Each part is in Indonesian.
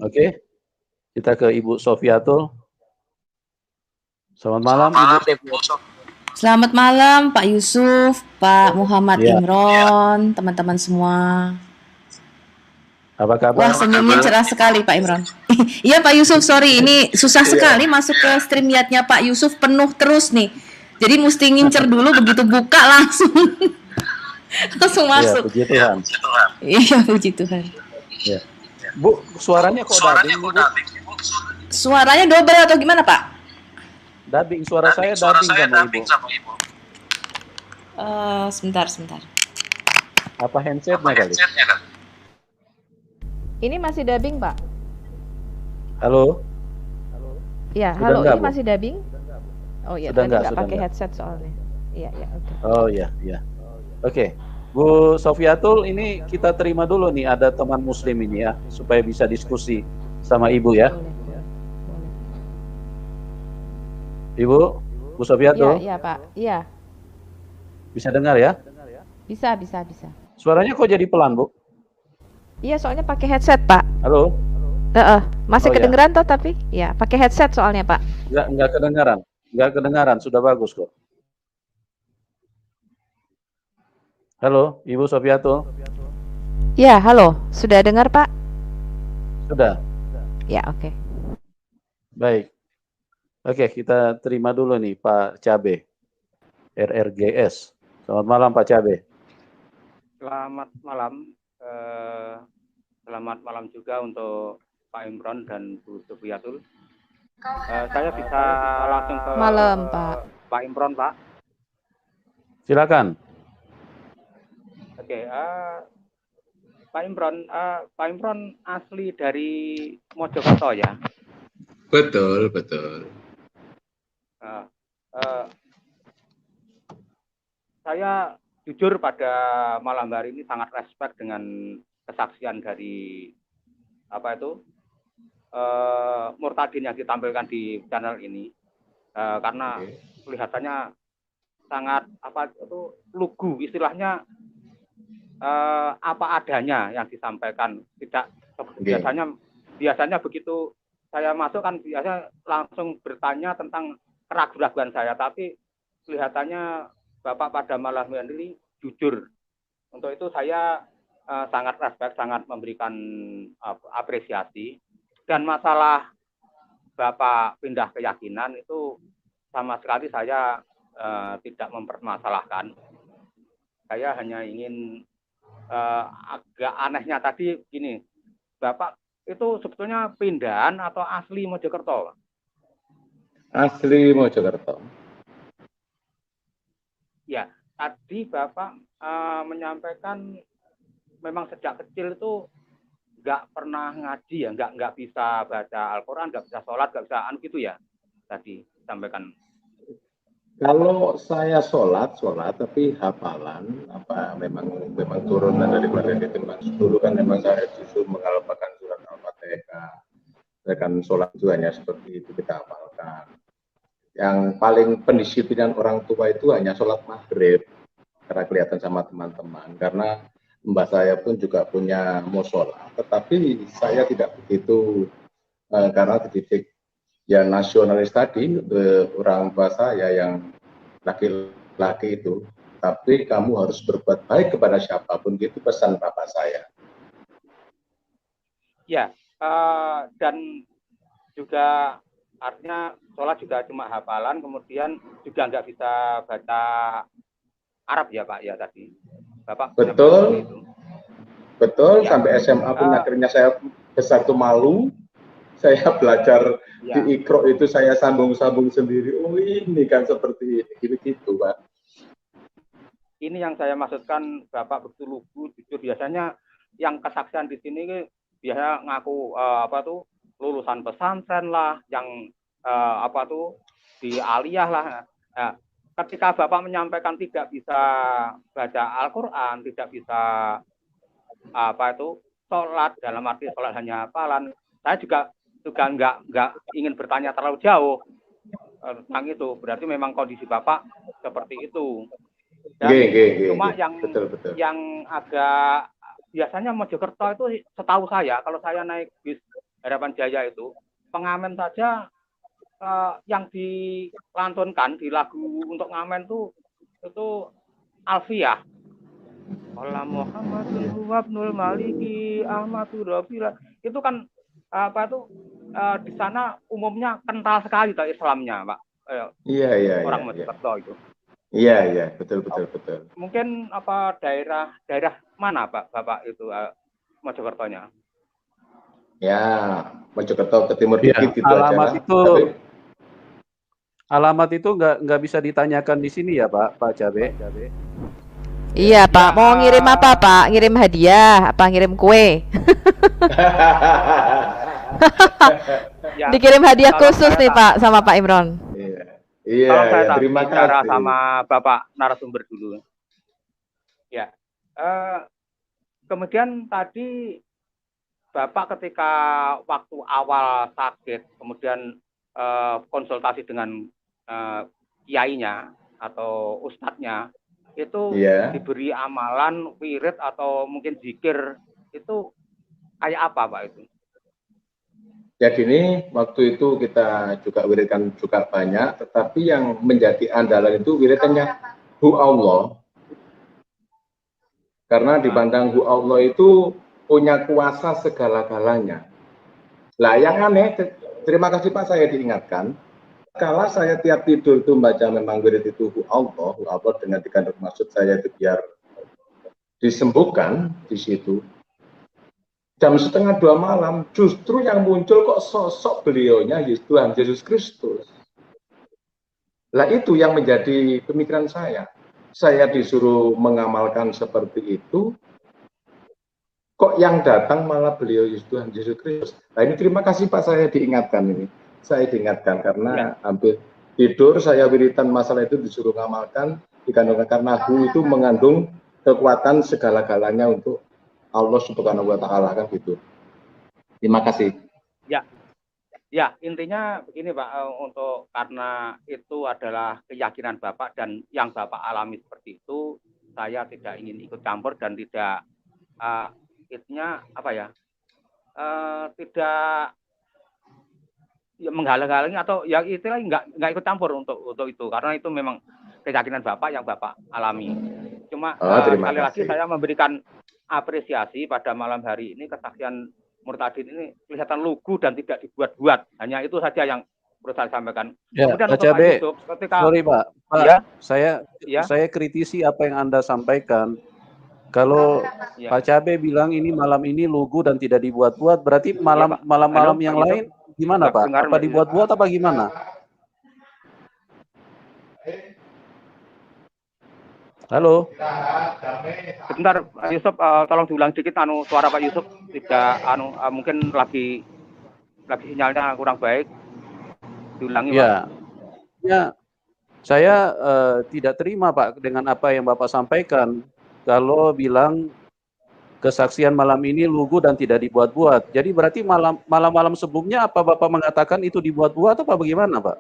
Oke, kita ke Ibu Sofiatul. Selamat malam, Ibu. Selamat malam Pak Yusuf, Pak Muhammad Ya. Imron, teman-teman semua. Apa kabar? Wah, senyumnya cerah sekali Pak Imron. Iya Pak Yusuf, sorry ini susah sekali masuk ke StreamYard-nya Pak Yusuf, penuh terus nih. Jadi mesti ngincer dulu, begitu buka langsung langsung masuk. Puji Tuhan. Iya, puji Tuhan. Ya. Bu, suaranya kok dubbing, Bu? Suaranya double atau gimana Pak? Dubbing, suara saya dubbing sama Ibu. Sebentar. Apa handsetnya kali? Ini masih dubbing Pak? Halo? Ya, Sudah halo, enggak, ini Bu? masih dubbing? Oh iya, Sudah tadi nggak sudah pakai enggak. headset soalnya. Iya, oke. Oh iya. Oke. Bu Sofiatul, ini kita terima dulu nih, ada teman muslim ini ya, supaya bisa diskusi sama Ibu ya. Boleh. Ibu, Bu Sofiatul. Iya Pak, iya. Bisa dengar ya? Bisa. Suaranya kok jadi pelan, Bu? Iya, soalnya pakai headset Pak. Halo? Masih Oh, kedengeran toh tapi? Ya, pakai headset soalnya Pak. Enggak kedengaran. Enggak kedengaran, sudah bagus kok. Halo, Ibu Sofiatul. Iya, halo. Sudah dengar Pak? Sudah. Ya, oke. Baik. Oke, kita terima dulu nih Pak Cabe, RRGS. Selamat malam Pak Cabe. Selamat malam. Selamat malam juga untuk Pak Imron dan Bu Sofiatul. Saya bisa langsung ke malam, Pak. Pak Imron, Pak. Silakan. Oke, Pak Imron asli dari Mojokerto ya? Betul. Saya jujur pada malam hari ini sangat respect dengan kesaksian dari Murtadin yang ditampilkan di channel ini, karena kelihatannya sangat lugu, istilahnya apa adanya yang disampaikan, tidak biasanya begitu saya masuk kan biasanya langsung bertanya tentang keraguan saya, tapi kelihatannya Bapak pada malam ini jujur. Untuk itu saya sangat respect, sangat memberikan apresiasi. Dan masalah Bapak pindah keyakinan itu sama sekali saya tidak mempermasalahkan. Saya hanya ingin agak anehnya tadi gini, Bapak itu sebetulnya pindahan atau asli Mojokerto? Asli Mojokerto. Ya, tadi Bapak menyampaikan memang sejak kecil itu nggak pernah ngaji ya, nggak bisa baca Al-Quran, nggak bisa sholat, nggak bisa gitu ya, tadi sampaikan. Kalau saya sholat tapi hafalan memang turunan daripada itu. Dulu kan memang saya justru menghafalkan surat Al-Fatihah. Kan sholat itu hanya seperti itu kita hafalkan. Yang paling pendisiplinan orang tua itu hanya sholat maghrib, karena kelihatan sama teman-teman. Karena mbak saya pun juga punya musola, tetapi saya tidak begitu karena dididik ya nasionalis tadi, orang tua saya yang laki-laki itu, tapi kamu harus berbuat baik kepada siapapun, gitu pesan bapak saya. Ya, dan juga artinya sholat juga cuma hafalan, kemudian juga nggak bisa baca Arab ya Pak ya tadi. Bapak betul, ya. Sampai SMA pun akhirnya saya besar tuh malu. Saya belajar di Iqra itu saya sambung-sambung sendiri. Oh ini kan seperti ini, gitu Pak. Ini yang saya maksudkan, Bapak betul lugu, jujur. Biasanya yang kesaksian di sini biasanya ngaku lulusan pesantren lah, yang di aliyah lah. Nah, ketika Bapak menyampaikan tidak bisa baca Al-Quran, tidak bisa sholat, dalam arti sholat hanya hafalan, saya juga nggak ingin bertanya terlalu jauh tentang itu. Berarti memang kondisi Bapak seperti itu. Dan cuma betul. yang agak biasanya Mojokerto itu setahu saya, kalau saya naik bis Harapan Jaya itu pengamen saja yang dilantunkan di lagu untuk ngamen itu Alfiah. Allah Muhammadun huwabnul maliki Ahmadur Rafilah. Itu kan di sana umumnya kental sekali Islamnya, Pak. Iya. Orang Mojokerto itu. Iya, betul. Mungkin daerah mana Pak Bapak itu Mojokertonya? Ya, Mojokerto ke timur Ya, dikit gitu alamat aja. itu alamat itu nggak bisa ditanyakan di sini ya Pak Cabe. Iya Pak, mau ngirim apa Pak? Ngirim hadiah, apa ngirim kue? Ya, Dikirim hadiah khusus nih Pak sama Pak Imron. Iya, terima kasih. Sama Bapak narasumber dulu. Ya, kemudian tadi Bapak ketika waktu awal sakit, kemudian konsultasi dengan kiainya atau ustadznya, itu diberi amalan, wirid atau mungkin zikir, itu kayak apa Pak itu? Ya gini, waktu itu kita juga wiridkan juga banyak, tetapi yang menjadi andalan itu wiridannya Hu Allah. Karena dipandang Hu Allah itu punya kuasa segala-galanya. Lah yang aneh, terima kasih Pak saya diingatkan, kalau saya tiap tidur itu membaca memang wirid itu Hu Allah dengan dikandung maksud saya itu biar disembuhkan di situ. Jam 1:30 malam justru yang muncul kok sosok beliaunya Tuhan Yesus Kristus. Lah itu yang menjadi pemikiran saya. Saya disuruh mengamalkan seperti itu, kok yang datang malah beliau Tuhan Yesus Kristus. Nah ini terima kasih Pak saya diingatkan ini. Saya diingatkan karena hampir tidur saya wiritan masalah itu disuruh ngamalkan dikandungkan karena Hu itu mengandung kekuatan segala-galanya untuk Allah Subhanahu wa taala kan gitu. Terima kasih. Ya, intinya begini Pak, untuk karena itu adalah keyakinan Bapak dan yang Bapak alami seperti itu, saya tidak ingin ikut campur dan tidak tidak menghalang-halangi atau ya istilah nggak ikut campur untuk itu karena itu memang keyakinan Bapak yang Bapak alami. Cuma sekali lagi saya memberikan apresiasi pada malam hari ini kesaksian Murtadin ini kelihatan lugu dan tidak dibuat-buat. Hanya itu saja yang perlu saya sampaikan. Ya, kemudian Pak Cabe, sorry Pak, ya? saya kritisi apa yang Anda sampaikan. Kalau Pak Cabe bilang ini malam ini lugu dan tidak dibuat-buat, berarti malam-malam yang lain gimana Pak? Apa dibuat-buat apa gimana? Halo. Sebentar Yusuf, tolong diulang dikit suara Pak Yusuf tidak mungkin lagi sinyalnya kurang baik. Diulangi Pak. Ya, saya tidak terima Pak dengan apa yang Bapak sampaikan. Kalau bilang kesaksian malam ini lugu dan tidak dibuat-buat. Jadi berarti malam-malam sebelumnya apa Bapak mengatakan itu dibuat-buat apa bagaimana Pak?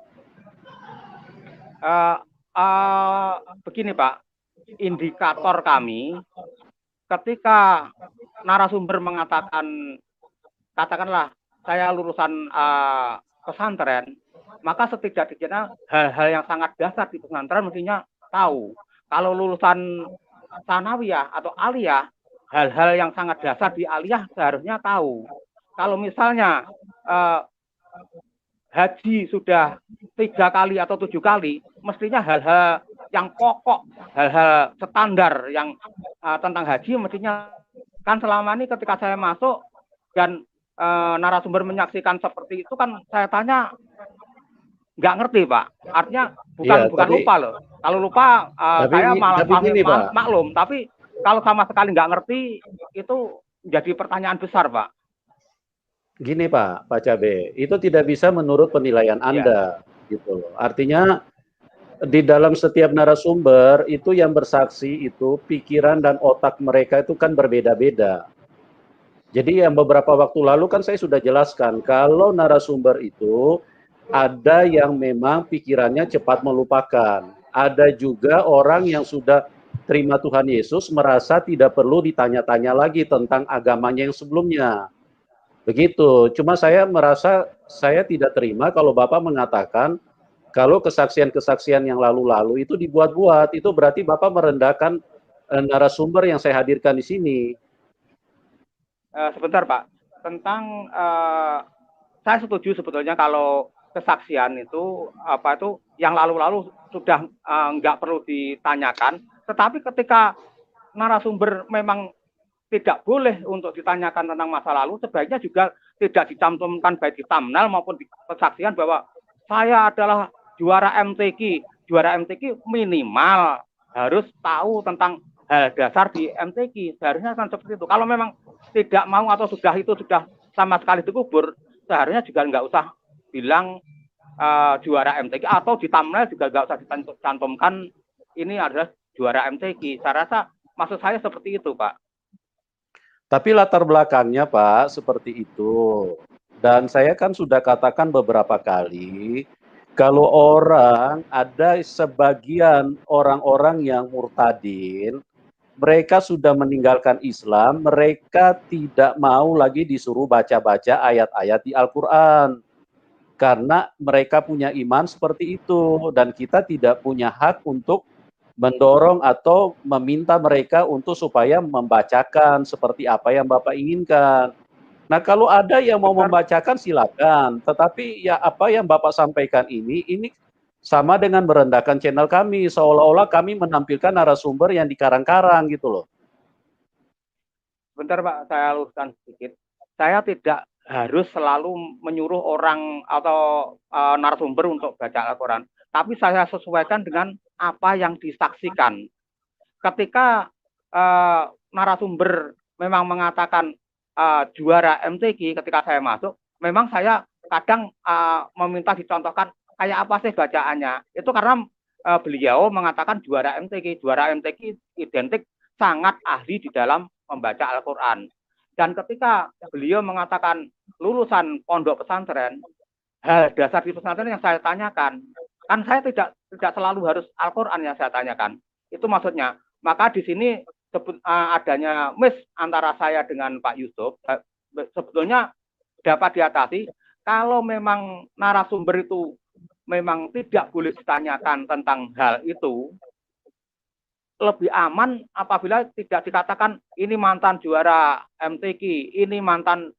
Begini Pak, indikator kami ketika narasumber mengatakan, katakanlah saya lulusan pesantren, maka setidak-tidaknya hal-hal yang sangat dasar di pesantren mestinya tahu. Kalau lulusan sanawiyah atau aliyah, hal-hal yang sangat dasar di aliyah seharusnya tahu. Kalau misalnya haji sudah 3 kali atau 7 kali, mestinya hal-hal yang pokok, hal-hal standar yang tentang haji mestinya kan selama ini ketika saya masuk dan narasumber menyaksikan seperti itu kan saya tanya nggak ngerti Pak. Artinya bukan lupa loh. Kalau lupa saya malah maklum, tapi kalau sama sekali nggak ngerti itu jadi pertanyaan besar Pak. Gini Pak Cabe, itu tidak bisa menurut penilaian Anda, gitu loh. Artinya di dalam setiap narasumber itu yang bersaksi itu pikiran dan otak mereka itu kan berbeda-beda. Jadi yang beberapa waktu lalu kan saya sudah jelaskan kalau narasumber itu ada yang memang pikirannya cepat melupakan. Ada juga orang yang sudah terima Tuhan Yesus merasa tidak perlu ditanya-tanya lagi tentang agamanya yang sebelumnya. Begitu. Cuma saya merasa saya tidak terima kalau Bapak mengatakan kalau kesaksian-kesaksian yang lalu-lalu itu dibuat-buat, itu berarti Bapak merendahkan narasumber yang saya hadirkan di sini. Sebentar Pak, tentang saya setuju sebetulnya kalau kesaksian itu apa itu yang lalu-lalu sudah nggak perlu ditanyakan, tetapi ketika narasumber memang tidak boleh untuk ditanyakan tentang masa lalu, sebaiknya juga tidak dicantumkan baik di thumbnail maupun di kesaksian bahwa saya adalah juara MTQ. Juara MTQ minimal harus tahu tentang hal dasar di MTQ. Seharusnya kan seperti itu. Kalau memang tidak mau atau sudah sama sekali dikubur, seharusnya juga nggak usah bilang juara MTQ, atau di thumbnail juga nggak usah dicantumkan ini adalah juara MTQ. Saya rasa maksud saya seperti itu, Pak. Tapi latar belakangnya Pak seperti itu. Dan saya kan sudah katakan beberapa kali, kalau orang ada sebagian orang-orang yang murtadin, mereka sudah meninggalkan Islam, mereka tidak mau lagi disuruh baca-baca ayat-ayat di Al-Quran. Karena mereka punya iman seperti itu, dan kita tidak punya hak untuk mendorong atau meminta mereka untuk supaya membacakan seperti apa yang Bapak inginkan. Nah, kalau ada yang mau membacakan silakan, tetapi ya apa yang Bapak sampaikan ini sama dengan merendahkan channel kami, seolah-olah kami menampilkan narasumber yang dikarang-karang gitu loh. Bentar Pak, saya luruskan sedikit. Saya tidak harus selalu menyuruh orang atau narasumber untuk baca Al-Quran, tapi saya sesuaikan dengan apa yang disaksikan. Ketika narasumber memang mengatakan juara MTQ ketika saya masuk, memang saya kadang meminta dicontohkan kayak apa sih bacaannya. Itu karena beliau mengatakan juara MTQ. Juara MTQ identik sangat ahli di dalam membaca Al-Quran. Dan ketika beliau mengatakan lulusan pondok pesantren, hal dasar di pesantren yang saya tanyakan, kan saya tidak selalu harus Al-Quran yang saya tanyakan. Itu maksudnya. Maka di sini adanya miss antara saya dengan Pak Yusuf sebetulnya dapat diatasi kalau memang narasumber itu memang tidak boleh ditanyakan tentang hal itu. Lebih aman apabila tidak dikatakan ini mantan juara MTQ, ini mantan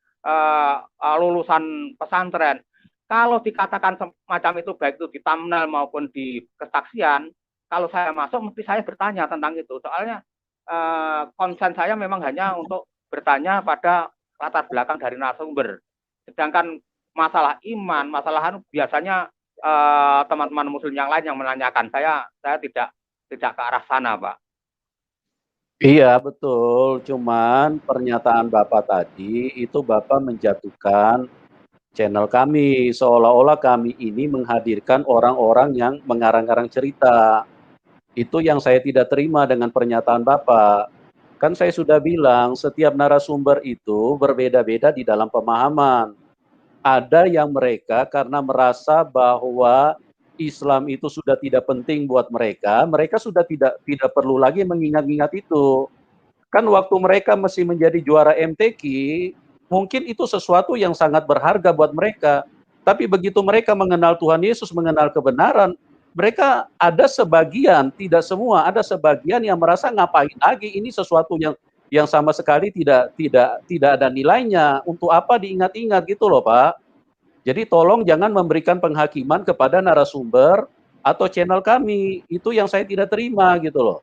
lulusan pesantren. Kalau dikatakan semacam itu, baik itu di thumbnail maupun di kesaksian, kalau saya masuk mesti saya bertanya tentang itu. Soalnya konsen saya memang hanya untuk bertanya pada latar belakang dari narasumber. Sedangkan masalah iman, masalah biasanya teman-teman muslim yang lain yang menanyakan. Saya tidak ke arah sana, Pak. Iya, betul. Cuman pernyataan Bapak tadi itu Bapak menjatuhkan channel kami, seolah-olah kami ini menghadirkan orang-orang yang mengarang-arang cerita. Itu yang saya tidak terima dengan pernyataan Bapak. Kan saya sudah bilang, setiap narasumber itu berbeda-beda di dalam pemahaman. Ada yang mereka karena merasa bahwa Islam itu sudah tidak penting buat mereka, mereka sudah tidak perlu lagi mengingat-ingat itu. Kan waktu mereka masih menjadi juara MTQ, mungkin itu sesuatu yang sangat berharga buat mereka. Tapi begitu mereka mengenal Tuhan Yesus, mengenal kebenaran, mereka ada sebagian, tidak semua, ada sebagian yang merasa ngapain lagi, ini sesuatu yang sama sekali tidak ada nilainya. Untuk apa diingat-ingat gitu loh, Pak. Jadi tolong jangan memberikan penghakiman kepada narasumber atau channel kami. Itu yang saya tidak terima gitu loh.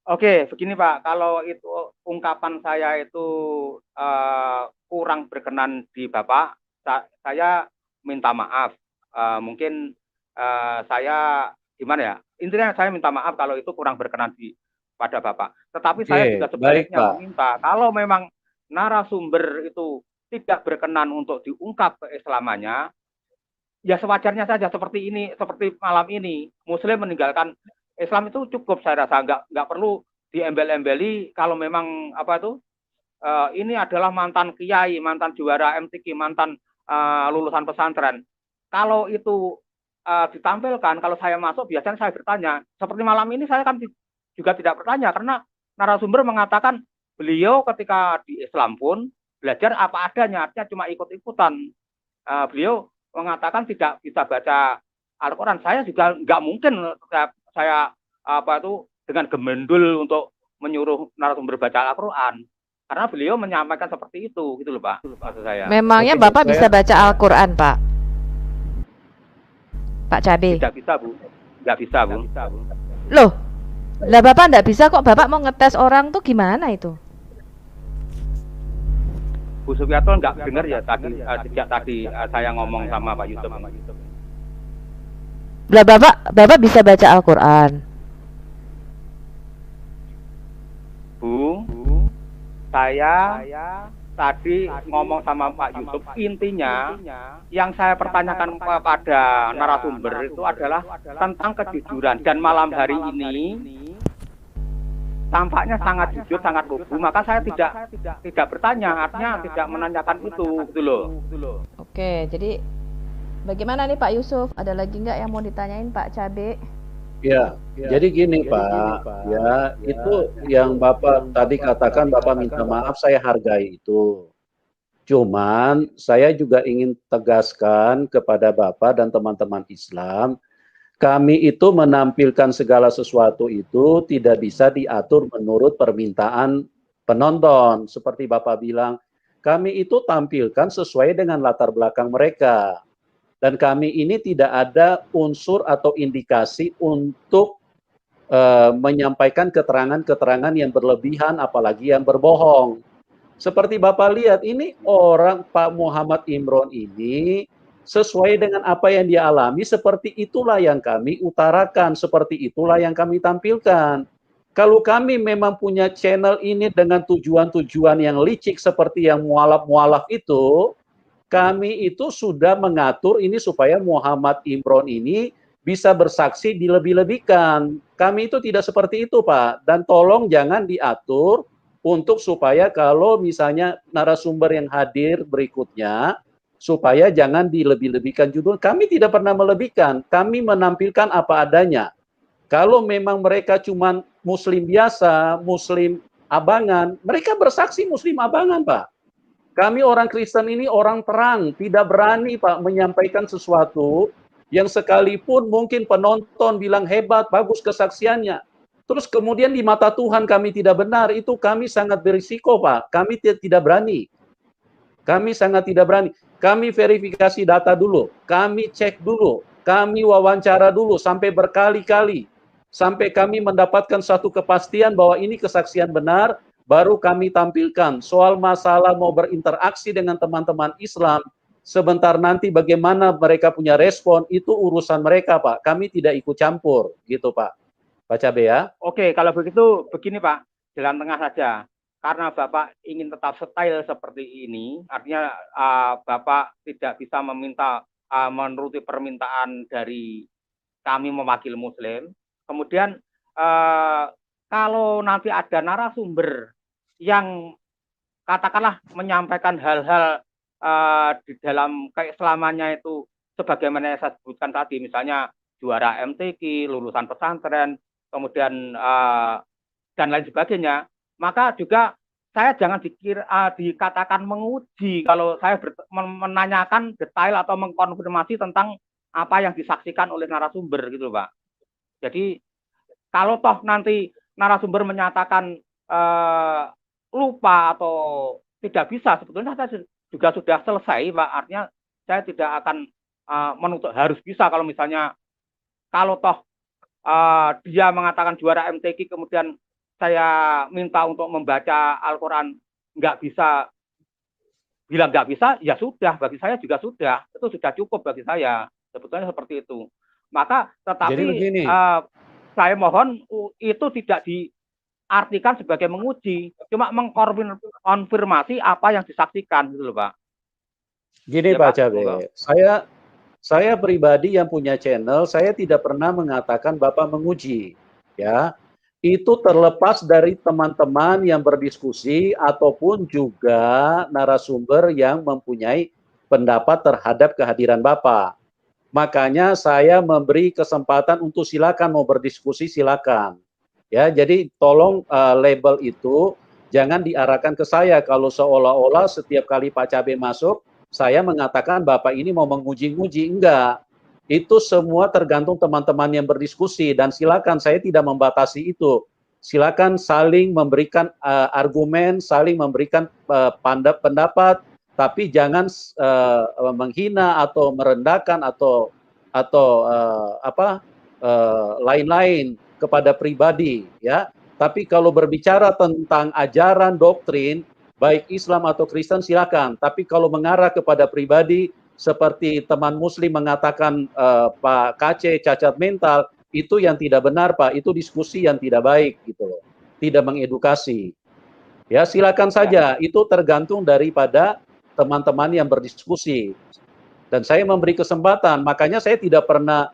Oke, begini Pak, kalau itu ungkapan saya itu kurang berkenan di Bapak, saya minta maaf. Mungkin saya gimana ya? Intinya saya minta maaf kalau itu kurang berkenan pada Bapak. Tetapi saya juga sebaliknya meminta kalau memang narasumber itu tidak berkenan untuk diungkap keislamannya, ya sewajarnya saja seperti ini, seperti malam ini Muslim meninggalkan Islam itu cukup, saya rasa nggak perlu diembel-embeli kalau memang ini adalah mantan kiai, mantan juara MTQ, mantan lulusan pesantren. Kalau itu ditampilkan, kalau saya masuk biasanya saya bertanya. Seperti malam ini saya kan juga tidak bertanya karena narasumber mengatakan beliau ketika di Islam pun belajar apa adanya, artinya cuma ikut-ikutan. Beliau mengatakan tidak bisa baca Al-Quran. Saya juga nggak mungkin saya dengan gemendul untuk menyuruh narasumber baca Al-Quran, karena beliau menyampaikan seperti itu, gitu loh Pak, maksud saya. Memangnya Oke, Bapak bisa baca Al-Quran, Pak? Pak Cabe? Tidak bisa, Bu. Nggak bisa, Bu. Loh, lah Bapak nggak bisa kok, Bapak mau ngetes orang tuh gimana itu? Bu Supiato nggak dengar ya tadi, sejak tadi saya ngomong sama Pak Yusuf. Lah Bapak bisa baca Al-Quran? Bu, saya tadi ngomong sama Pak Yusuf, intinya yang saya pertanyakan kepada narasumber itu adalah tentang kejujuran, dan malam hari ini tampaknya sangat jujur, sangat lugu, maka saya tidak bertanya, artinya tidak menanyakan itu, gitu loh. Oke, jadi bagaimana nih Pak Yusuf? Ada lagi nggak yang mau ditanyain Pak Cabe? Ya, jadi gini Pak, ya itu yang Bapak tadi katakan, Bapak minta maaf, saya hargai itu. Cuman saya juga ingin tegaskan kepada Bapak dan teman-teman Islam, kami itu menampilkan segala sesuatu itu tidak bisa diatur menurut permintaan penonton. Seperti Bapak bilang, kami itu tampilkan sesuai dengan latar belakang mereka. Dan kami ini tidak ada unsur atau indikasi untuk menyampaikan keterangan-keterangan yang berlebihan, apalagi yang berbohong. Seperti Bapak lihat, ini orang Pak Muhammad Imron ini sesuai dengan apa yang dia alami, seperti itulah yang kami utarakan, seperti itulah yang kami tampilkan. Kalau kami memang punya channel ini dengan tujuan-tujuan yang licik seperti yang mualaf-mualaf itu, kami itu sudah mengatur ini supaya Muhammad Imron ini bisa bersaksi dilebih-lebihkan. Kami itu tidak seperti itu, Pak. Dan tolong jangan diatur untuk supaya kalau misalnya narasumber yang hadir berikutnya, supaya jangan dilebih-lebihkan judul. Kami tidak pernah melebihkan, kami menampilkan apa adanya. Kalau memang mereka cuma muslim biasa, muslim abangan, mereka bersaksi muslim abangan, Pak. Kami orang Kristen ini orang terang, tidak berani Pak menyampaikan sesuatu yang sekalipun mungkin penonton bilang hebat, bagus kesaksiannya. Terus kemudian di mata Tuhan kami tidak benar, itu kami sangat berisiko Pak. Kami tidak berani. Kami sangat tidak berani. Kami verifikasi data dulu, kami cek dulu, kami wawancara dulu sampai berkali-kali. Sampai kami mendapatkan satu kepastian bahwa ini kesaksian benar, baru kami tampilkan. Soal masalah mau berinteraksi dengan teman-teman Islam, sebentar nanti bagaimana mereka punya respon, itu urusan mereka Pak. Kami tidak ikut campur, gitu Pak. Pak Cabe ya. Oke, kalau begitu begini Pak, jalan tengah saja. Karena Bapak ingin tetap style seperti ini, artinya Bapak tidak bisa meminta menuruti permintaan dari kami mewakili Muslim. Kemudian kalau nanti ada narasumber yang katakanlah menyampaikan hal-hal di dalam keislamannya itu sebagaimana yang saya sebutkan tadi, misalnya juara MTQ, lulusan pesantren, kemudian dan lain sebagainya, maka juga saya jangan dikatakan menguji kalau saya menanyakan detail atau mengkonfirmasi tentang apa yang disaksikan oleh narasumber gitu Pak. Jadi kalau toh nanti narasumber menyatakan lupa atau tidak bisa, sebetulnya saya juga sudah selesai Pak. Artinya saya tidak akan menuntut harus bisa. Kalau misalnya kalau toh dia mengatakan juara MTQ kemudian saya minta untuk membaca Al-Quran nggak bisa, bilang nggak bisa, ya sudah, bagi saya juga sudah, itu sudah cukup bagi saya, sebetulnya seperti itu. Maka tetapi saya mohon itu tidak diartikan sebagai menguji, cuma mengkonfirmasi apa yang disaksikan gitu loh Pak. Gini ya, Pak Cabe, saya pribadi yang punya channel, saya tidak pernah mengatakan Bapak menguji, ya. Itu terlepas dari teman-teman yang berdiskusi ataupun juga narasumber yang mempunyai pendapat terhadap kehadiran Bapak. Makanya saya memberi kesempatan untuk silakan mau berdiskusi silakan. Ya, jadi tolong label itu jangan diarahkan ke saya kalau seolah-olah setiap kali Pak Cabe masuk, saya mengatakan Bapak ini mau menguji-nguji. Enggak. Itu semua tergantung teman-teman yang berdiskusi, dan silakan, saya tidak membatasi itu. Silakan saling memberikan argumen, saling memberikan pendapat, tapi jangan menghina atau merendahkan atau lain-lain kepada pribadi, ya. Tapi kalau berbicara tentang ajaran doktrin, baik Islam atau Kristen silakan. Tapi kalau mengarah kepada pribadi, seperti teman Muslim mengatakan Pak KC cacat mental, itu yang tidak benar, Pak. Itu diskusi yang tidak baik, gitu loh. Tidak mengedukasi. Ya, silakan saja. Itu tergantung daripada teman-teman yang berdiskusi. Dan saya memberi kesempatan. Makanya saya tidak pernah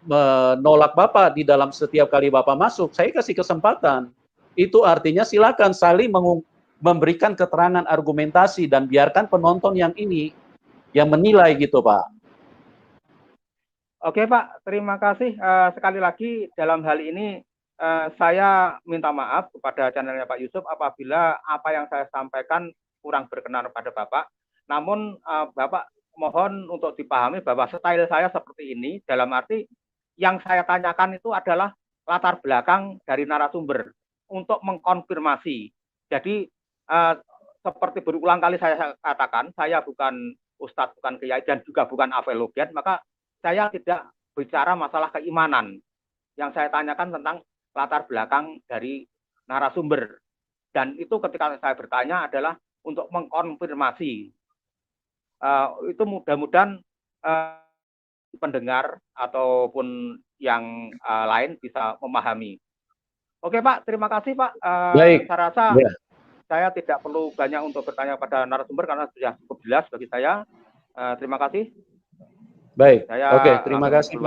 menolak Bapak di dalam setiap kali Bapak masuk. Saya kasih kesempatan. Itu artinya silakan saling memberikan keterangan argumentasi dan biarkan penonton yang ini yang menilai, gitu, Pak. Oke Pak, terima kasih. Sekali lagi dalam hal ini saya minta maaf kepada channelnya Pak Yusuf apabila apa yang saya sampaikan kurang berkenan pada Bapak. Namun Bapak mohon untuk dipahami bahwa style saya seperti ini, dalam arti yang saya tanyakan itu adalah latar belakang dari narasumber untuk mengkonfirmasi. Jadi seperti berulang kali saya katakan, saya bukan ustadz, bukan kiai, dan juga bukan apologet, maka saya tidak bicara masalah keimanan. Yang saya tanyakan tentang latar belakang dari narasumber. Dan itu ketika saya bertanya adalah untuk mengkonfirmasi. Itu mudah-mudahan pendengar ataupun yang lain bisa memahami. Oke Pak, terima kasih Pak. Baik. Saya rasa saya tidak perlu banyak untuk bertanya pada narasumber karena sudah cukup jelas bagi saya. Terima kasih. Baik, oke, Saya terima kasih.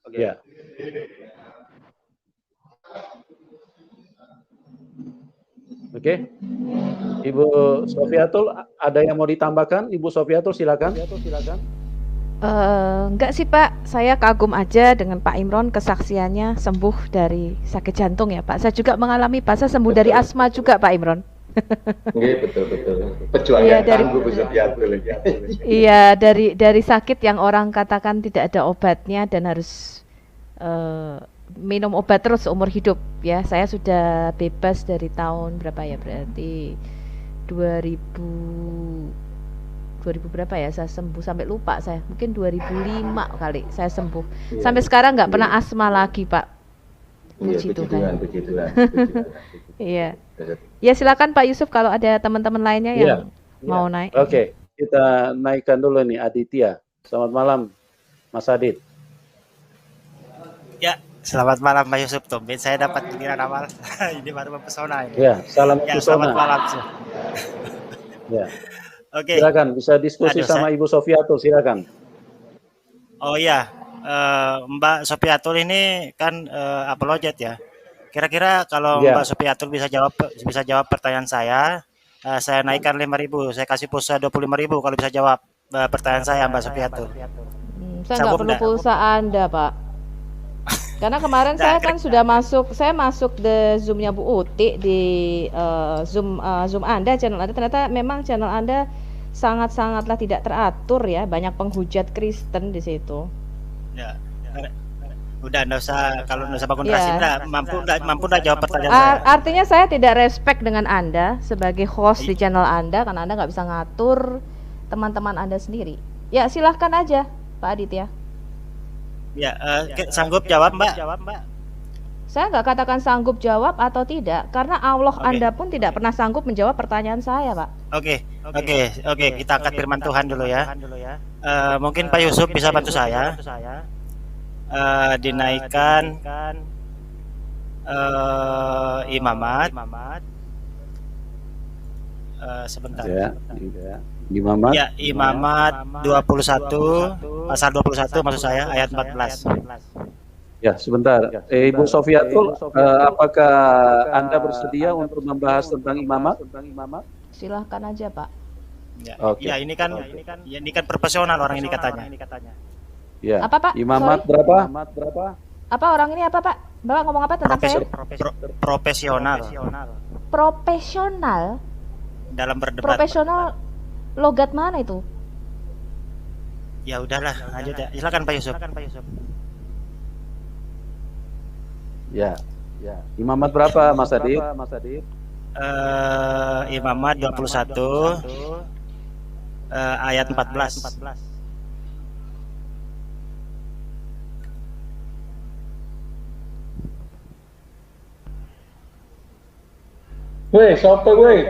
Oke. Ya. Oke, Ibu Sofiatul, ada yang mau ditambahkan? Ibu Sofiatul, silakan. Enggak sih Pak, saya kagum aja dengan Pak Imron, kesaksiannya sembuh dari sakit jantung ya Pak. Saya juga mengalami Pak, saya sembuh dari asma juga Pak Imron. Iya, betul. Pejuang yang tangguh Bu Sofiatul. Iya, dari sakit yang orang katakan tidak ada obatnya dan harus minum obat terus seumur hidup ya. Saya sudah bebas dari tahun berapa ya, berarti 2000 berapa ya saya sembuh, sampai lupa saya, mungkin 2005 kali saya sembuh. Sampai sekarang nggak pernah asma lagi Pak. Puji Tuhan. Iya. Ya silakan Pak Yusuf kalau ada teman-teman lainnya yang mau naik. Oke, kita naikkan dulu nih Aditya. Selamat malam Mas Adit. Ya, selamat malam Pak Yusuf. Tumben saya dapat giliran awal. Ini baru mempesona ini. Ya, salam ya, pesona. Selamat malam. Ya. Oke. Silakan bisa diskusi sama Ibu Sofiatul, silakan. Oh iya, Mbak Sofiatul ini kan apologet ya. Kira-kira kalau Mbak Sofiatul bisa jawab pertanyaan saya naikkan 5.000, saya kasih pulsa 25.000 kalau bisa jawab pertanyaan saya Mbak Sofiatul. Saya nggak perlu pulsa Anda Pak. Karena kemarin saya kan sudah masuk di Zoom-nya Bu Uti di Zoom Anda, channel Anda, ternyata memang channel Anda sangat-sangatlah tidak teratur ya, banyak penghujat Kristen di situ. Ya. Udah enggak usah, kalau enggak usah bangun rasim, mampu jawab pertanyaan saya. Artinya saya tidak respect dengan Anda sebagai host di channel Anda karena Anda nggak bisa ngatur teman-teman Anda sendiri. Ya silahkan aja Pak Adit ya. Ya, sanggup jawab Mbak? Saya nggak katakan sanggup jawab atau tidak, karena Allah Anda pun tidak pernah sanggup menjawab pertanyaan saya, Pak. Oke, kita angkat firman Tuhan dulu ya. Mungkin Pak Yusuf bisa bantu saya. Dinaikkan imamat. Sebentar. Imamat. Ya, imamat 21 pasal 21 maksud saya ayat 14. Ya, sebentar. Ibu Sofiatul, apakah Anda bersedia untuk membahas tentang imamat? Silahkan aja, Pak. Ya, ya ini kan profesional orang ini katanya. Ya. Apa Pak? Imamat berapa? Apa orang ini apa Pak? Bapak ngomong apa tentang saya? Profesional Profesional. dalam berdebat. Profesional logat mana itu? Ya udahlah, lanjut ya. Silakan Pak Yusuf. Ya. Imamat berapa Mas Adib? Imamat 21 ayat 14. Weh, siapa gue?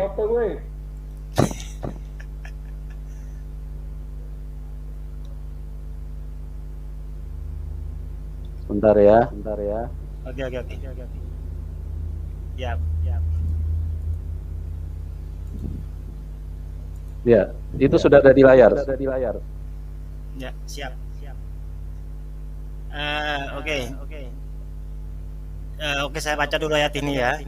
Sebentar ya. Oke. Ya. Ya, itu sudah ada di layar. Ya, siap. Oke, saya baca dulu ayat ini ya.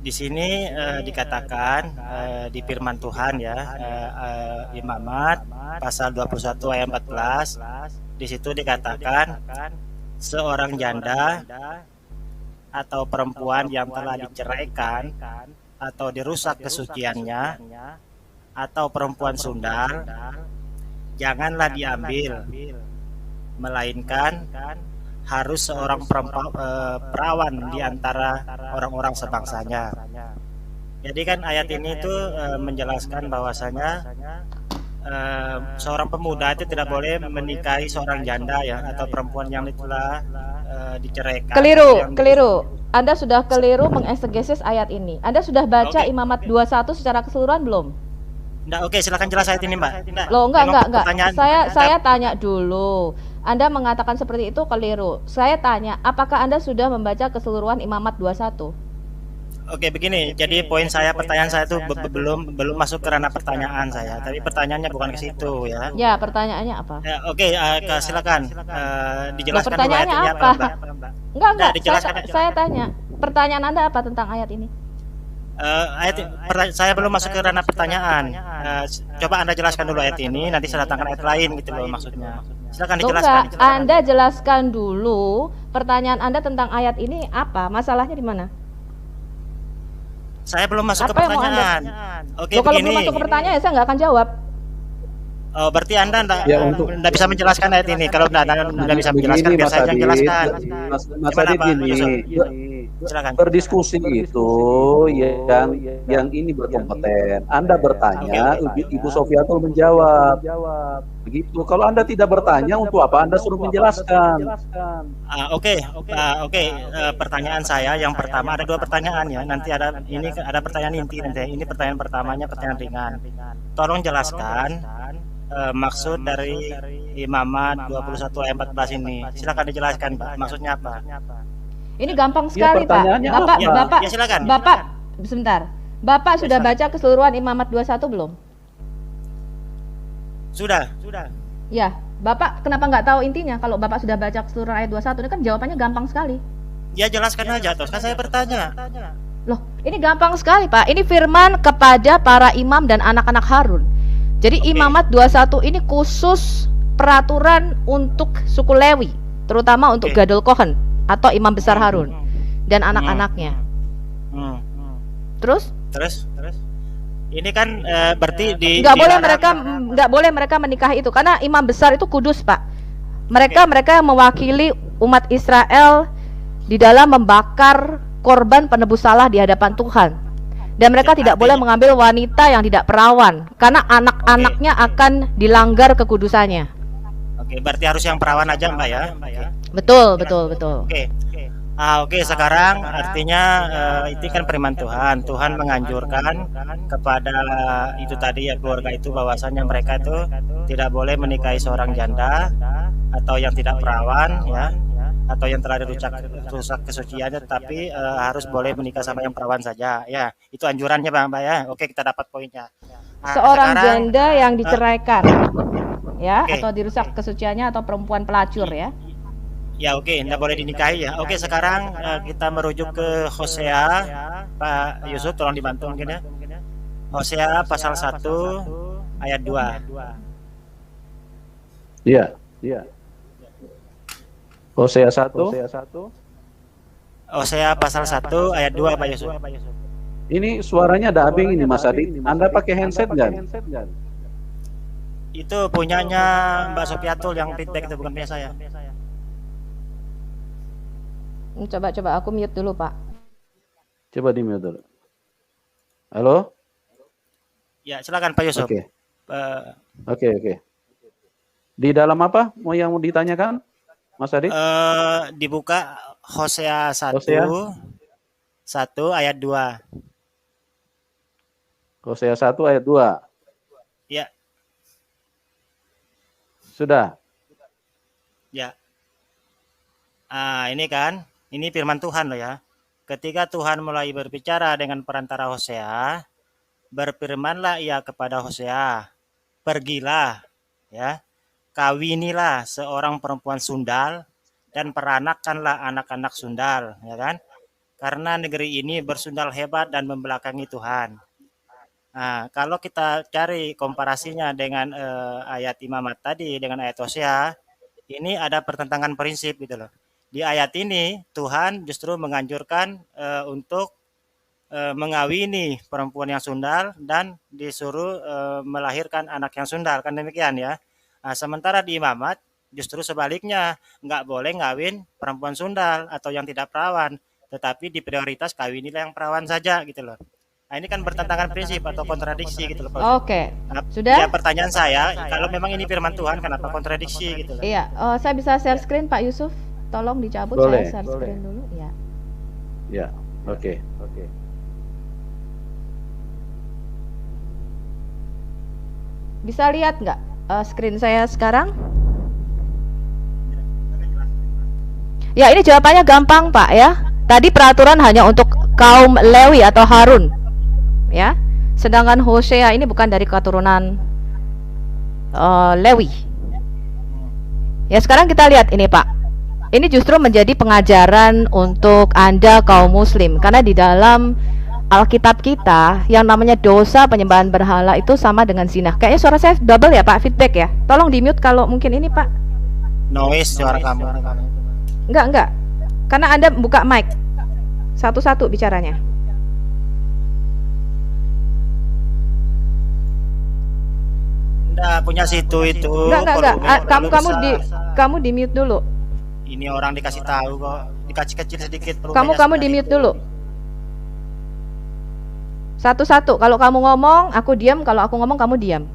Di sini dikatakan di firman Tuhan ya, Imamat pasal 21 ayat 14. Di situ dikatakan seorang janda atau perempuan yang telah diceraikan atau dirusak kesuciannya atau perempuan sundal janganlah diambil, melainkan harus seorang perawan di antara orang-orang sebangsanya. Jadi kan ayat ini itu menjelaskan bahwasanya seorang pemuda itu tidak boleh menikahi seorang janda ya atau perempuan yang telah diceraikan. Keliru. Anda sudah keliru mengeksegesis ayat ini. Anda sudah baca Imamat 21 secara keseluruhan belum? Oke, silakan jelas ayat ini, Mbak. Loh, enggak. Saya tanya dulu. Anda mengatakan seperti itu keliru. Saya tanya, apakah Anda sudah membaca keseluruhan Imamat 21? Oke, begini. Jadi pertanyaan saya itu belum masuk ke ranah pertanyaan saya. Tapi pertanyaannya bukan ke situ ya. Ya, pertanyaannya apa? Oke, silakan dijelaskan dulu pertanyaannya ayatnya apa? Mbak. Enggak. Dijelaskan. Saya tanya. Pertanyaan Anda apa tentang ayat ini? Saya belum masuk ke ranah pertanyaan. Coba Anda jelaskan dulu ayat ini, nanti saya datangkan ayat lain gitu loh maksudnya. Silakan dijelaskan. Anda jelaskan dulu pertanyaan Anda tentang ayat ini apa? Masalahnya di mana? Saya belum masuk ke pertanyaan. Oke, kalau begini. belum masuk ke pertanyaan saya nggak akan jawab. Oh, berarti Anda enggak bisa menjelaskan ayat ini. Kalau enggak bisa menjelaskan, biar saya yang jelaskan. Mas Adib gini. Silakan. Berdiskusi itu yang ini berkompeten. Anda bertanya, Ibu Sofiatul menjawab. Begitu. Kalau Anda tidak bertanya, untuk apa Anda suruh menjelaskan? Oke. Pertanyaan saya yang pertama, ada 2 pertanyaan ya. Nanti ada pertanyaan inti nanti. Ini pertanyaan pertamanya pertanyaan ringan. Tolong jelaskan maksud dari Imamat 21 ayat 14 ini. Silakan dijelaskan, Pak. Maksudnya apa? Ini gampang sekali, Pak. Bapak, ya, silakan. Bapak, sebentar. Bapak sudah baca keseluruhan Imamat 21 belum? Sudah. Ya, Bapak kenapa nggak tahu intinya? Kalau Bapak sudah baca keseluruhan ayat 21, ini kan jawabannya gampang sekali. Ya, jelaskan aja, terus kan saya bertanya. Loh, ini gampang sekali, Pak. Ini firman kepada para imam dan anak-anak Harun. Jadi Imamat 21 ini khusus peraturan untuk suku Lewi, terutama untuk Gadol Kohen atau imam besar Harun dan anak-anaknya. Terus? Ini kan berarti nggak boleh mereka menikahi itu karena imam besar itu kudus, Pak. Mereka mewakili umat Israel di dalam membakar korban penebus salah di hadapan Tuhan. Dan mereka tidak boleh mengambil wanita yang tidak perawan karena anak-anaknya akan dilanggar kekudusannya. Oke, berarti harus yang perawan aja, Mbak ya? Betul. Oke, sekarang artinya itu kan firman Tuhan. Tuhan menganjurkan kepada itu tadi ya keluarga itu bahwasanya mereka itu tidak boleh menikahi seorang janda atau yang tidak perawan ya, atau yang telah rusak kesuciannya, tapi harus boleh menikah sama yang perawan saja. Ya, itu anjurannya, Mbak ya. Oke, kita dapat poinnya. Seorang janda yang diceraikan, ya, atau dirusak kesuciannya atau perempuan pelacur ya. Ya, oke, tidak boleh dinikahi ya. Oke, sekarang kita merujuk ke Hosea. Pak Yusuf, tolong dibantu mungkin ya. Hosea pasal 1 ayat 2. Iya. Hosea 1. Hosea pasal 1 ayat 2 Pak Yusuf. Ini suaranya dubbing ini Mas Adi. Anda pakai handset nggak? Itu punyanya Mbak Sopiatul yang feedback, itu bukan punya saya. Coba aku mute dulu, Pak. Coba di mute dulu. Halo? Ya, silakan Pak Yusuf. Oke. Oke. Di dalam apa mau yang mau ditanyakan, Mas Adi? Dibuka Hosea 1 ayat 2. Hosea 1 ayat 2. Ya. Sudah. Ya. Ini kan, ini firman Tuhan loh ya. Ketika Tuhan mulai berbicara dengan perantara Hosea, berfirmanlah ia kepada Hosea, pergilah, ya, kawinilah seorang perempuan sundal dan peranakanlah anak-anak sundal, ya kan? Karena negeri ini bersundal hebat dan membelakangi Tuhan. Nah, kalau kita cari komparasinya dengan ayat Imamat tadi dengan ayat Hosea, ini ada pertentangan prinsip gitu loh. Di ayat ini Tuhan justru menganjurkan untuk mengawini perempuan yang sundal dan disuruh melahirkan anak yang sundal, kan demikian ya. Nah, sementara di Imamat justru sebaliknya, nggak boleh ngawin perempuan sundal atau yang tidak perawan, tetapi di prioritas kawinilah yang perawan saja gitu loh. Nah, ini kan bertentangan prinsip atau kontradiksi gitu loh Pak. Oke. Nah, Sudah? ya pertanyaan saya, kalau memang ini firman Tuhan, kenapa kontradiksi gitu loh? Iya, saya bisa share screen Pak Yusuf. Tolong dicabut, Boleh. saya share screen dulu. Ya. Ya, oke. Bisa lihat nggak screen saya sekarang? Ya, ini jawabannya gampang Pak ya. Tadi peraturan hanya untuk kaum Lewi atau Harun, ya. Sedangkan Hosea ini bukan dari keturunan Lewi. Ya, sekarang kita lihat ini Pak. Ini justru menjadi pengajaran untuk Anda kaum muslim, karena di dalam Alkitab kita yang namanya dosa penyembahan berhala itu sama dengan zina. Kayaknya suara saya double ya Pak, feedback ya. Tolong di mute kalau mungkin ini Pak. Noise suara kamu. Enggak. Karena Anda buka mic. Satu-satu bicaranya. Enggak punya situ itu. Enggak. Kamu di mute dulu. Ini orang dikasih tahu kok, dikasih kecil sedikit. Kamu di mute dulu. Satu-satu. Kalau kamu ngomong, aku diam. Kalau aku ngomong, kamu diam.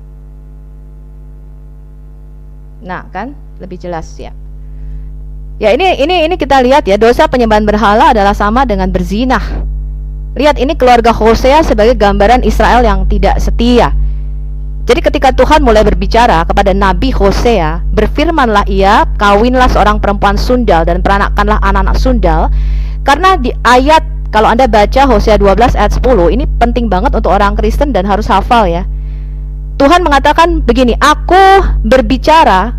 Nah, kan lebih jelas ya. Ya, ini kita lihat ya, dosa penyembahan berhala adalah sama dengan berzinah. Lihat, ini keluarga Hosea sebagai gambaran Israel yang tidak setia. Jadi ketika Tuhan mulai berbicara kepada Nabi Hosea, berfirmanlah ia, kawinlah seorang perempuan sundal dan peranakanlah anak-anak sundal. Karena di ayat, kalau Anda baca Hosea 12 ayat 10, ini penting banget untuk orang Kristen dan harus hafal ya. Tuhan mengatakan begini, aku berbicara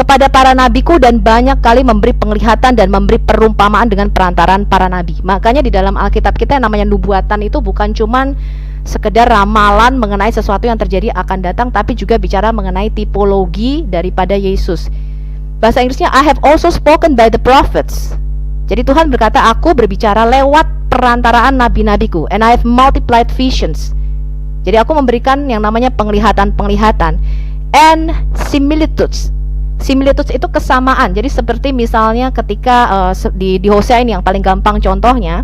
kepada para nabiku dan banyak kali memberi penglihatan dan memberi perumpamaan dengan perantaraan para nabi. Makanya di dalam Alkitab kita yang namanya nubuatan itu bukan cuman sekedar ramalan mengenai sesuatu yang terjadi akan datang, tapi juga bicara mengenai tipologi daripada Yesus. Bahasa Inggrisnya I have also spoken by the prophets. Jadi Tuhan berkata, aku berbicara lewat perantaraan nabi-nabiku, and I have multiplied visions. Jadi aku memberikan yang namanya penglihatan-penglihatan and similitudes. Similitudes itu kesamaan. Jadi seperti misalnya ketika di Hosea ini yang paling gampang contohnya,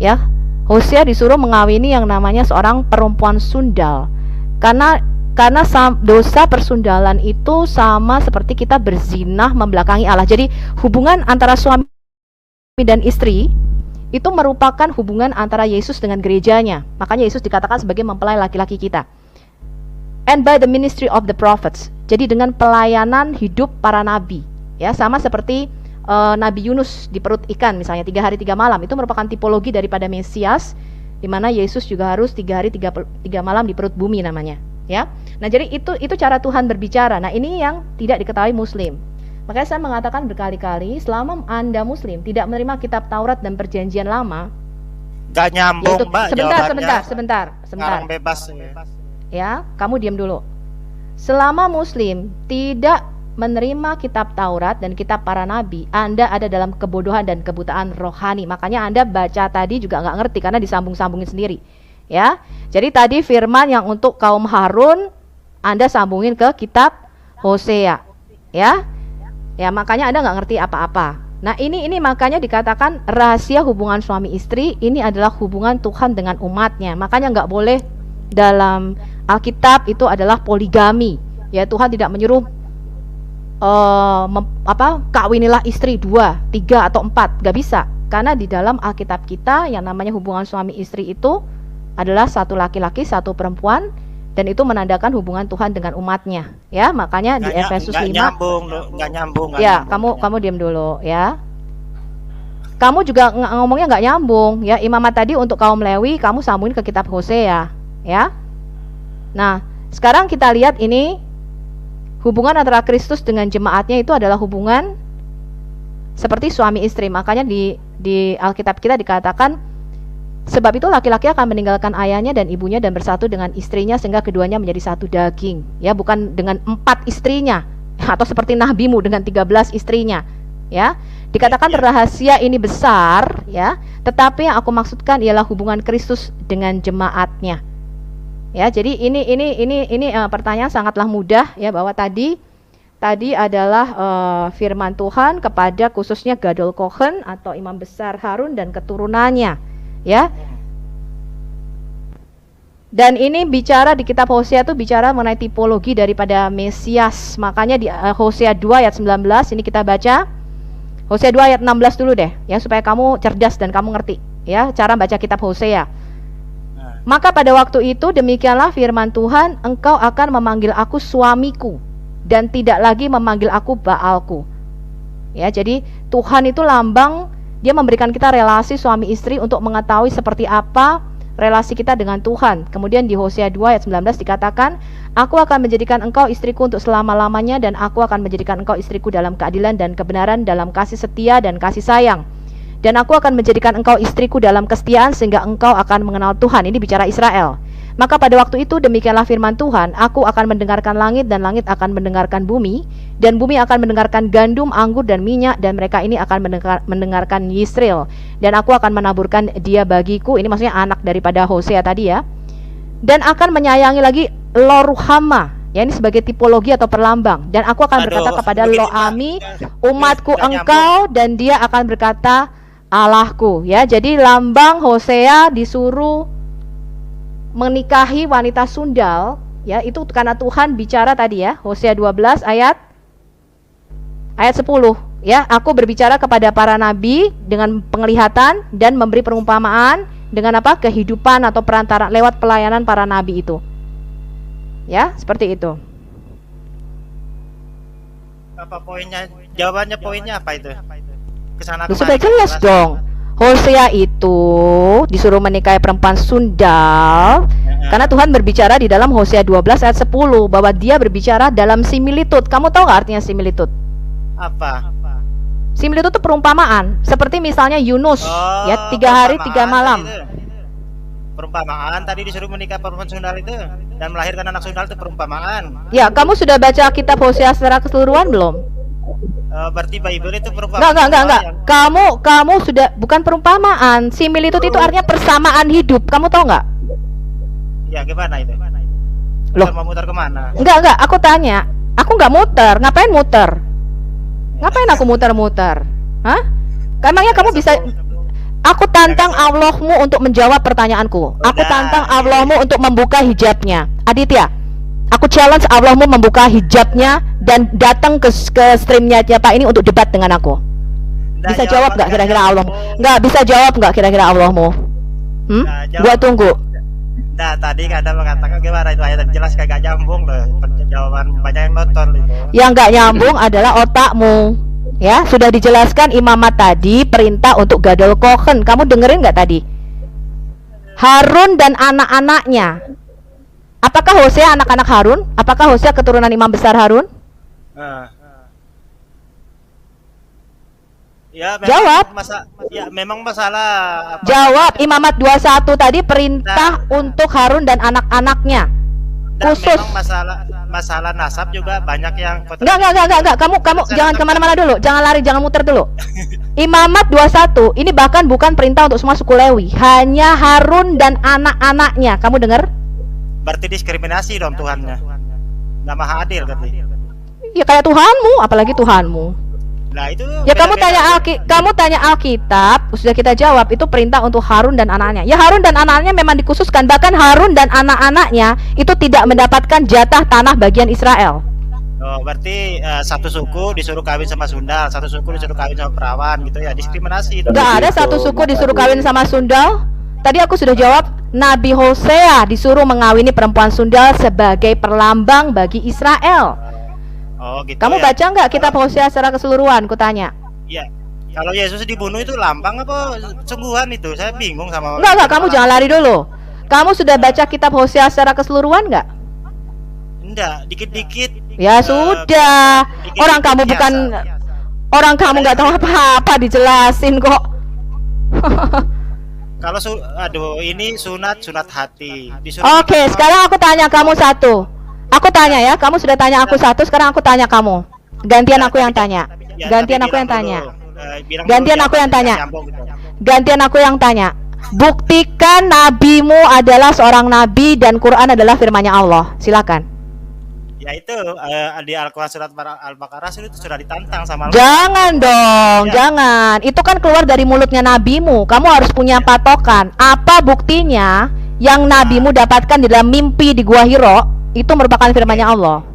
ya, Hosea disuruh mengawini yang namanya seorang perempuan sundal. Karena dosa persundalan itu sama seperti kita berzinah membelakangi Allah. Jadi hubungan antara suami dan istri itu merupakan hubungan antara Yesus dengan gerejanya. Makanya Yesus dikatakan sebagai mempelai laki-laki kita. And by the ministry of the prophets. Jadi dengan pelayanan hidup para nabi, ya, sama seperti Nabi Yunus di perut ikan misalnya 3 hari 3 malam, itu merupakan tipologi daripada Mesias, di mana Yesus juga harus 3 hari 3 malam di perut bumi namanya, ya. Nah, jadi itu cara Tuhan berbicara. Nah, ini yang tidak diketahui muslim. Makanya saya mengatakan berkali-kali, selama Anda muslim tidak menerima kitab Taurat dan perjanjian lama, gak nyambung, Mbak. Sebentar. Bebas. Ya, kamu diam dulu. Selama muslim tidak menerima kitab Taurat dan kitab para nabi, Anda ada dalam kebodohan dan kebutaan rohani. Makanya Anda baca tadi juga nggak ngerti karena disambung-sambungin sendiri. Ya, jadi tadi firman yang untuk kaum Harun Anda sambungin ke kitab Hosea. Ya, makanya Anda nggak ngerti apa-apa. Nah ini makanya dikatakan rahasia hubungan suami istri ini adalah hubungan Tuhan dengan umatnya. Makanya nggak boleh dalam Alkitab itu adalah poligami. Ya, Tuhan tidak menyuruh kawinilah istri 2, 3 atau 4, nggak bisa. Karena di dalam Alkitab kita yang namanya hubungan suami istri itu adalah satu laki-laki, satu perempuan, dan itu menandakan hubungan Tuhan dengan umatnya. Ya, makanya di Efesus 5 nggak nyambung. Ya, kamu diam dulu ya. Kamu juga ngomongnya nggak nyambung ya. Imamat tadi untuk kaum Lewi kamu sambungin ke kitab Hosea ya. Nah, sekarang kita lihat ini hubungan antara Kristus dengan jemaatnya itu adalah hubungan seperti suami istri. Makanya di Alkitab kita dikatakan sebab itu laki-laki akan meninggalkan ayahnya dan ibunya dan bersatu dengan istrinya sehingga keduanya menjadi satu daging. Ya, bukan dengan 4 istrinya atau seperti nabimu dengan 13 istrinya. Ya, dikatakan rahasia ini besar ya, tetapi yang aku maksudkan ialah hubungan Kristus dengan jemaatnya. Ya, jadi ini pertanyaan sangatlah mudah ya, bahwa tadi adalah firman Tuhan kepada khususnya Gadol Kohen atau imam besar Harun dan keturunannya. Ya, dan ini bicara di kitab Hosea itu bicara mengenai tipologi daripada Mesias. Makanya di Hosea 2 ayat 19 ini kita baca Hosea 2 ayat 16 dulu deh ya, supaya kamu cerdas dan kamu ngerti ya cara baca kitab Hosea. Maka pada waktu itu demikianlah firman Tuhan, engkau akan memanggil aku suamiku dan tidak lagi memanggil aku Baalku. Ya, jadi Tuhan itu lambang, dia memberikan kita relasi suami istri untuk mengetahui seperti apa relasi kita dengan Tuhan. Kemudian di Hosea 2 ayat 19 dikatakan, aku akan menjadikan engkau istriku untuk selama-lamanya dan aku akan menjadikan engkau istriku dalam keadilan dan kebenaran, dalam kasih setia dan kasih sayang. Dan aku akan menjadikan engkau istriku dalam kesetiaan sehingga engkau akan mengenal Tuhan. Ini bicara Israel. Maka pada waktu itu demikianlah firman Tuhan, aku akan mendengarkan langit dan langit akan mendengarkan bumi, dan bumi akan mendengarkan gandum, anggur dan minyak, dan mereka ini akan mendengarkan Yisrael, dan aku akan menaburkan dia bagiku. Ini maksudnya anak daripada Hosea tadi ya. Dan akan menyayangi lagi Loruhama, ya ini sebagai tipologi atau perlambang. Dan aku akan berkata kepada Loami, umatku engkau, dan dia akan berkata Allahku. Ya, jadi lambang Hosea disuruh menikahi wanita sundal, ya itu karena Tuhan bicara tadi ya, Hosea 12 ayat 10 ya, aku berbicara kepada para nabi dengan penglihatan dan memberi perumpamaan dengan apa? Kehidupan atau perantara lewat pelayanan para nabi itu. Ya, seperti itu. Apa poinnya? Jawabannya poinnya apa itu? Kesana sudah jelas dong. Hosea itu disuruh menikahi perempuan sundal karena Tuhan berbicara di dalam Hosea 12 ayat 10 bahwa dia berbicara dalam similitud. Kamu tahu nggak artinya similitud? Apa? Similitud itu perumpamaan. Seperti misalnya Yunus ya 3 hari 3 malam. Perumpamaan tadi disuruh menikah perempuan sundal itu dan melahirkan anak sundal itu perumpamaan. Ya, kamu sudah baca kitab Hosea secara keseluruhan belum? Berarti Bible itu perumpamaan. Enggak. Kamu sudah, bukan perumpamaan. Similitud itu artinya persamaan hidup. Kamu tahu nggak? Ya, gimana itu? Loh, mau muter kemana? Enggak. Aku tanya. Aku nggak muter. Ngapain muter? Ngapain aku muter-muter? Hah? Emangnya kamu bisa? Aku tantang Allahmu untuk menjawab pertanyaanku. Aku tantang Allahmu untuk membuka hijabnya. Aditya, aku challenge Allahmu membuka hijabnya dan datang ke streamnya Pak ini untuk debat dengan aku. Bisa jawab nggak kira-kira Allahmu? Nggak bisa jawab nggak kira-kira Allahmu? Gua tunggu. Nah, tadi ada mengatakan gimana itu ayat jelas kagak nyambung loh. Jawaban banyak yang nonton itu. Yang nggak nyambung adalah otakmu. Ya, sudah dijelaskan imamat tadi perintah untuk Gadol Kohen. Kamu dengerin nggak tadi? Harun dan anak-anaknya. Apakah Hosea anak-anak Harun? Apakah Hosea keturunan imam besar Harun? Ya, jawab. Memang masalah. Jawab. Imamat 21 tadi perintah untuk Harun dan anak-anaknya. khusus. Memang masalah nasab juga banyak yang Enggak. Kamu jangan kemana-mana dulu. Jangan lari, jangan muter dulu. Imamat 21, ini bahkan bukan perintah untuk semua suku Lewi. Hanya Harun dan anak-anaknya. Kamu dengar? Berarti diskriminasi dong Tuhannya. Nggak maha adil berarti. Ya kayak Tuhanmu, apalagi Tuhanmu. Nah itu Ya kamu tanya Alkitab, sudah kita jawab itu perintah untuk Harun dan anaknya. Ya Harun dan anaknya memang dikhususkan, bahkan Harun dan anak-anaknya itu tidak mendapatkan jatah tanah bagian Israel. Oh, berarti satu suku disuruh kawin sama Sundal, satu suku disuruh kawin sama perawan gitu ya, diskriminasi itu. Enggak ada satu suku disuruh kawin sama Sundal. Tadi aku sudah jawab, Nabi Hosea disuruh mengawini perempuan Sundal sebagai perlambang bagi Israel. Oh, gitu. Kamu ya. baca nggak kitab Hosea secara keseluruhan? Kutanya. Iya. Kalau Yesus dibunuh itu lambang apa sungguhan itu? Saya bingung sama. Enggak, kamu jangan lari dulu. Kamu sudah baca kitab Hosea secara keseluruhan nggak? Enggak, dikit-dikit. Ya sudah. Dikit-dikit Orang kamu biasa. bukan orang kamu nggak tahu apa-apa, dijelasin kok. Kalau ini sunat hati. Oke, sekarang aku tanya kamu satu. Aku tanya ya, kamu sudah tanya aku satu, sekarang aku tanya kamu. Gantian aku yang tanya. Gantian aku yang tanya. Gantian aku yang tanya. Gantian aku yang tanya. Buktikan nabimu adalah seorang nabi dan Quran adalah firman-Nya Allah. Silakan. Ya itu di Al-Quran surat Al-Baqarah itu sudah ditantang sama Allah. Jangan dong, Ya. jangan. Itu kan keluar dari mulutnya nabimu. Kamu harus punya patokan. Apa buktinya yang nabimu dapatkan di dalam mimpi di Gua Hiro? Itu merupakan firman-Nya Allah.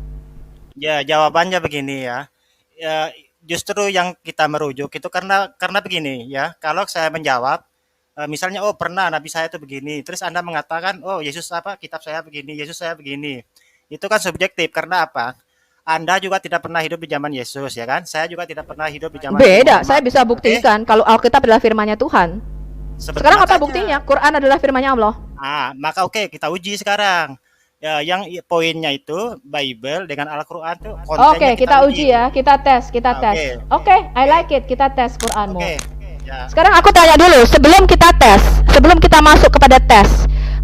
Ya, jawabannya begini ya. Ya, justru yang kita merujuk itu karena begini ya. Kalau saya menjawab misalnya pernah nabi saya itu begini, terus Anda mengatakan Yesus kitab saya begini, Yesus saya begini. Itu kan subjektif karena apa? Anda juga tidak pernah hidup di zaman Yesus ya kan? Saya juga tidak pernah hidup di zaman Beda, Muhammad. saya bisa buktikan kalau Alkitab adalah firman-Nya Tuhan. Sekarang apa buktinya? Quran adalah firman-Nya Allah. Maka kita uji sekarang. Ya, yang poinnya itu Bible dengan Al-Quran tuh kontennya. Oke, kita uji ya, kita tes. Oke, I like it. Kita tes Quranmu. Ya. Sekarang aku tanya dulu, sebelum kita tes, sebelum kita masuk kepada tes,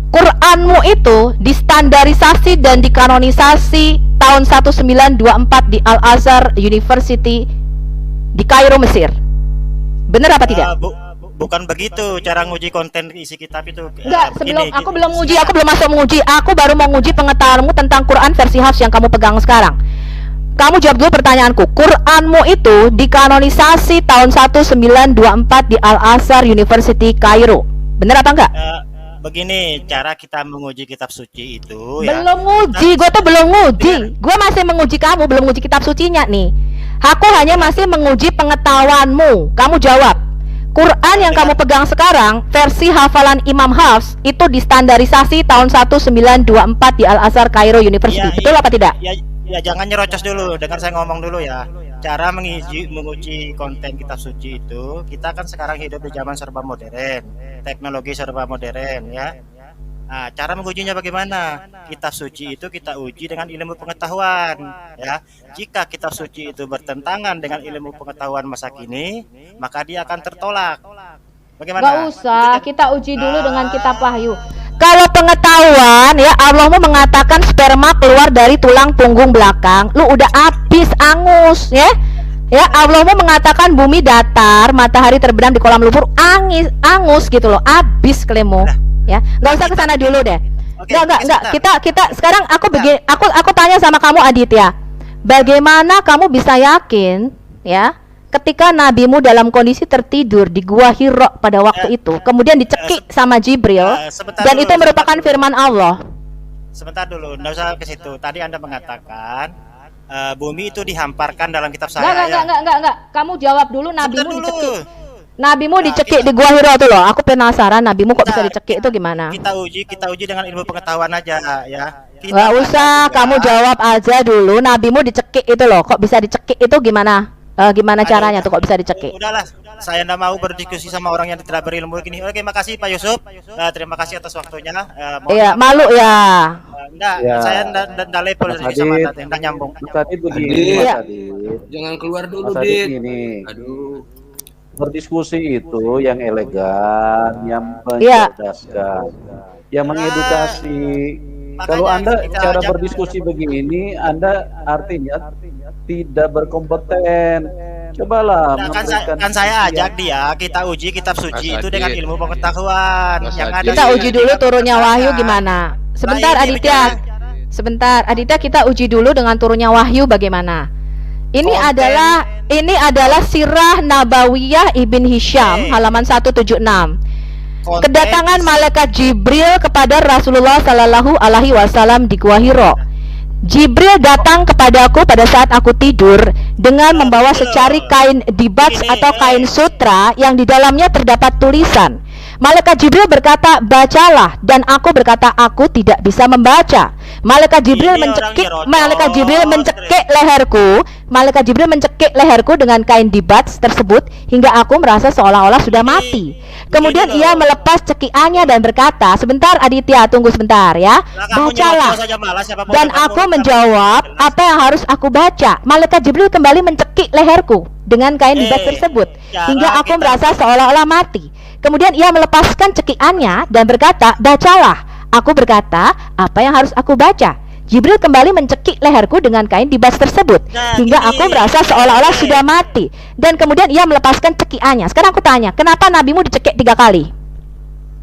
Quranmu itu distandarisasi dan dikanonisasi tahun 1924 di Al-Azhar University di Kairo, Mesir. Benar apa tidak? Bukan begitu cara nguji konten isi kitab itu. Enggak, aku belum masuk menguji. Aku baru mau nguji pengetahuanmu tentang Quran versi Hafs yang kamu pegang sekarang. Kamu jawab dulu pertanyaanku. Quranmu itu dikanonisasi tahun 1924 di Al-Azhar University Kairo. Benar apa enggak? Begini cara kita menguji kitab suci itu ya. Belum nguji, gue tuh belum nguji. Gue masih menguji kamu, belum nguji kitab sucinya nih. Aku hanya masih menguji pengetahuanmu. Kamu jawab. Quran yang kamu pegang sekarang versi hafalan Imam Hafs itu distandarisasi tahun 1924 di Al-Azhar Kairo University. Betul apa tidak? Ya jangan nyerocos dulu, dengar saya ngomong dulu ya. Cara menguji konten kitab suci itu, kita kan sekarang hidup di zaman serba modern, teknologi serba modern ya. Nah, cara mengujinya bagaimana? Kitab suci itu kita uji dengan ilmu pengetahuan ya. Jika kitab suci itu bertentangan dengan ilmu pengetahuan masa kini, maka dia akan tertolak. Bagaimana? Gak usah, kita uji dulu dengan kitab Wahyu. Kalau pengetahuan ya, Allahmu mengatakan sperma keluar dari tulang punggung belakang, lu udah habis angus ya. Ya, Allahmu mengatakan bumi datar, matahari terbenam di kolam lumpur, angus gitu loh, habis kelemu. Ya, nggak usah kesana dulu deh. Nggak. Kita sekarang aku tanya sama kamu Aditya, bagaimana kamu bisa yakin ya ketika nabimu dalam kondisi tertidur di Gua Hiro pada waktu itu, kemudian dicekik sama Jibril dan itu merupakan firman Allah. Sebentar dulu, nggak usah ke situ. Tadi Anda mengatakan bumi itu dihamparkan dalam kitab saya. Enggak. Kamu jawab dulu, nabimu dicekik. Nabimu dicekik di Gua Hiro tuh loh. Aku penasaran nabimu kok bisa dicekik itu gimana? Kita uji dengan ilmu pengetahuan aja ya. Gak usah, kamu jawab aja dulu. Nabimu dicekik itu loh. Kok bisa dicekik itu gimana? Gimana caranya tuh kok bisa dicekik? Udahlah, saya nggak mau berdiskusi sama orang yang tidak berilmu gini. Oke, makasih Pak Yusuf. Terima kasih atas waktunya. Iya, malu ya. Saya nggak level sama Anda, nggak nyambung. Tadi begini, jangan keluar dulu, Dit. Aduh. Berdiskusi itu yang elegan, yang mencerdaskan, yang mengedukasi. Kalau Anda kita cara ajak- berdiskusi begini, Anda artinya tidak berkompeten. Cobalah Nah, memberikan kan saya diskusi ajak yang dia, kita uji kitab suci Mas itu dengan Adit. ilmu pengetahuan. Mas Yang ada Adit. Kita uji dulu turunnya Wahyu gimana. Sebentar Lah, ini Aditya. Sebentar Aditya, kita uji dulu dengan turunnya Wahyu bagaimana. Ini Konten. adalah Sirah Nabawiyah Ibn Hisham Oke. halaman 176. Konten Kedatangan isi- malaikat Jibril kepada Rasulullah Sallallahu Alaihi Wasallam di Gua Hiro. Jibril datang kepadaku pada saat aku tidur dengan membawa secari kain dibats atau kain sutra yang di dalamnya terdapat tulisan. Malaikat Jibril berkata, bacalah, dan aku berkata, aku tidak bisa membaca. Malaikat Jibril Ini mencekik, orang malaikat nyerocos, Jibril mencekik leherku, malaikat Jibril mencekik leherku dengan kain dibats tersebut hingga aku merasa seolah-olah sudah mati. Kemudian begini ia loh. melepas cekikannya dan berkata, sebentar Aditya, tunggu sebentar ya, Lah, kamu bacalah. nyerocos aja malas, siapa mau Dan dengar aku mulut kamu? menjawab, apa yang harus aku baca? Malaikat Jibril kembali mencekik leherku dengan kain dibats tersebut hingga jangan aku kita- merasa seolah-olah mati. Kemudian ia melepaskan cekikannya dan berkata, bacalah. Aku berkata, apa yang harus aku baca? Jibril kembali mencekik leherku dengan kain dibats tersebut Nah, hingga gini. aku merasa seolah-olah sudah mati. Dan kemudian ia melepaskan cekikannya. Sekarang aku tanya, kenapa nabimu dicekik 3 kali?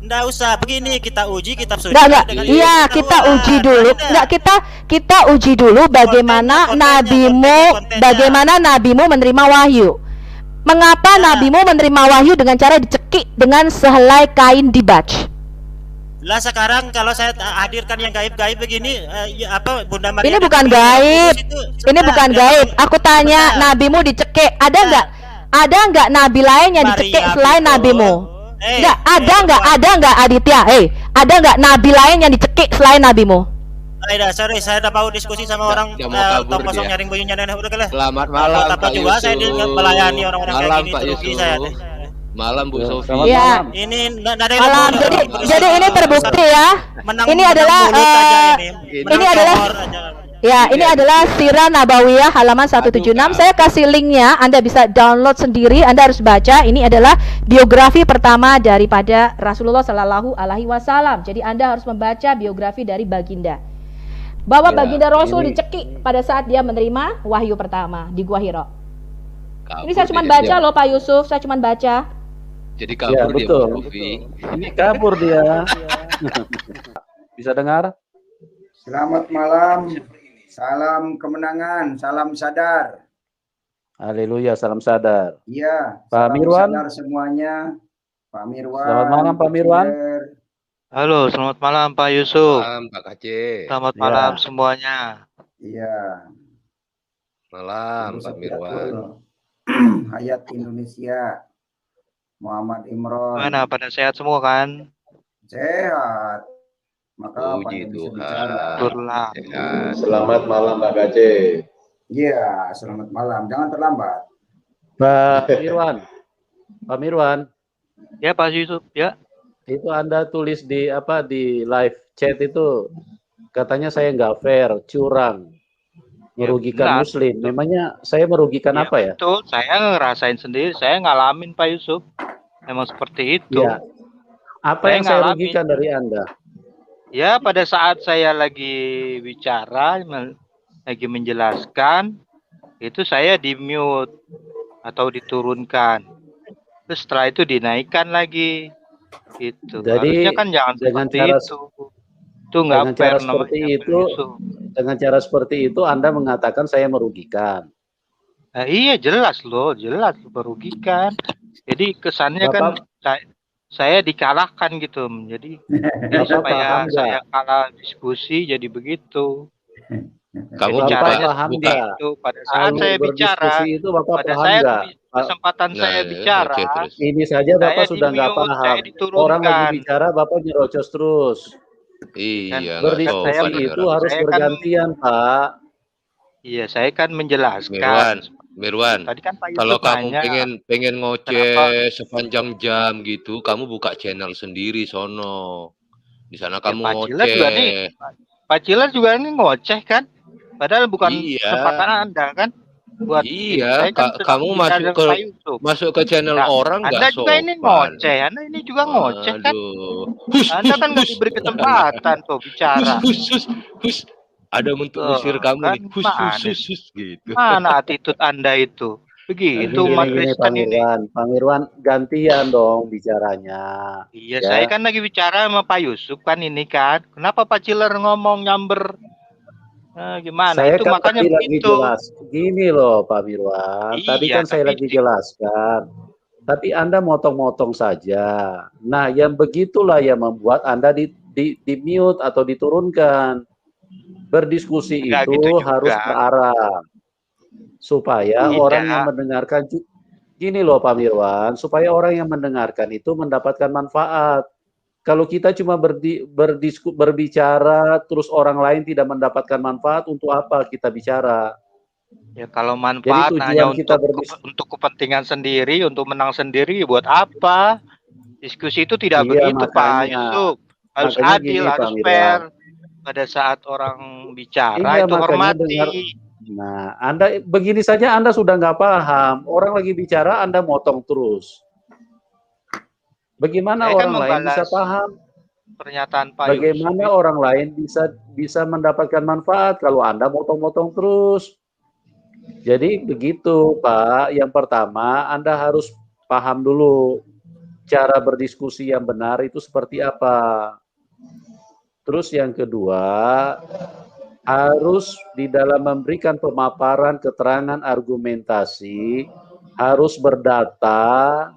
Nggak usah begini, kita uji kitab suci. Enggak. dengan Iya, ilmu kita pengetahuan. uji dulu. Ada. Enggak, kita uji dulu bagaimana kontennya. bagaimana nabimu menerima wahyu. Mengapa Nah. nabimu menerima wahyu dengan cara dicekik dengan sehelai kain dibats? Lah sekarang kalau saya hadirkan yang gaib-gaib begini, ya apa Bunda Maria? Ini dan bukan Nabi gaib. Yesus itu Ini sebentar, bukan ya, gaib. Aku tanya, sebentar. nabimu dicekik. Ada Nah. enggak nabi lain yang dicekik Maria selain itu- nabimu? Enggak, bukan. ada enggak Aditya? Ada enggak nabi lain yang dicekik selain nabimu? Sorry, saya udah mau diskusi sama orang Udah mau kabur tong kosong dia. nyaring buyunya nenek udah kali. Selamat malam Apa Pak juga saya Yusuf. melayani orang-orang kayak Malam gini Pak terugi Yusuf. saya deh. Malam Bu Sofi. Selamat Iya. malam. Ini nggak ada yang Malam. ngomong. Jadi ini terbukti ya. Menang, Ini menang adalah, mulut aja ini. ini Menang adalah nomor aja. Ya, ini adalah Sirah Nabawiyah halaman 176. Saya kasih linknya, Anda bisa download sendiri, Anda harus baca. Ini adalah biografi pertama daripada Rasulullah Shallallahu Alaihi Wasallam. Jadi Anda harus membaca biografi dari Baginda. Bahwa Ya, Baginda Rasul ini- dicekik pada saat dia menerima wahyu pertama di Gua Hiro. Kabur Ini saya cuma dia. baca loh Pak Yusuf, saya cuma baca. Jadi Ya, kabur dia betul. Bu Sofi. Ini kabur dia. Bisa dengar? Selamat malam, salam kemenangan, salam sadar. Haleluya, salam sadar. Iya, Pak salam Mirwan. sadar semuanya. Pak Mirwan. Selamat malam, Pak Mirwan. Peter. Halo, selamat malam Pak Yusuf. Malam Pak Kace. Selamat Ya. malam semuanya. Iya. Malam Pak Mirwan. Hayat Indonesia. Muhammad Imron. Gimana, pada sehat semua kan? Sehat. Maka Puji pandai bisa Tuhan. bicara. Syukurlah. Sehat. Selamat malam Pak Gace. Iya, selamat malam. Jangan terlambat. Pak Mirwan. Pak Mirwan, Ya Pak Yusuf, ya. itu Anda tulis di live chat itu katanya saya nggak fair, curang, merugikan benar. muslim. Memangnya saya merugikan apa ya? Betul, saya ngerasain sendiri, saya ngalamin Pak Yusuf. Memang seperti itu. Ya. Apa Saya yang saya ngalamin. rugikan dari Anda? Ya, pada saat saya lagi bicara, lagi menjelaskan, itu saya di-mute atau diturunkan. Terus setelah itu dinaikkan lagi. Gitu. Jadi, Harusnya kan jangan dengan seperti cara- itu. Itu nggak dengan fair cara seperti namanya, Pak itu, Yusuf. dengan cara seperti itu Anda mengatakan saya merugikan. Nah, iya jelas loh, jelas merugikan. Jadi kesannya kan saya dikalahkan gitu. Jadi Bapak supaya paham nggak? saya kalah diskusi jadi begitu. Kamu Jadi Bapak caranya paham seperti nggak? itu. Pada saat Kalau saya bicara, berdiskusi itu Bapak pada paham saya nggak? kesempatan saya bicara, Oke, terus. Ini saja Bapak saya sudah nggak di-mute, paham. saya diturunkan. Orang lagi bicara Bapak nyerocos terus. Iya, nggak Berdiskusi sopan saya- itu orang. harus Saya kan- bergantian, Pak. iya saya kan menjelaskan. Mirwan, Tadi kan Pak kalau Yusuf kamu nanya, pengen ngoceh Kenapa? sepanjang jam gitu, kamu buka channel sendiri sono. Di sana kamu Pak Cilat juga nih. ngoceh. Pak Cilat juga ini ngoceh kan? Padahal bukan Iya. kesempatan Anda kan? buat Iya, saya kan kamu masuk ke channel Nah, orang Anda nggak juga ini sopan. ngoceh, Anda ini juga ngoceh kan? Aduh. Anda kan nggak diberi kesempatan tuh bicara. Hus. Ada untuk usir Tuh, kamu kan nih. mana? Gitu. Mana attitude Anda itu? Begitu umat Gini Pak Kristen ini. Mirwan, Pak Mirwan gantian dong bicaranya. Iya, Ya. saya kan lagi bicara sama Pak Yusuf kan ini kan. Kenapa Pak Ciler ngomong nyamber? Gimana? Saya Itu kan makanya tadi lagi begitu. jelas. Gini loh Pak Mirwan, tadi Iya, kan saya tapi lagi jelaskan. Tapi Anda motong-motong saja. Nah, yang begitulah yang membuat Anda di mute atau diturunkan. Berdiskusi enggak itu gitu harus juga. berarah. Supaya orang yang Tidak. mendengarkan, gini loh Pak Mirwan, supaya orang yang mendengarkan itu mendapatkan manfaat. Kalau kita cuma berbicara terus orang lain tidak mendapatkan manfaat, untuk apa kita bicara? Ya kalau Jadi manfaat hanya tujuan kita untuk kepentingan sendiri, untuk menang sendiri, buat apa? Diskusi itu tidak Iya, begitu, Pak Yusuf. Harus makanya adil, gini, Pak harus Mirwan. fair. Pada saat orang bicara Iya, itu makanya hormati. Nah, Anda begini saja Anda sudah nggak paham. Orang lagi bicara Anda motong terus. Bagaimana Saya kan orang lain bisa membalas paham? pernyataan Pak Bagaimana Yusuf. orang lain bisa mendapatkan manfaat kalau Anda motong-motong terus? Jadi begitu, Pak. Yang pertama, Anda harus paham dulu cara berdiskusi yang benar itu seperti apa. Terus yang kedua, harus di dalam memberikan pemaparan, keterangan, argumentasi, harus berdata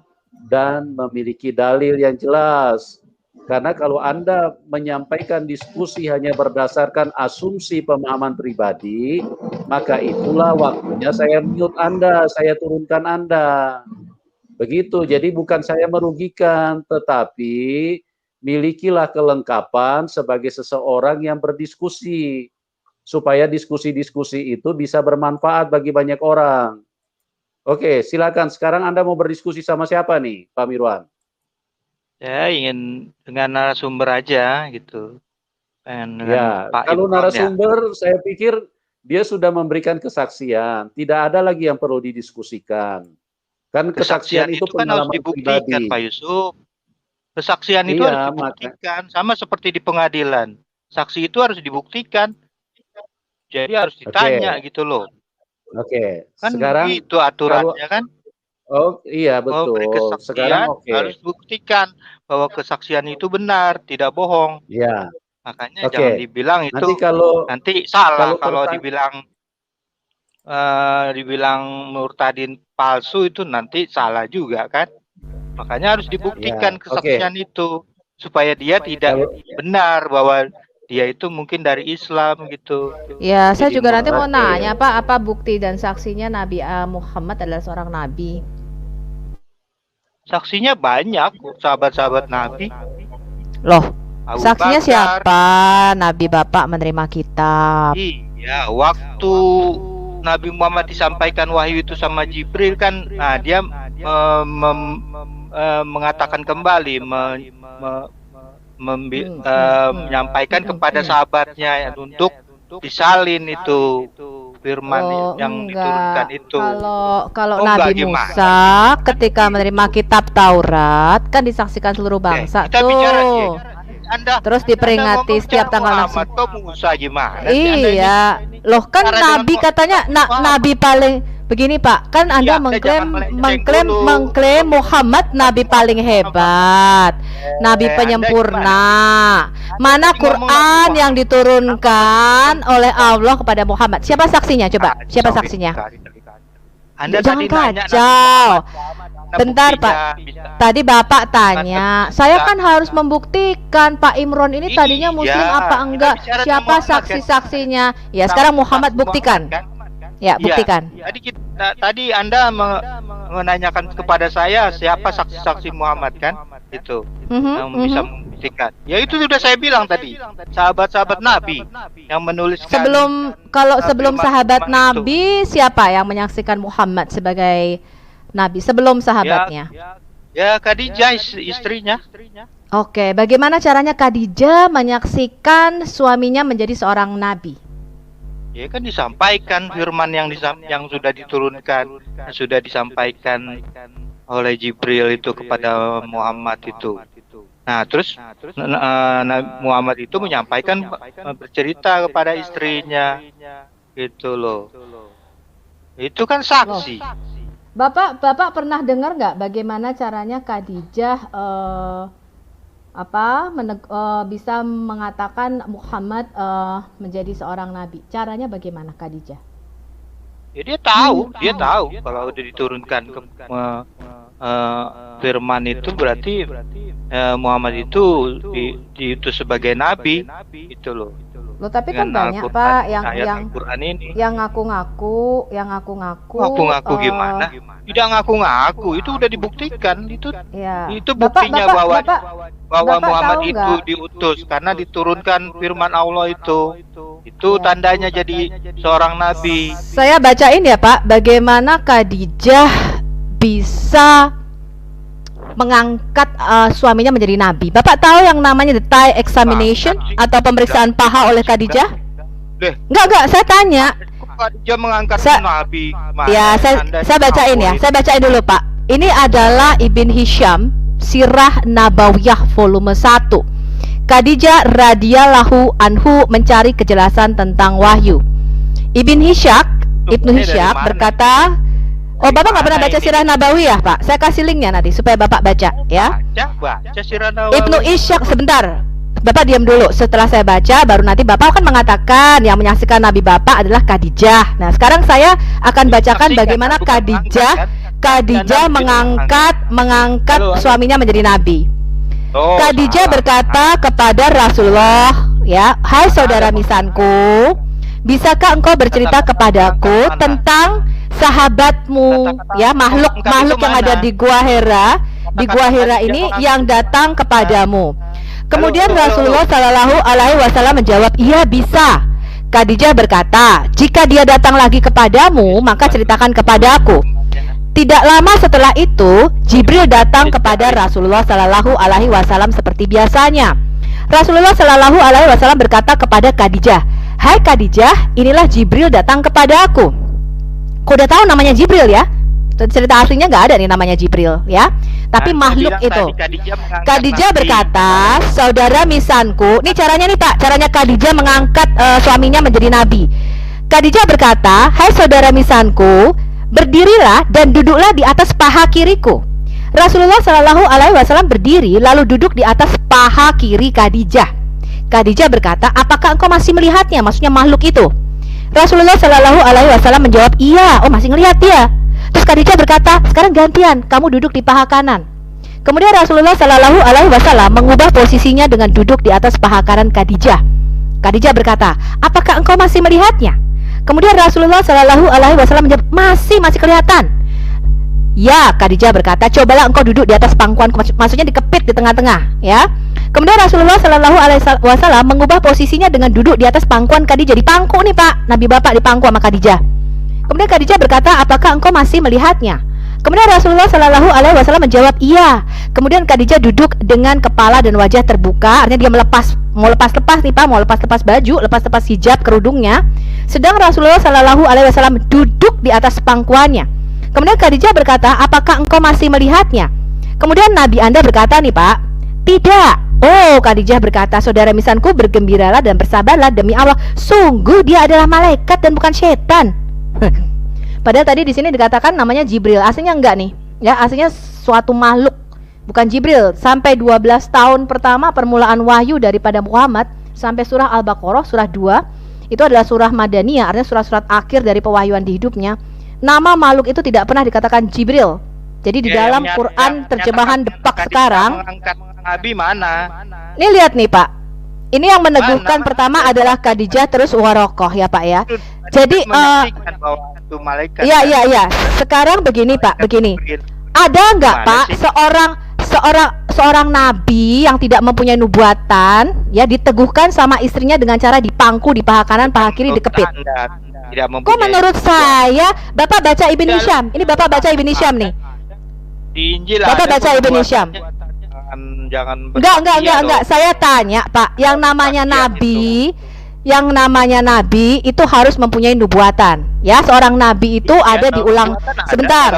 dan memiliki dalil yang jelas. Karena kalau Anda menyampaikan diskusi hanya berdasarkan asumsi pemahaman pribadi, maka itulah waktunya saya mute Anda, saya turunkan Anda. Begitu, jadi bukan saya merugikan, tetapi milikilah kelengkapan sebagai seseorang yang berdiskusi, supaya diskusi-diskusi itu bisa bermanfaat bagi banyak orang. Oke, silakan. Sekarang Anda mau berdiskusi sama siapa nih, Pak Mirwan? Saya ingin dengan narasumber aja gitu. Ya, kalau narasumber saya pikir dia sudah memberikan kesaksian. Tidak ada lagi yang perlu didiskusikan. Kan kesaksian itu kan harus dibuktikan, pribadi. Pak Yusuf. Kesaksian itu harus dibuktikan, sama seperti di pengadilan. Saksi itu harus dibuktikan. Jadi harus ditanya gitu loh. Oke. Kan sekarang itu aturannya kan? Oh iya betul. Sekarang harus buktikan bahwa kesaksian itu benar, tidak bohong. Iya. Makanya jangan dibilang itu nanti salah kalau dibilang murtadin palsu itu nanti salah juga kan? Makanya harus dibuktikan kesaksian itu supaya dia tidak benar bahwa dia itu mungkin dari Islam gitu. Ya, saya juga nanti mau nanya Pak, apa bukti dan saksinya Nabi Muhammad adalah seorang nabi? Saksinya banyak, sahabat-sahabat Nabi. Loh, saksinya siapa? Nabi Bapak menerima kitab. Iya, waktu Nabi Muhammad disampaikan wahyu itu sama Jibril kan, nah dia mengatakan kembali, menyampaikan kepada sahabatnya untuk disalin itu firman yang diturunkan itu. Kalau Nabi Musa ketika menerima kitab Taurat kan disaksikan seluruh bangsa tuh. Terus diperingati setiap tanggal Musa gimana? Iya, loh kan Nabi katanya Nabi paling begini Pak, kan Anda mengklaim Muhammad Nabi paling hebat, Nabi penyempurna. Mana Quran yang diturunkan oleh Allah kepada Muhammad? Siapa saksinya? Coba, siapa saksinya? Jangan kacau. Bentar Pak, tadi Bapak tanya, saya kan harus membuktikan Pak Imron ini tadinya muslim apa enggak, siapa saksi-saksinya. Ya sekarang Muhammad buktikan. Ya buktikan. Tadi Anda menanyakan kepada saya siapa saksi-saksi Muhammad kan, itu yang bisa membuktikan. Ya itu sudah saya bilang tadi, sahabat-sahabat Nabi yang menuliskan. Sebelum sahabat Nabi, siapa yang menyaksikan Muhammad sebagai Nabi sebelum sahabatnya? Ya Khadijah istrinya. Oke, bagaimana caranya Khadijah menyaksikan suaminya menjadi seorang nabi? Ya kan disampaikan firman yang sudah diturunkan, yang sudah disampaikan oleh Jibril itu kepada Muhammad itu. Nah, terus Muhammad itu menyampaikan, bercerita kepada istrinya, gitu loh. Itu kan saksi. Bapak pernah dengar nggak bagaimana caranya Khadijah bisa mengatakan Muhammad menjadi seorang nabi? Caranya bagaimana Khadijah? Ya dia tahu kalau udah diturunkan ke firman itu berarti Muhammad itu diutus sebagai nabi, itu loh. Loh, tapi kan banyak Pak yang ngaku-ngaku gimana? Tidak ngaku-ngaku, itu udah dibuktikan, itu ya. Itu buktinya bahwa Muhammad itu diutus karena diturunkan firman Allah itu tandanya jadi seorang nabi. Saya bacain ya Pak, bagaimana Khadijah bisa mengangkat suaminya menjadi nabi. Bapak tahu yang namanya the Thai examination atau pemeriksaan paha oleh Khadijah? Enggak, saya tanya. Khadijah mengangkat nabi. Ya, saya bacain ya. Saya bacain dulu, Pak. Ini adalah Ibn Hisham, Sirah Nabawiyah volume 1. Khadijah radhiyallahu anhu mencari kejelasan tentang wahyu. Ibnu Hisham berkata, oh, Bapak nggak pernah baca Sirah Nabawiyah, Pak? Saya kasih linknya nanti supaya Bapak baca, ya. Baca Sirah Nabawiyah. Ibnu Ishaq, sebentar. Bapak diam dulu. Setelah saya baca, baru nanti Bapak akan mengatakan yang menyaksikan Nabi Bapak adalah Khadijah. Nah, sekarang saya akan bacakan bagaimana Khadijah mengangkat suaminya menjadi nabi. Khadijah berkata kepada Rasulullah, ya, hai saudara misanku, bisakah engkau bercerita kepadaku tentang sahabatmu, ya, makhluk yang ada di Gua Hira, ini yang datang kepadamu. Kemudian Rasulullah Shallallahu Alaihi Wasallam menjawab, iya bisa. Khadijah berkata, jika dia datang lagi kepadamu, maka ceritakan kepadaku. Tidak lama setelah itu, Jibril datang kepada Rasulullah Shallallahu Alaihi Wasallam seperti biasanya. Rasulullah Shallallahu Alaihi Wasallam berkata kepada Khadijah, hai Khadijah, inilah Jibril datang kepada aku. Kau udah tahu namanya Jibril ya? Cerita aslinya nggak ada nih namanya Jibril ya. Tapi makhluk itu. Khadijah berkata, saudara misanku, ini caranya nih Pak, caranya Khadijah mengangkat suaminya menjadi nabi. Khadijah berkata, hai saudara misanku, berdirilah dan duduklah di atas paha kiriku. Rasulullah Shallallahu Alaihi Wasallam berdiri lalu duduk di atas paha kiri Khadijah. Khadijah berkata, apakah engkau masih melihatnya? Maksudnya makhluk itu. Rasulullah Shallallahu Alaihi Wasallam menjawab, iya, oh masih ngelihat dia. Terus Khadijah berkata, sekarang gantian, kamu duduk di paha kanan. Kemudian Rasulullah Shallallahu Alaihi Wasallam mengubah posisinya dengan duduk di atas paha kanan Khadijah. Khadijah berkata, apakah engkau masih melihatnya? Kemudian Rasulullah Shallallahu Alaihi Wasallam menjawab, masih kelihatan. Ya, Khadijah berkata, cobalah engkau duduk di atas pangkuanku, maksudnya dikepit di tengah-tengah, ya. Kemudian Rasulullah Shallallahu Alaihi Wasallam mengubah posisinya dengan duduk di atas pangkuan Khadijah. Di pangku nih Pak, Nabi Bapak di pangku sama Khadijah. Kemudian Khadijah berkata, apakah engkau masih melihatnya? Kemudian Rasulullah Shallallahu Alaihi Wasallam menjawab, iya. Kemudian Khadijah duduk dengan kepala dan wajah terbuka, artinya dia mau lepas nih Pak, mau lepas baju, lepas hijab kerudungnya. Sedang Rasulullah Shallallahu Alaihi Wasallam duduk di atas pangkuannya. Kemudian Khadijah berkata, apakah engkau masih melihatnya? Kemudian Nabi Anda berkata nih Pak, tidak. Oh, Khadijah berkata, saudara misanku, bergembiralah dan bersabarlah demi Allah, sungguh dia adalah malaikat dan bukan setan. Padahal tadi di sini dikatakan namanya Jibril, aslinya enggak nih, ya, aslinya suatu makhluk, bukan Jibril. Sampai 12 tahun pertama permulaan wahyu daripada Muhammad sampai surah Al-Baqarah surah 2 itu adalah surah Madaniyah, artinya surat-surat akhir dari pewahyuan di hidupnya. Nama makhluk itu tidak pernah dikatakan Jibril. Jadi di dalam Quran terjemahan Depak sekarang, Nabi mana? Ini lihat nih Pak. Ini yang meneguhkan pertama adalah Khadijah, terus Warokoh ya Pak ya. Jadi ya. Sekarang begini Pak, begini. Ada nggak Pak seorang nabi yang tidak mempunyai nubuatan ya diteguhkan sama istrinya dengan cara dipangku di paha kanan, paha kiri dikepit? Kok menurut saya, Bapak baca Ibn Hisham. Ini Bapak baca Ibn Hisham nih. Di Injil Bapak baca Ibn Hisham. Jangan Enggak. Saya tanya Pak, yang namanya nabi yang namanya nabi itu harus mempunyai nubuatan. Ya, seorang nabi itu ada di ulang sebentar.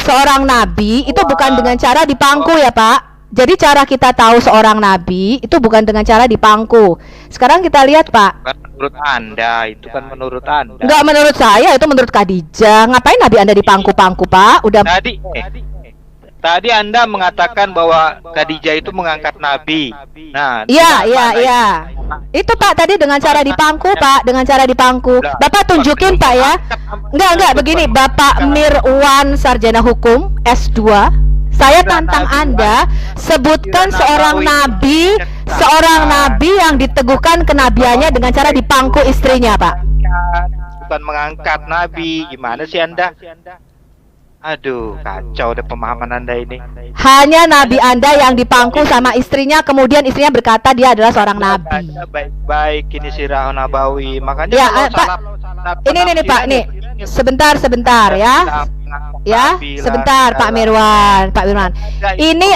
Seorang nabi itu bukan dengan cara dipangku ya, Pak. Jadi cara kita tahu seorang nabi itu bukan dengan cara dipangku. Sekarang kita lihat, Pak. Menurut Anda, itu kan menurut Anda. Enggak menurut saya, itu menurut Khadijah. Ngapain nabi Anda dipangku-pangku, Pak? Udah Tadi Anda mengatakan bahwa Khadijah itu mengangkat nabi. Nah, iya. Itu Pak tadi dengan cara dipangku, Pak, dengan cara dipangku. Bapak tunjukin, Pak ya. Enggak begini, Bapak Mirwan sarjana hukum S2. Saya tantang Anda, sebutkan seorang nabi yang diteguhkan kenabiannya dengan cara dipangku istrinya, Pak. Bukan mengangkat nabi. Gimana sih Anda? Aduh, kacau deh pemahaman Anda ini. Hanya nabi Anda yang dipangku sama istrinya, kemudian istrinya berkata dia adalah seorang nabi. Baik, ini Sirah Nabawi. Makanya ya, Pak. Ini nih Pak, nih. Sebentar ya. Ya, sebentar Pak Mirwan. Ini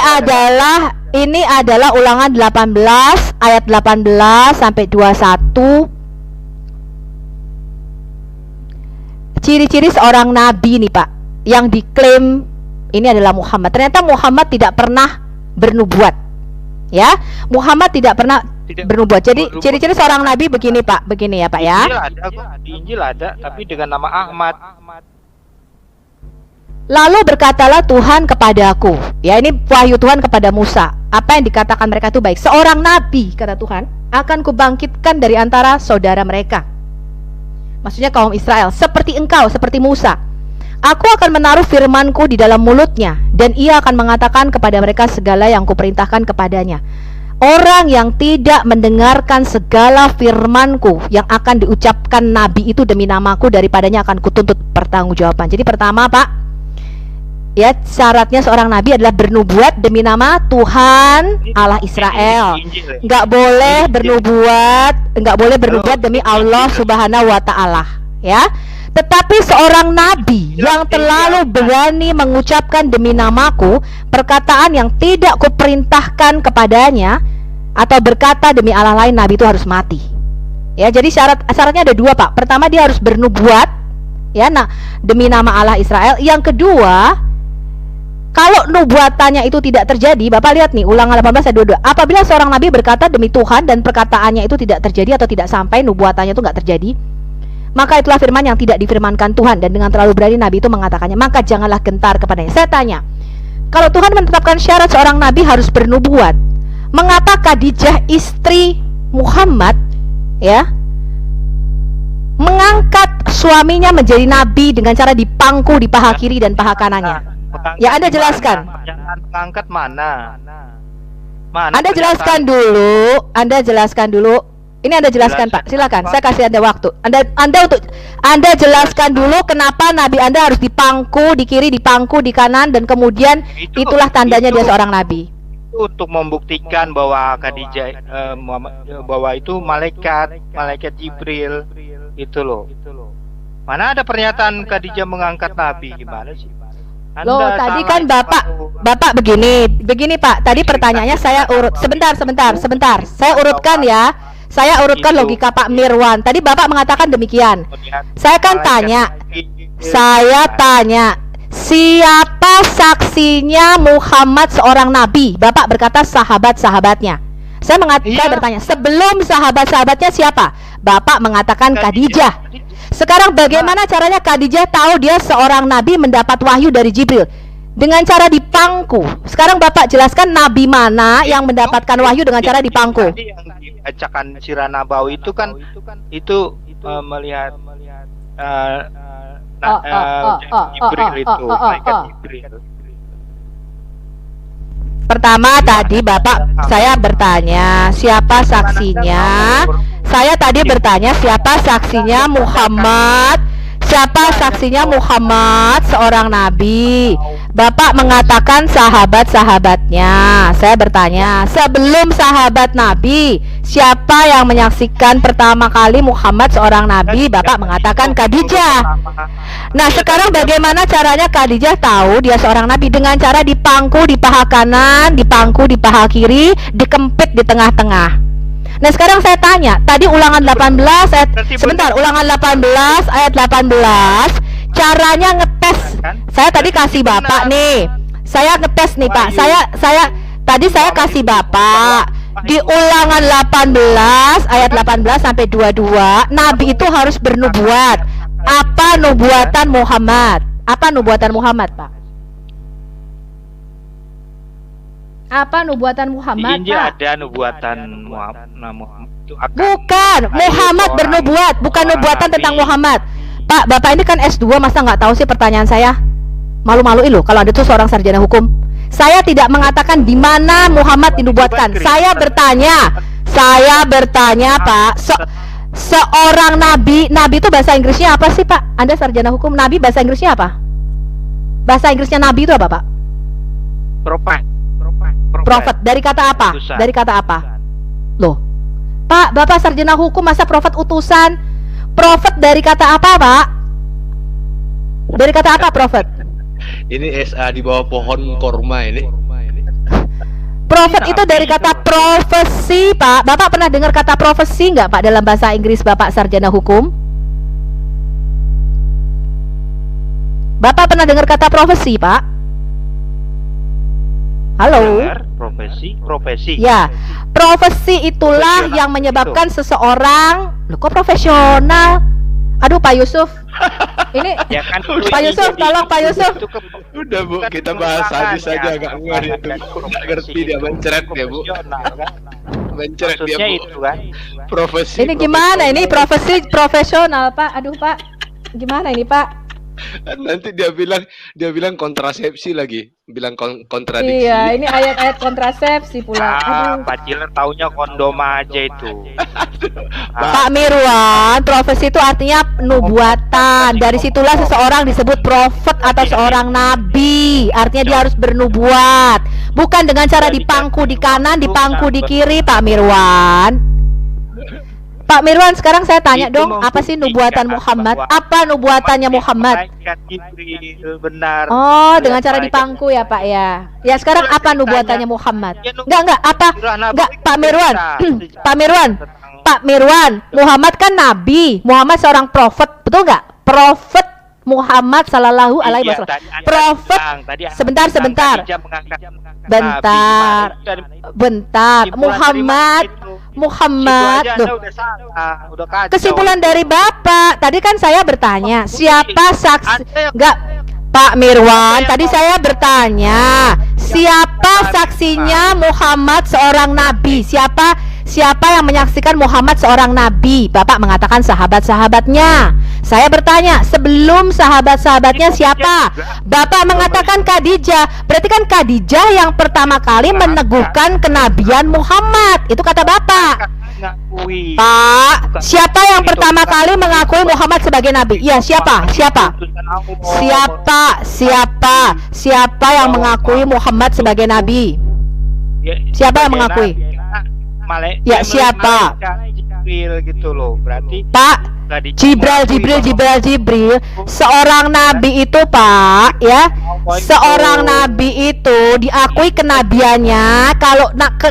adalah ulangan 18 ayat 18 sampai 21. Ciri-ciri seorang nabi nih, Pak, yang diklaim ini adalah Muhammad. Ternyata Muhammad tidak pernah bernubuat. Ya, Muhammad tidak pernah bernubuat. Jadi ciri-ciri seorang nabi begini, Pak. Begini ya, Pak ya. Di Injil ada, tapi dengan nama Ahmad. Lalu berkatalah Tuhan kepadaku. Ya, ini wahyu Tuhan kepada Musa. Apa yang dikatakan mereka itu baik. Seorang nabi, kata Tuhan, akan kubangkitkan dari antara saudara mereka. Maksudnya kaum Israel, seperti engkau, seperti Musa. Aku akan menaruh firmanku di dalam mulutnya, dan ia akan mengatakan kepada mereka segala yang kuperintahkan kepadanya. Orang yang tidak mendengarkan segala firmanku yang akan diucapkan nabi itu demi namaku, daripadanya akan kutuntut pertanggungjawaban. Jadi pertama, Pak, ya, syaratnya seorang nabi adalah bernubuat demi nama Tuhan Allah Israel. Nggak boleh bernubuat demi Allah Subhanahu wa Ta'ala, ya. Tetapi seorang nabi yang terlalu berani mengucapkan demi namaku perkataan yang tidak kuperintahkan kepadanya, atau berkata demi Allah lain, nabi itu harus mati. Ya, jadi syaratnya ada dua, Pak. Pertama, dia harus bernubuat, ya, demi nama Allah Israel. Yang kedua, kalau nubuatannya itu tidak terjadi, Bapak lihat nih, Ulangan 18 ayat 22. Apabila seorang nabi berkata demi Tuhan dan perkataannya itu tidak terjadi atau tidak sampai, nubuatannya itu nggak terjadi, maka itulah firman yang tidak difirmankan Tuhan, dan dengan terlalu berani nabi itu mengatakannya, maka janganlah gentar kepadanya. Saya tanya, kalau Tuhan menetapkan syarat seorang nabi harus bernubuat, mengapa Khadijah istri Muhammad, ya, mengangkat suaminya menjadi nabi dengan cara dipangku di paha kiri dan paha kanannya? Ya, Anda jelaskan. Jangan mengangkat mana? Anda jelaskan dulu. Ini Anda jelaskan, Pak. Silakan. Saya kasih Anda waktu. Anda jelaskan dulu kenapa nabi Anda harus dipangku di kiri, dipangku di kanan, dan kemudian itulah tandanya dia seorang nabi. Untuk membuktikan bahwa Khadijah bahwa itu malaikat Jibril itu loh. Mana ada pernyataan Khadijah mengangkat nabi, gimana sih? Loh, tadi kan Bapak begini Pak. Tadi pertanyaannya saya urut. Sebentar. Saya urutkan ya. Saya urutkan logika Pak Mirwan. Tadi Bapak mengatakan demikian. Saya tanya, siapa saksinya Muhammad seorang nabi? Bapak berkata sahabat-sahabatnya. Saya bertanya, sebelum sahabat-sahabatnya siapa? Bapak mengatakan Khadijah. Sekarang bagaimana caranya Khadijah tahu dia seorang nabi mendapat wahyu dari Jibril? Dengan cara dipangku. Sekarang Bapak jelaskan nabi mana yang mendapatkan wahyu dengan cara dipangku. Yang dibacakan Sirah Nabawi itu kan itu melihat Jibril itu, malaikat Jibril. Pertama tadi saya bertanya siapa saksinya. Saya tadi bertanya siapa saksinya Muhammad. Siapa saksinya Muhammad seorang nabi? Bapak mengatakan sahabat-sahabatnya. Saya bertanya, sebelum sahabat nabi, siapa yang menyaksikan pertama kali Muhammad seorang nabi? Bapak mengatakan Khadijah. Nah, sekarang bagaimana caranya Khadijah tahu dia seorang nabi? Dengan cara dipangku di paha kanan, dipangku di paha kiri, dikempit di tengah-tengah. Nah, sekarang saya tanya, tadi ulangan 18 ayat sebentar, ulangan 18 ayat 18, caranya ngetes. Saya tadi kasih Bapak nih. Saya ngetes nih, Pak. Saya tadi saya kasih Bapak di ulangan 18 ayat 18 sampai 22, Nabi itu harus bernubuat. Apa nubuatan Muhammad? Apa nubuatan Muhammad, Pak? Apa nubuatan Muhammad, Di Injil Pak? ada nubuatan Muhammad itu akan Bukan, Muhammad seorang- bernubuat, bukan seorang nubuatan nabi. tentang Muhammad. Pak, Bapak ini kan S2, masa nggak tahu sih pertanyaan saya? Malu-maluin loh kalau Anda tuh seorang sarjana hukum. Saya tidak mengatakan di mana Muhammad dinubuatkan. Saya bertanya, Pak, seorang nabi itu bahasa Inggrisnya apa sih, Pak? Anda sarjana hukum, nabi bahasa Inggrisnya apa? Bahasa Inggrisnya nabi itu apa, Pak? Prophet. Dari kata apa? Utusan. Dari kata apa? Loh, Pak, Bapak sarjana hukum, masa prophet utusan? Prophet dari kata apa, Pak? Dari kata apa prophet? Ini SA di bawah pohon korma ini. Prophet itu dari kata profesi, Pak. Bapak pernah dengar kata profesi nggak, Pak, dalam bahasa Inggris Bapak sarjana hukum? Bapak pernah dengar kata profesi, Pak? Halo? Dengar, profesi. Ya, profesi itulah yang menyebabkan seseorang. Loh, kok profesional? Aduh, Pak Yusuf. Ini Ya kan, Pak Yusuf, tolong Pak Yusuf. Udah Bu, kita bahas hadis saja agak ngeri itu. Nggak ngerti dia mencret ya Bu. Mencret dia Maksudnya Bu. itu kan. Profesi. Ini gimana ini profesi profesional, Pak? Aduh, Pak. Gimana ini, Pak? Nanti dia bilang kontrasepsi lagi, bilang kontradiksi. Iya, ini ayat-ayat kontrasepsi pula. Aduh. Pak Ciler taunya kondom aja itu. Pak Mirwan, profesi itu artinya nubuatan. Dari situlah seseorang disebut prophet atau seorang nabi. Artinya dia harus bernubuat. Bukan dengan cara dipangku di kanan, dipangku di kiri, Pak Mirwan. Pak Mirwan, sekarang saya tanya Itu dong, apa sih nubuatan membuktikan Muhammad? bahwa Apa nubuatannya Muhammad? Malaikat Jibril, benar. Oh, dengan cara Malaikat- dipangku ya, Pak ya. Ya, sekarang apa nubuatannya Muhammad? Ya, Enggak, apa? surah Nabi Enggak, Pak Mirwan. cerita Pak Mirwan. Pak Mirwan, Muhammad kan nabi. Muhammad seorang prophet, betul nggak? Prophet Muhammad sallallahu alaihi Iya, wasallam. tadi Anda Prophet. bilang, tadi Anda Sebentar, bilang sebentar. Khadijah mengangkat Bentar. Nabi. Dari- Bentar. kesimpulan dari Muhammad. itu. Muhammad. Situ aja Loh, Anda udah salah, udah kacau. kesimpulan dari Bapak. Tadi kan saya bertanya, siapa saksi? Anda yang- Enggak, Pak Mirwan, tadi saya bertanya, siapa saksinya Muhammad seorang nabi? Siapa yang menyaksikan Muhammad seorang nabi? Bapak mengatakan sahabat-sahabatnya. Saya bertanya, sebelum sahabat-sahabatnya siapa? Bapak mengatakan Khadijah. Berarti kan Khadijah yang pertama kali meneguhkan kenabian Muhammad. Itu kata Bapak. Ngakui. Pak, siapa yang pertama kali mengakui Muhammad sebagai nabi? Iya, siapa? Siapa yang mengakui Muhammad sebagai nabi? Siapa yang mengakui? Ya, siapa? Jibril gitu loh. Berarti Pak, Jibril, seorang nabi itu, Pak, ya. Seorang nabi itu diakui kenabiannya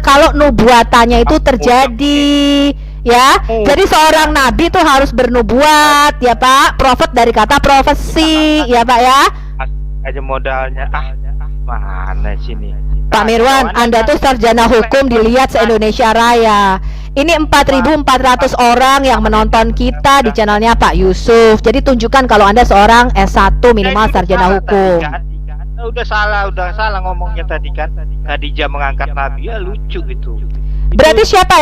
kalau nubuatannya itu terjadi, ya. Jadi seorang nabi itu harus bernubuat, ya, Pak. Prophet dari kata profesi, ya, Pak, ya. aja modalnya. Mana sini? Pak Mirwan, Anda tuh sarjana hukum dilihat se-Indonesia Raya. Ini 4.400 orang yang menonton kita di channelnya Pak Yusuf. Jadi tunjukkan kalau Anda seorang S1 minimal sarjana hukum. Udah salah ngomongnya tadi kan. Khadijah mengangkat Nabi, ya lucu itu. Berarti siapa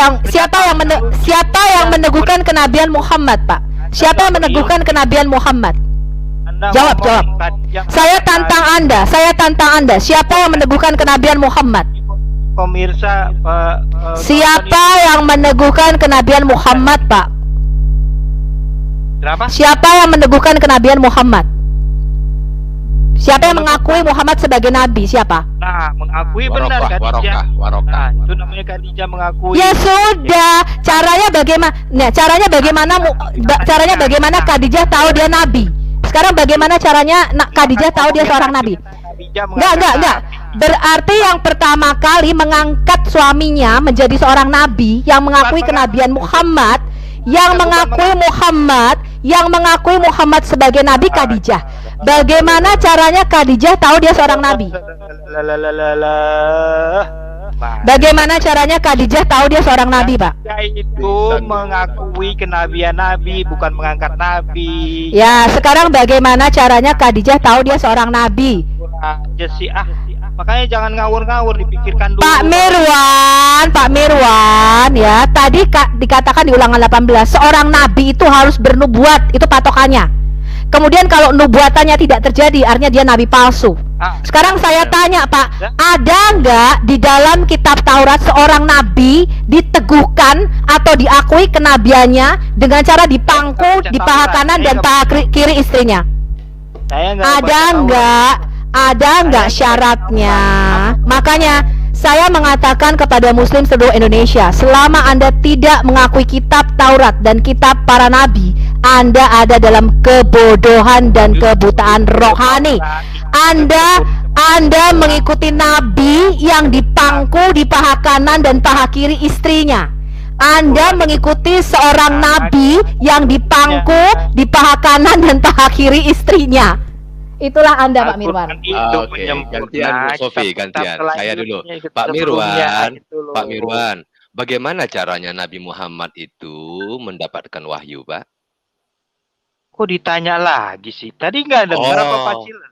yang meneguhkan kenabian Muhammad, Pak? Siapa yang meneguhkan kenabian Muhammad? Jawab. Saya tantang Anda. Siapa yang meneguhkan kenabian Muhammad? Pemirsa, Siapa yang meneguhkan kenabian Muhammad, Pak? Kenapa? Siapa yang meneguhkan kenabian Muhammad? Siapa yang mengakui Muhammad sebagai nabi? Siapa? Nah, mengakui benar Khadijah. Warokah. Nah, itu namanya Khadijah mengakui. Ya sudah, caranya bagaimana? Nah, caranya bagaimana Khadijah tahu dia nabi? Sekarang bagaimana caranya Khadijah tahu dia seorang nabi? Khadijah Enggak. Berarti yang pertama kali mengangkat suaminya menjadi seorang nabi yang mengakui kenabian Muhammad, yang mengakui Muhammad sebagai nabi Khadijah. Bagaimana caranya Khadijah tahu dia seorang nabi? Bagaimana caranya Khadijah tahu dia seorang nabi, Pak? Dia itu mengakui kenabian nabi, bukan mengangkat nabi. Ya, sekarang bagaimana caranya Khadijah tahu dia seorang nabi? Makanya jangan ngawur-ngawur, dipikirkan dulu. Pak Mirwan, ya, tadi dikatakan di Ulangan 18, seorang nabi itu harus bernubuat, itu patokannya. Kemudian kalau nubuatannya tidak terjadi, artinya dia nabi palsu. Sekarang saya tanya, Pak, ada nggak di dalam kitab Taurat seorang nabi diteguhkan atau diakui kenabiannya dengan cara dipangku di paha kanan dan paha kiri istrinya? Ada nggak syaratnya? Makanya saya mengatakan kepada muslim seluruh Indonesia, selama Anda tidak mengakui kitab Taurat dan kitab para nabi, Anda ada dalam kebodohan dan kebutaan rohani. Anda mengikuti nabi yang dipangku di paha kanan dan paha kiri istrinya. Anda mengikuti seorang nabi yang dipangku di paha kanan dan paha kiri istrinya. Itulah Anda, Pak Mirwan. Oke, gantian Bu Sofi, gantian. Saya dulu. Pak Mirwan, bagaimana caranya Nabi Muhammad itu mendapatkan wahyu, Pak? Kok ditanya lagi sih? Tadi nggak dengar apa Pak Cila?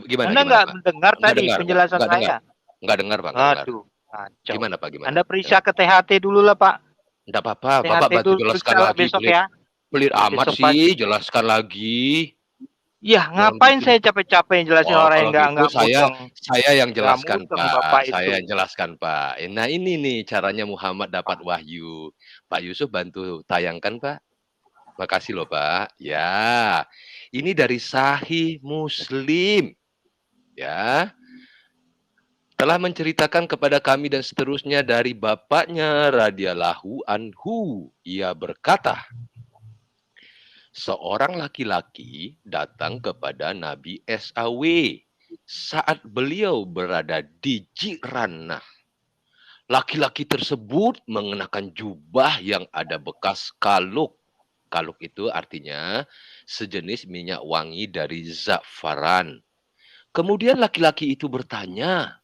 Gimana? Anda nggak mendengar tadi penjelasan saya? Nggak dengar, Pak. Aduh, gimana, Pak? Gimana? Anda periksa ke THT dulu lah, Pak. Nggak apa-apa, Bapak bantu jelaskan lagi. Besok ya. Pelit amat sih, jelaskan lagi. Ya, ngapain saya capek-capek jelasin orang yang nggak saya yang jelaskan, Pak. Saya yang jelaskan, Pak. Nah, ini nih caranya Muhammad dapat wahyu. Pak Yusuf bantu tayangkan, Pak. Makasih loh, Pak. Ya. Ini dari Sahih Muslim. Ya. Telah menceritakan kepada kami dan seterusnya dari bapaknya radhiyallahu anhu. Ia berkata, seorang laki-laki datang kepada Nabi SAW saat beliau berada di Jiranah. Laki-laki tersebut mengenakan jubah yang ada bekas kaluk. Kaluk itu artinya sejenis minyak wangi dari zafaran. Kemudian laki-laki itu bertanya,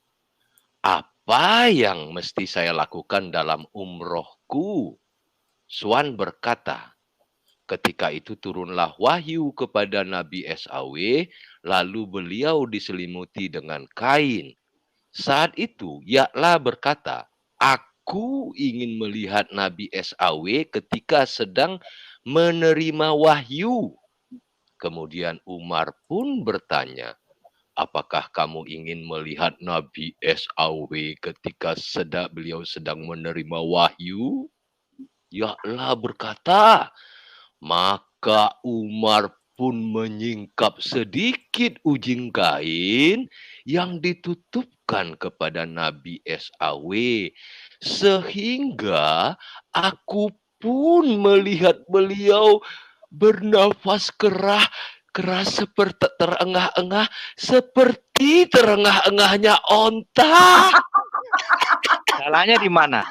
apa yang mesti saya lakukan dalam umrohku? Suan berkata, ketika itu turunlah wahyu kepada Nabi SAW, lalu beliau diselimuti dengan kain. Saat itu Ya'la berkata, aku ingin melihat Nabi SAW ketika sedang menerima wahyu. Kemudian Umar pun bertanya, apakah kamu ingin melihat Nabi SAW ketika beliau sedang menerima wahyu? Ya'la berkata, maka Umar pun menyingkap sedikit ujung kain yang ditutupkan kepada Nabi SAW. Sehingga aku pun melihat beliau bernafas keras seperti terengah-engah, seperti terengah-engahnya onta. Salahnya di mana?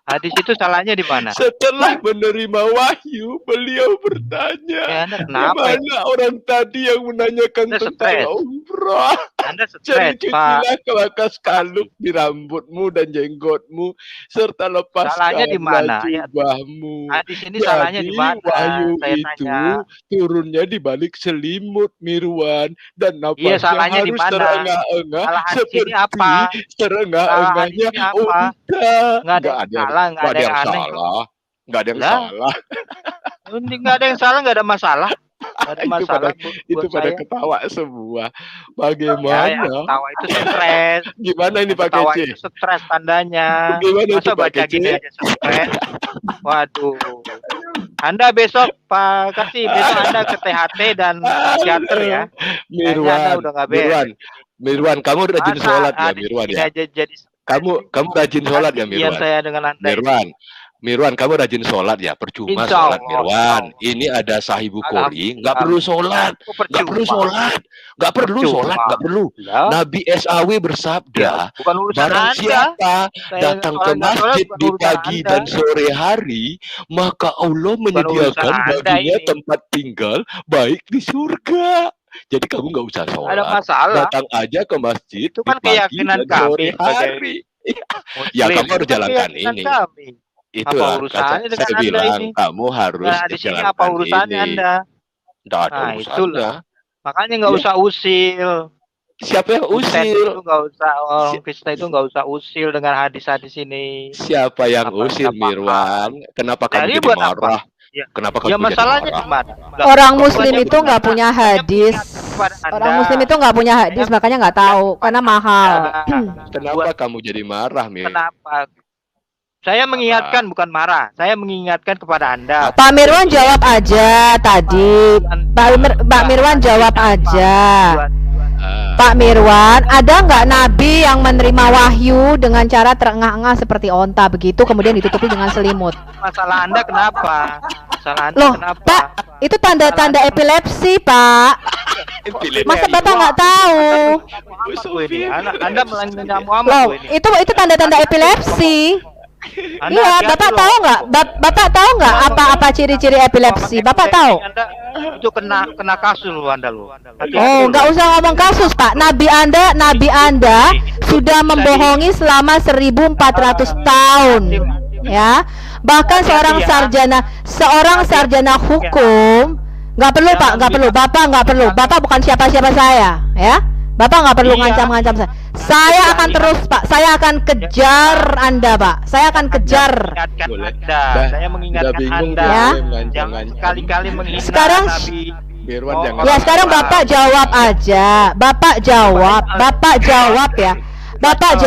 Hadis itu salahnya di mana? Setelah menerima wahyu, beliau bertanya, mana orang tadi yang menanyakan tentang umrah? Anda stres, Cucilah kelakas kaluk di rambutmu dan jenggotmu, serta lepaskan jubahmu. Hadis ini salahnya di mana? Wahyu itu turunnya di balik selimut, Mirwan, dan napasnya harus terengah-engah seperti terengah-engahnya unta. Nggak ada yang salah. Nggak ada yang salah, nggak ada masalah. Itu pada ketawa semua. Bagaimana? Ketawa itu stres. Gimana ini Pak Kece? Ketawa itu stres tandanya. Masa baca gini aja stres? Waduh. Anda besok Pak Kasih, besok Anda ke THT dan psikiater ya. Mirwan, kamu rajin sholat ya, Mirwan ya. Kamu rajin sholat ya, Mirwan. Saya dengan Anda. Mirwan, Mirwan, kamu rajin sholat ya? Percuma Insya sholat, Allah. Mirwan. Ini ada sahibu kori, nggak perlu sholat, nggak perlu sholat, nggak perlu sholat, nggak perlu. Nabi SAW bersabda, Bukan urusan barang Anda. siapa Saya datang ke sholat nggak sholat masjid bukan di urusan pagi Anda. dan sore hari, maka Allah menyediakan urusan Anda baginya ini. tempat tinggal baik di surga. Jadi kamu nggak usah Ada sholat, masalah. datang aja ke masjid Itu di kan pagi keyakinan dan sore kami sebagai hari. Ya Muslim. kamu harus Itu kan jalankan keyakinan ini. kami. Itulah urusannya dengan saya Anda bilang ini? kamu harus Nah, di sini jalankan apa urusannya ini. Anda? Nggak ada Nah, urusannya. itulah. Makanya nggak Ya. usah usil. Siapa yang Kristen usil? itu nggak usah, orang Kristen itu nggak usah usil dengan hadis-hadis ini. Siapa yang Apa usil, paham? Mirwan? Kenapa kamu Jadi jadi buat apa? marah? Ya. Kenapa kamu Ya jadi masalahnya marah? di mana? Orang Kok Muslim banyak itu nggak bicara? punya Saya hadis. mengingatkan kepada Orang Anda. Muslim itu nggak punya hadis, Saya makanya nggak tahu karena mahal. Kenapa kamu jadi marah, Mir? Kenapa? Saya mengingatkan bukan marah. Saya mengingatkan kepada Anda. Pak Mirwan jawab aja tadi. Pak Mirwan jawab aja. Pak Mirwan, ada nggak Nabi yang menerima wahyu dengan cara terengah-engah seperti onta begitu, kemudian ditutupi dengan selimut? Masalah Anda kenapa? Masalah Anda Loh, kenapa? Pak, itu tanda-tanda epilepsi, Pak. Masa Bapak nggak tahu? Anda melanggar Muhammad Loh, loh ini. itu tanda-tanda epilepsi. Anda Iya, hati-hati Bapak loh. tahu nggak? Bapak tahu nggak apa ciri-ciri epilepsi? Bapak tahu? Anda itu kena kasus loh Anda loh. Oh, nggak usah ngomong kasus, Pak. Nabi Anda sudah membohongi selama 1400 tahun. Ya. Bahkan seorang sarjana hukum nggak perlu, Pak, nggak perlu. Bapak nggak perlu. Bapak bukan siapa-siapa saya, ya. Bapak nggak perlu ngancam-ngancam saya. Saya akan terus, Pak. Saya akan kejar Anda, Pak. Saya akan kejar. Saya mengingatkan Anda. Ya. Jangan sekali-kali menghina Sekarang- Nabi. Mirwan jangan. Ya, sekarang Bapak jawab aja. Bapak jawab ya. Bapak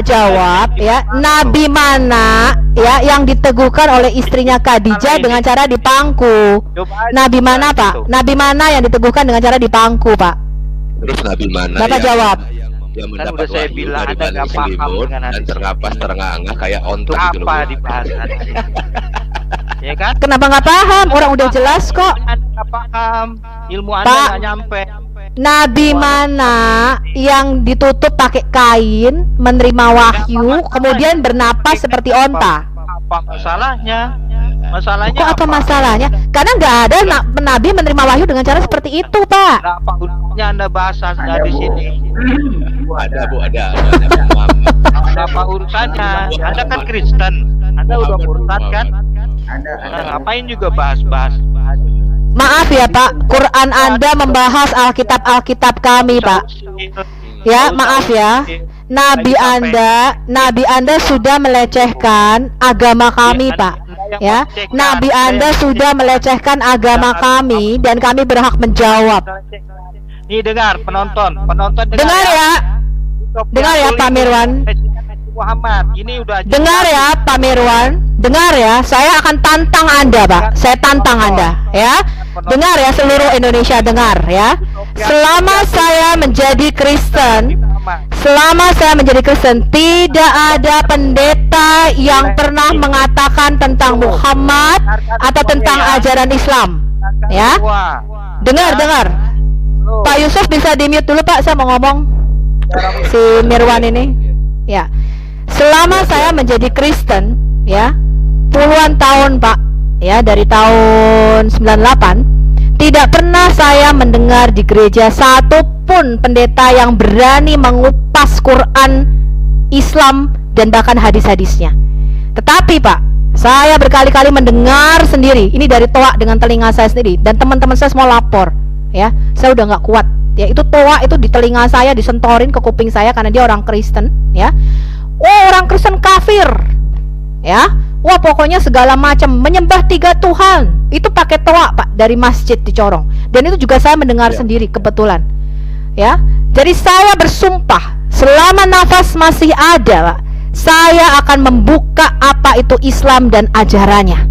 jawab ya. Nabi mana ya yang diteguhkan oleh istrinya Khadijah dengan cara dipangku? Nabi mana, Pak? Nabi mana yang diteguhkan dengan cara dipangku, Pak? Terus Nabi mana Bapak yang jawab. yang Kan mendapat udah saya wahyu bilang, dari Anda balik nggak paham selimut dengan dan hadis. ternapas terengah-engah kayak onta gitu Apa loh. dibahas Anda? Ya kan? Kenapa nggak paham? Orang udah jelas kok. Anda nggak paham. Ilmu Anda Pak. nggak nyampe. Nabi mana yang ditutup pakai kain, menerima wahyu, kemudian bernapas seperti onta? Apa masalahnya? Masalahnya Kok apa masalahnya? Karena nggak ada Nabi menerima wahyu dengan cara seperti itu, Pak. Apa urusannya Anda bahas di sini? Ada. Ada apa urusannya? Anda kan Kristen. Anda udah murtad kan? Anda Ngapain juga bahas-bahas? Maaf ya, Pak. Quran Anda membahas Alkitab kami, Pak. Ya, maaf ya. Nabi Anda sudah melecehkan agama kami, Pak. Ya, Nabi Anda sudah melecehkan agama kami dan kami berhak menjawab. Nih dengar penonton Dengar ya. Dengar ya, Pak Mirwan. Muhammad, ini udah Dengar ya, Pak Mirwan. Dengar ya, saya akan tantang Anda, Pak. Saya tantang Anda, ya. Dengar ya, seluruh Indonesia dengar ya. Selama saya menjadi Kristen, tidak ada pendeta yang pernah mengatakan tentang Muhammad atau tentang ajaran Islam. Ya. Dengar. Pak Yusuf bisa di-mute dulu, Pak. Saya mau ngomong. Si Mirwan ini. Ya. Selama saya menjadi Kristen, ya, puluhan tahun, Pak, ya, dari tahun 98, tidak pernah saya mendengar di gereja satupun pendeta yang berani mengupas Quran, Islam, dan bahkan hadis-hadisnya. Tetapi, Pak, saya berkali-kali mendengar sendiri, ini dari toa dengan telinga saya sendiri, dan teman-teman saya semua lapor, ya, saya udah nggak kuat, ya, itu toa itu di telinga saya disentorin ke kuping saya karena dia orang Kristen, ya. Oh, orang Kristen kafir, ya. Wah, pokoknya segala macam menyembah 3 Tuhan. Itu pakai toa, Pak, dari masjid di Corong. Dan itu juga saya mendengar sendiri kebetulan. Ya. Jadi saya bersumpah selama nafas masih ada, Pak, saya akan membuka apa itu Islam dan ajarannya.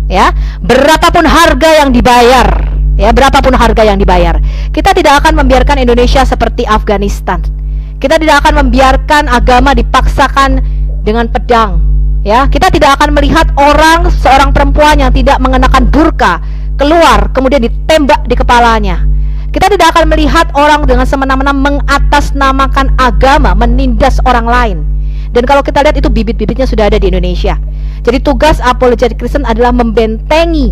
Ya. Berapapun harga yang dibayar, ya, berapapun harga yang dibayar. Kita tidak akan membiarkan Indonesia seperti Afghanistan. Kita tidak akan membiarkan agama dipaksakan dengan pedang, Ya, kita tidak akan melihat seorang perempuan yang tidak mengenakan burka keluar kemudian ditembak di kepalanya. Kita tidak akan melihat orang dengan semena-mena mengatasnamakan agama, menindas orang lain. Dan kalau kita lihat itu bibit-bibitnya sudah ada di Indonesia. Jadi tugas apologetic Kristen adalah membentengi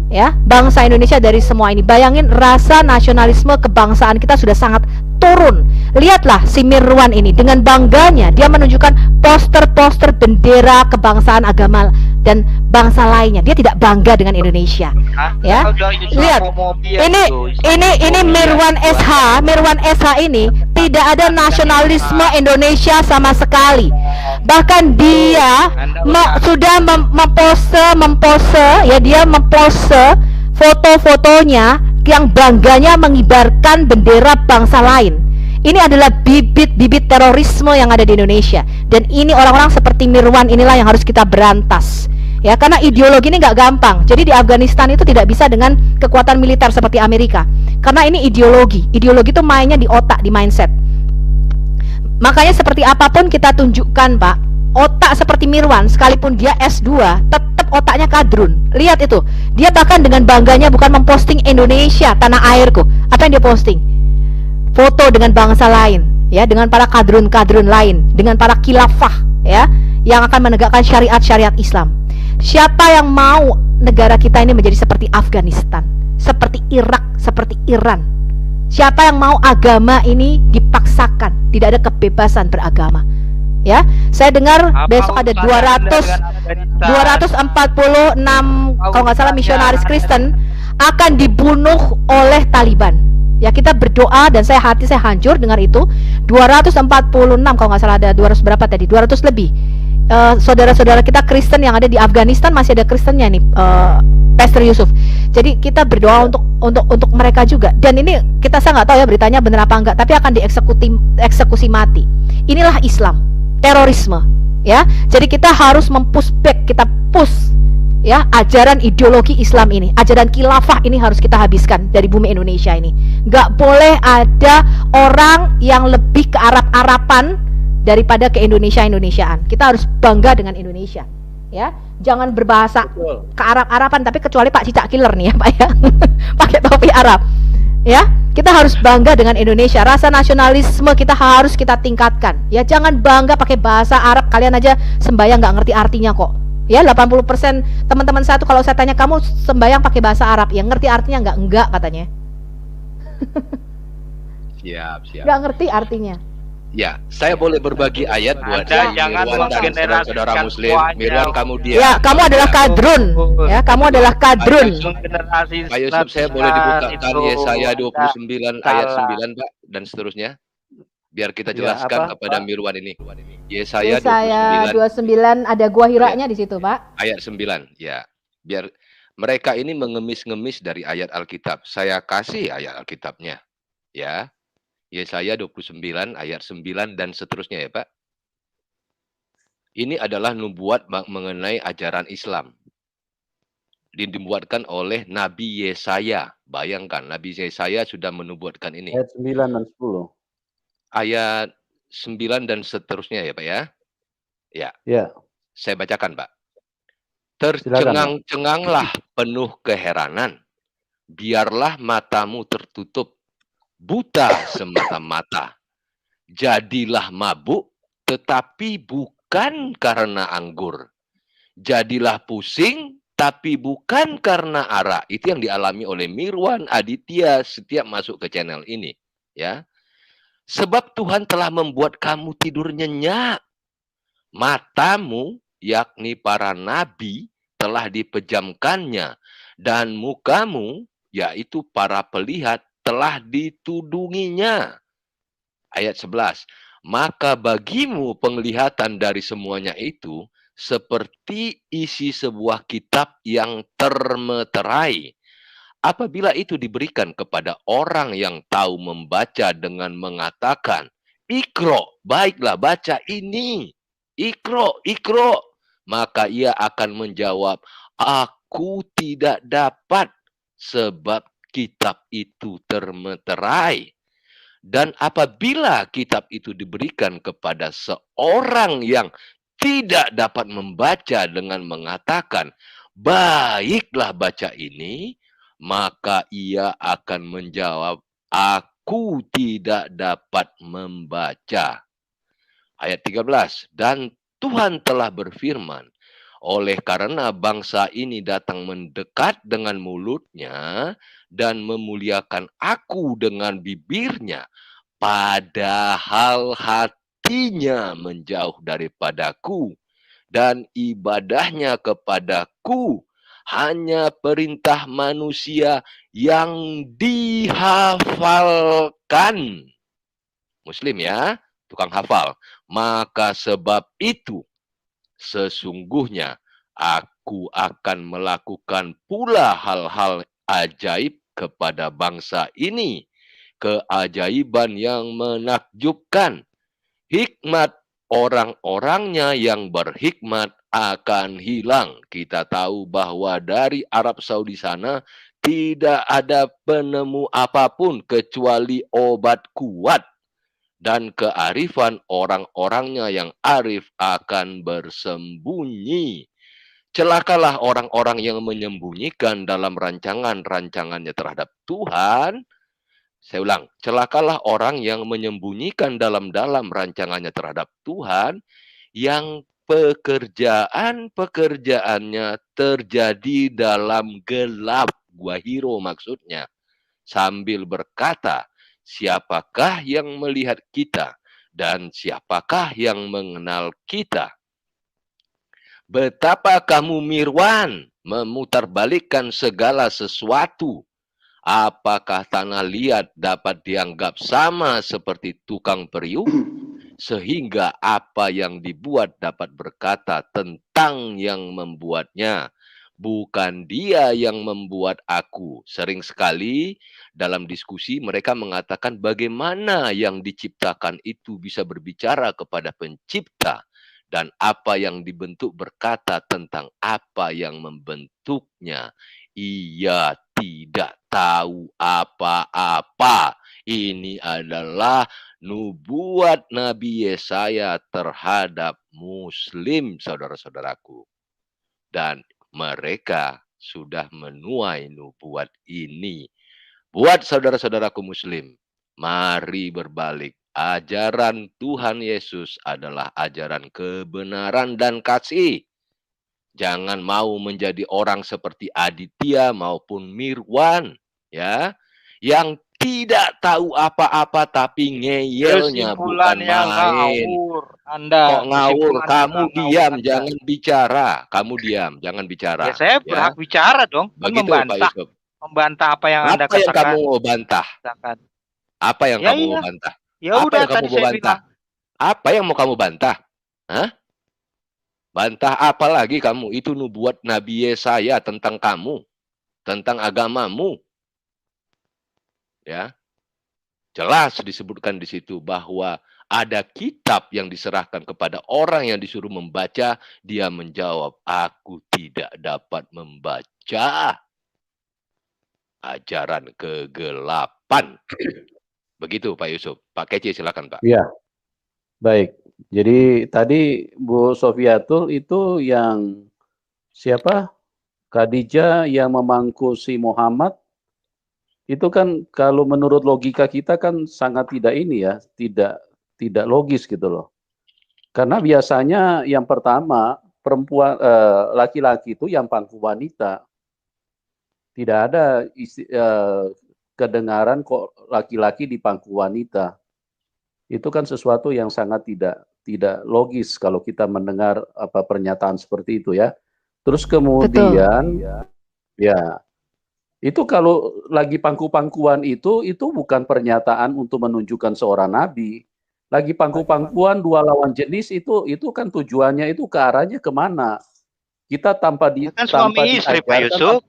ya bangsa Indonesia dari semua ini. Bayangin rasa nasionalisme kebangsaan kita sudah sangat turun. Lihatlah si Mirwan ini dengan bangganya dia menunjukkan poster-poster bendera kebangsaan agama dan bangsa lainnya. Dia tidak bangga dengan Indonesia. Ya. Lihat. Ini Mirwan SH, Mirwan SH ini tidak ada nasionalisme Indonesia sama sekali. Bahkan dia sudah mempose foto-fotonya yang bangganya mengibarkan bendera bangsa lain. Ini adalah bibit-bibit terorisme yang ada di Indonesia. Dan ini orang-orang seperti Mirwan inilah yang harus kita berantas. Ya, karena ideologi ini nggak gampang. Jadi di Afghanistan itu tidak bisa dengan kekuatan militer seperti Amerika. Karena ini ideologi. Ideologi itu mainnya di otak, di mindset. Makanya seperti apapun kita tunjukkan, Pak, otak seperti Mirwan, sekalipun dia S2, tetap otaknya kadrun. Lihat itu, dia bahkan dengan bangganya bukan memposting Indonesia, tanah airku. Apa yang dia posting? Foto dengan bangsa lain, ya, dengan para kadrun-kadrun lain, dengan para khilafah, ya, yang akan menegakkan syariat-syariat Islam. Siapa yang mau negara kita ini menjadi seperti Afghanistan, seperti Irak, seperti Iran? Siapa yang mau agama ini dipaksakan, tidak ada kebebasan beragama? Ya, saya dengar besok ada 246 kalau nggak salah misionaris Kristen akan dibunuh oleh Taliban. Ya, kita berdoa dan hati saya hancur dengar itu. 246 kalau nggak salah, ada 200 berapa tadi? 200 lebih. Saudara-saudara kita Kristen yang ada di Afghanistan, masih ada Kristennya nih, Pastor Yusuf. Jadi kita berdoa untuk mereka juga. Dan ini saya nggak tahu ya beritanya benar apa enggak, tapi akan dieksekusi mati. Inilah Islam, terorisme, ya. Jadi kita harus mempush back, kita push ya ajaran ideologi Islam ini, ajaran khilafah ini harus kita habiskan dari bumi Indonesia ini. Nggak boleh ada orang yang lebih ke Arab-Arapan daripada ke Indonesia-Indonesiaan. Kita harus bangga dengan Indonesia, ya. Jangan berbahasa ke Arab-Arapan, tapi kecuali Pak Cicak Killer nih ya, Pak ya. Pakai topi Arab. Ya, kita harus bangga dengan Indonesia. Rasa nasionalisme kita harus kita tingkatkan. Ya, jangan bangga pakai bahasa Arab. Kalian aja sembahyang nggak ngerti artinya kok. Ya, 80% teman-teman saya tuh kalau saya tanya kamu sembahyang pakai bahasa Arab, ya ngerti artinya enggak katanya. Siap. Nggak ngerti artinya. Ya, saya boleh berbagi ayat buat Mirwan dan saudara Muslim. Mirwan, kamu diam. Ya, kamu adalah kadrun. Ya, kamu adalah kadrun. Pak Yusuf, saya boleh dibukakan Yesaya 29 ayat 9, Pak, dan seterusnya? Biar kita jelaskan kepada Mirwan ini. Yesaya 29 ada gua hiranya di situ, Pak. Ayat 9, ya. Biar mereka ini mengemis-ngemis dari ayat Alkitab. Saya kasih ayat Alkitabnya. Ya. Yesaya 29 ayat 9 dan seterusnya ya, Pak. Ini adalah nubuat mengenai ajaran Islam. Dibuatkan oleh Nabi Yesaya. Bayangkan, Nabi Yesaya sudah menubuatkan ini. Ayat 9 dan 10. Ayat 9 dan seterusnya ya, Pak ya. Ya. Ya. Saya bacakan, Pak. Tercengang-cenganglah penuh keheranan. Biarlah matamu tertutup. Buta semata-mata. Jadilah mabuk, tetapi bukan karena anggur. Jadilah pusing, tapi bukan karena arak. Itu yang dialami oleh Mirwan Aditya setiap masuk ke channel ini. Ya, sebab Tuhan telah membuat kamu tidur nyenyak. Matamu, yakni para nabi, telah dipejamkannya. Dan mukamu, yaitu para pelihat, telah ditudunginya. Ayat 11. Maka bagimu penglihatan dari semuanya itu seperti isi sebuah kitab yang termeterai. Apabila itu diberikan kepada orang yang tahu membaca dengan mengatakan, Ikro, baiklah baca ini. Ikro, ikro. Maka ia akan menjawab, aku tidak dapat sebab kitab itu termeterai. Dan apabila kitab itu diberikan kepada seorang yang tidak dapat membaca dengan mengatakan, baiklah baca ini, maka ia akan menjawab, aku tidak dapat membaca. Ayat 13, dan Tuhan telah berfirman, oleh karena bangsa ini datang mendekat dengan mulutnya dan memuliakan aku dengan bibirnya, padahal hatinya menjauh daripadaku dan ibadahnya kepadaku hanya perintah manusia yang dihafalkan. Muslim ya, tukang hafal. Maka sebab itu, sesungguhnya aku akan melakukan pula hal-hal ajaib kepada bangsa ini, keajaiban yang menakjubkan. Hikmat orang-orangnya yang berhikmat akan hilang. Kita tahu bahwa dari Arab Saudi sana tidak ada penemu apapun kecuali obat kuat. Dan kearifan orang-orangnya yang arif akan bersembunyi. Celakalah orang-orang yang menyembunyikan dalam rancangan-rancangannya terhadap Tuhan. Saya ulang, celakalah orang yang menyembunyikan dalam-dalam rancangannya terhadap Tuhan, yang pekerjaan-pekerjaannya terjadi dalam gelap, guahiro maksudnya, sambil berkata, siapakah yang melihat kita dan siapakah yang mengenal kita? Betapa kamu Mirwan memutarbalikkan segala sesuatu. Apakah tanah liat dapat dianggap sama seperti tukang periuk? Sehingga apa yang dibuat dapat berkata tentang yang membuatnya. Bukan dia yang membuat aku. Sering sekali dalam diskusi mereka mengatakan bagaimana yang diciptakan itu bisa berbicara kepada pencipta. Dan apa yang dibentuk berkata tentang apa yang membentuknya. Ia tidak tahu apa-apa. Ini adalah nubuat Nabi Yesaya terhadap Muslim, saudara-saudaraku. Dan mereka sudah menuai nubuat ini. Buat saudara-saudaraku Muslim, mari berbalik. Ajaran Tuhan Yesus adalah ajaran kebenaran dan kasih. Jangan mau menjadi orang seperti Aditya maupun Mirwan, ya, yang tidak tahu apa-apa tapi ngeyelnya bukan main. Anda kok ngawur? Kamu diam, jangan bicara. Kamu diam, jangan bicara. Ya, saya berhak bicara dong. Begitu, membantah, Pak Yusuf. Membantah apa yang Anda Apa yang katakan. kamu mau bantah? Apa yang kamu mau bantah? Ya apa udah, yang kamu mau bantah? Apa yang mau kamu bantah? Hah? Bantah apa lagi kamu? Itu nubuat Nabi Yesaya tentang kamu, tentang agamamu. Ya. Jelas disebutkan di situ bahwa ada kitab yang diserahkan kepada orang yang disuruh membaca, dia menjawab, aku tidak dapat membaca. Ajaran kegelapan. Begitu Pak Yusuf. Pak Keci silakan Pak. Iya. Baik. Jadi tadi Bu Sofiatul itu yang siapa? Khadijah yang memangku si Muhammad. Itu kan kalau menurut logika kita kan sangat tidak ini ya, tidak logis gitu loh. Karena biasanya yang pertama perempuan laki-laki itu yang pangku wanita. Tidak ada kedengaran kok laki-laki di pangku wanita. Itu kan sesuatu yang sangat tidak logis kalau kita mendengar apa pernyataan seperti itu ya. Terus kemudian ya itu kalau lagi pangku-pangkuan itu bukan pernyataan untuk menunjukkan seorang nabi. Lagi pangku-pangkuan dua lawan jenis itu kan tujuannya itu ke arahnya kemana? Kita tanpa kan suami istri Pak Yusuf.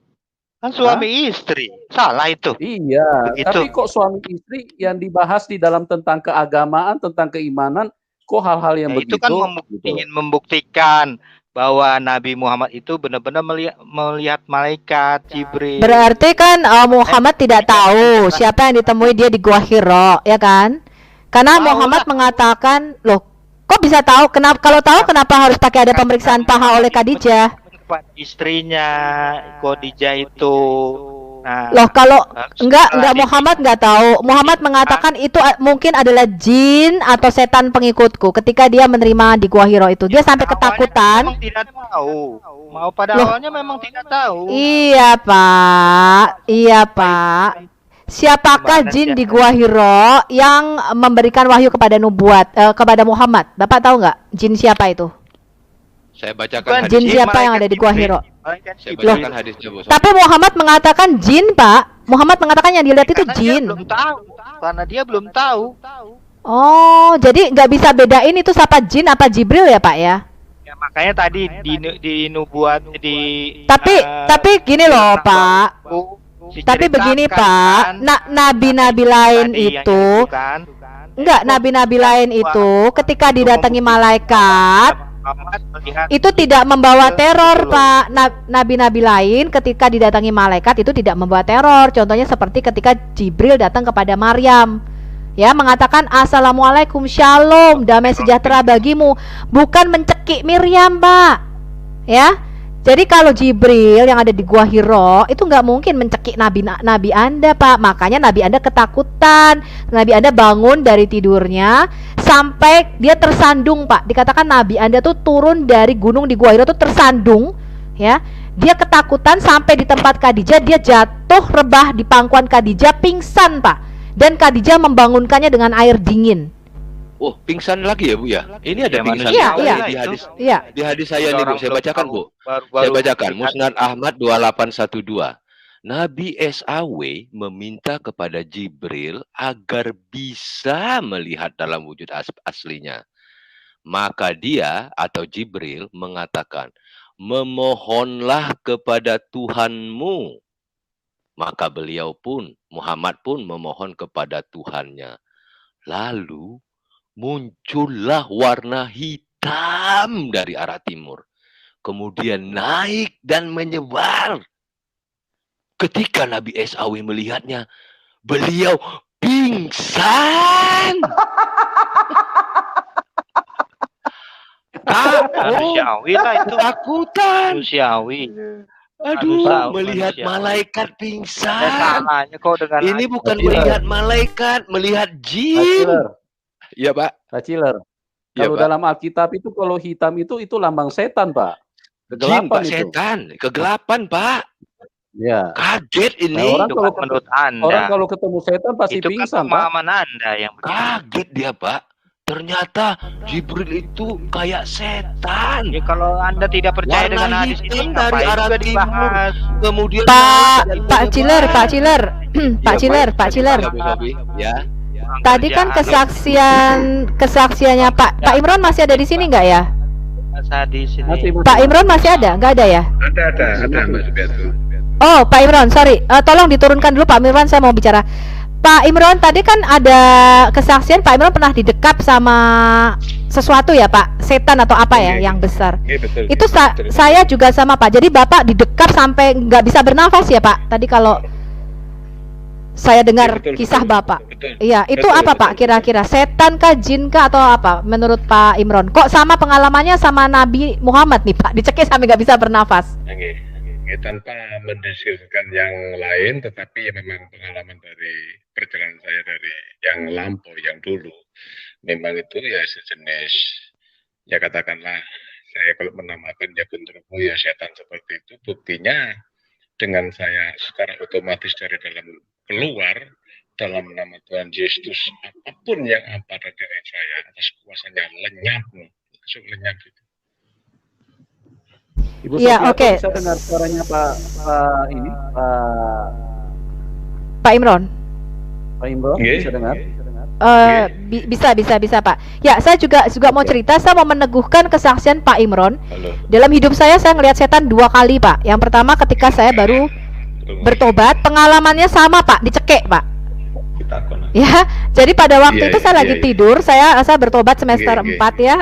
Kan suami istri, salah itu. Iya, begitu. Tapi kok suami istri yang dibahas di dalam tentang keagamaan, tentang keimanan, kok hal-hal yang begitu? Itu kan ingin membuktikan bahwa Nabi Muhammad itu benar-benar melihat malaikat Jibril. Berarti kan Muhammad tidak tahu siapa yang ditemui dia di Gua Hiro, ya kan? Karena Muhammad mengatakan, loh, Kok bisa tahu? Kenapa? Kalau tahu kenapa harus pakai ada pemeriksaan paha oleh Khadijah? Istrinya Khadijah itu. Nah, Loh, kalau enggak Muhammad enggak tahu. Muhammad mengatakan itu mungkin adalah jin atau setan pengikutku ketika dia menerima di Gua Hiro itu. Dia sampai ketakutan. Memang tidak tahu. Mau pada awalnya memang tidak tahu. Iya, Pak. Iya, Pak. Siapakah jin di Gua Hiro yang memberikan wahyu kepada kepada Muhammad? Bapak tahu nggak jin siapa itu? Saya bacakan Jin hadis. siapa yang ada di Gua Hiro? Saya bacakan hadisnya, Bu. Tapi Muhammad mengatakan jin, Pak. Muhammad mengatakan yang dilihat itu jin. Dia belum tahu. Karena dia belum tahu. Oh, jadi nggak bisa bedain itu siapa jin apa Jibril ya, Pak ya? Ya, makanya tadi di nubuat di. Tapi gini loh, Pak. Tapi begini, Pak. Nabi-nabi lain itu, enggak, nabi-nabi lain itu ketika didatangi malaikat itu tidak membawa teror, Pak. Nabi-nabi lain ketika didatangi malaikat itu tidak membawa teror. Contohnya seperti ketika Jibril datang kepada Maryam, ya, mengatakan assalamualaikum, shalom, damai sejahtera bagimu, bukan mencekik Maryam, Pak. Ya. Jadi kalau Jibril yang ada di Gua Hiro itu nggak mungkin mencekik nabi Anda, Pak. Makanya nabi Anda ketakutan. Nabi Anda bangun dari tidurnya sampai dia tersandung, Pak. Dikatakan nabi Anda tuh turun dari gunung di Gua Hiro tuh tersandung, ya. Dia ketakutan sampai di tempat Khadijah, dia jatuh rebah di pangkuan Khadijah, pingsan, Pak. Dan Khadijah membangunkannya dengan air dingin. Oh, pingsan lagi ya, Bu ya? Ini ada pingsan di hadis. Iya. Di hadis saya nih, Bu. Saya bacakan, Bu. Saya bacakan Musnad Ahmad 2812. Nabi SAW meminta kepada Jibril agar bisa melihat dalam wujud aslinya. Maka dia atau Jibril mengatakan, "Memohonlah kepada Tuhanmu." Maka beliau pun, Muhammad pun memohon kepada Tuhannya. Lalu muncullah warna hitam dari arah timur. Kemudian naik dan menyebar. Ketika Nabi SAW melihatnya, beliau pingsan. Ketakutan. Aduh, melihat malaikat pingsan. Ini bukan melihat malaikat, melihat jin. Iya, Pak. Pak Ciler. Kalau dalam Alkitab itu kalau hitam itu lambang setan, Pak. Kegelapan Jin, Pak, itu. setan. Kegelapan, Pak. Ya. Kaget ini. Nah, Menurut Anda. Orang kalau ketemu setan pasti itu pingsan, kan pemahaman Pak. Anda yang kaget dia, Pak. Ternyata Jibril itu kayak setan. Ya, kalau Anda tidak percaya dengan hadis ini, dari arah timur. Kemudian Pak Ciler. Pak Ciler. Ya. Tadi kan kesaksiannya Pak Imron masih ada di sini nggak ya? Di sini. Pak Imron masih ada? Nggak ada ya? Ada Mbak Subiatu. Oh, Pak Imron, sorry. Tolong diturunkan dulu Pak Imron, saya mau bicara. Pak Imron, tadi kan ada kesaksian Pak Imron pernah didekap sama sesuatu ya, Pak? Setan atau apa ya, yang besar. Betul. Itu saya juga sama, Pak. Jadi Bapak didekap sampai nggak bisa bernafas ya, Pak? Tadi kalau saya dengar kisah Bapak. Iya, itu apa Pak kira-kira? Setan kah, jin kah, atau apa menurut Pak Imron? Kok sama pengalamannya sama Nabi Muhammad nih, Pak? Dicekik sampai nggak bisa bernafas. Tanpa mendeskripsikan yang lain, tetapi ya memang pengalaman dari perjalanan saya dari yang lampau, yang dulu, memang itu ya sejenis, ya katakanlah, saya kalau menamakan ya genderuwo ya setan seperti itu. Buktinya dengan saya secara otomatis dari dalam keluar dalam nama Tuhan Yesus, apapun yang apa pada diri saya atas kuasanya lenyap, langsung lenyap gitu. Ibu ya, Sophia, bisa dengar suaranya Pak Imron. Pak Imron, bisa dengar? Bisa Pak. Ya, saya juga mau cerita. Saya mau meneguhkan kesaksian Pak Imron. Dalam hidup saya ngelihat setan 2 kali, Pak. Yang pertama ketika saya baru bertobat, pengalamannya sama, Pak, dicekik, Pak. Ya, jadi pada waktu itu saya lagi tidur, saya bertobat semester 4 ya.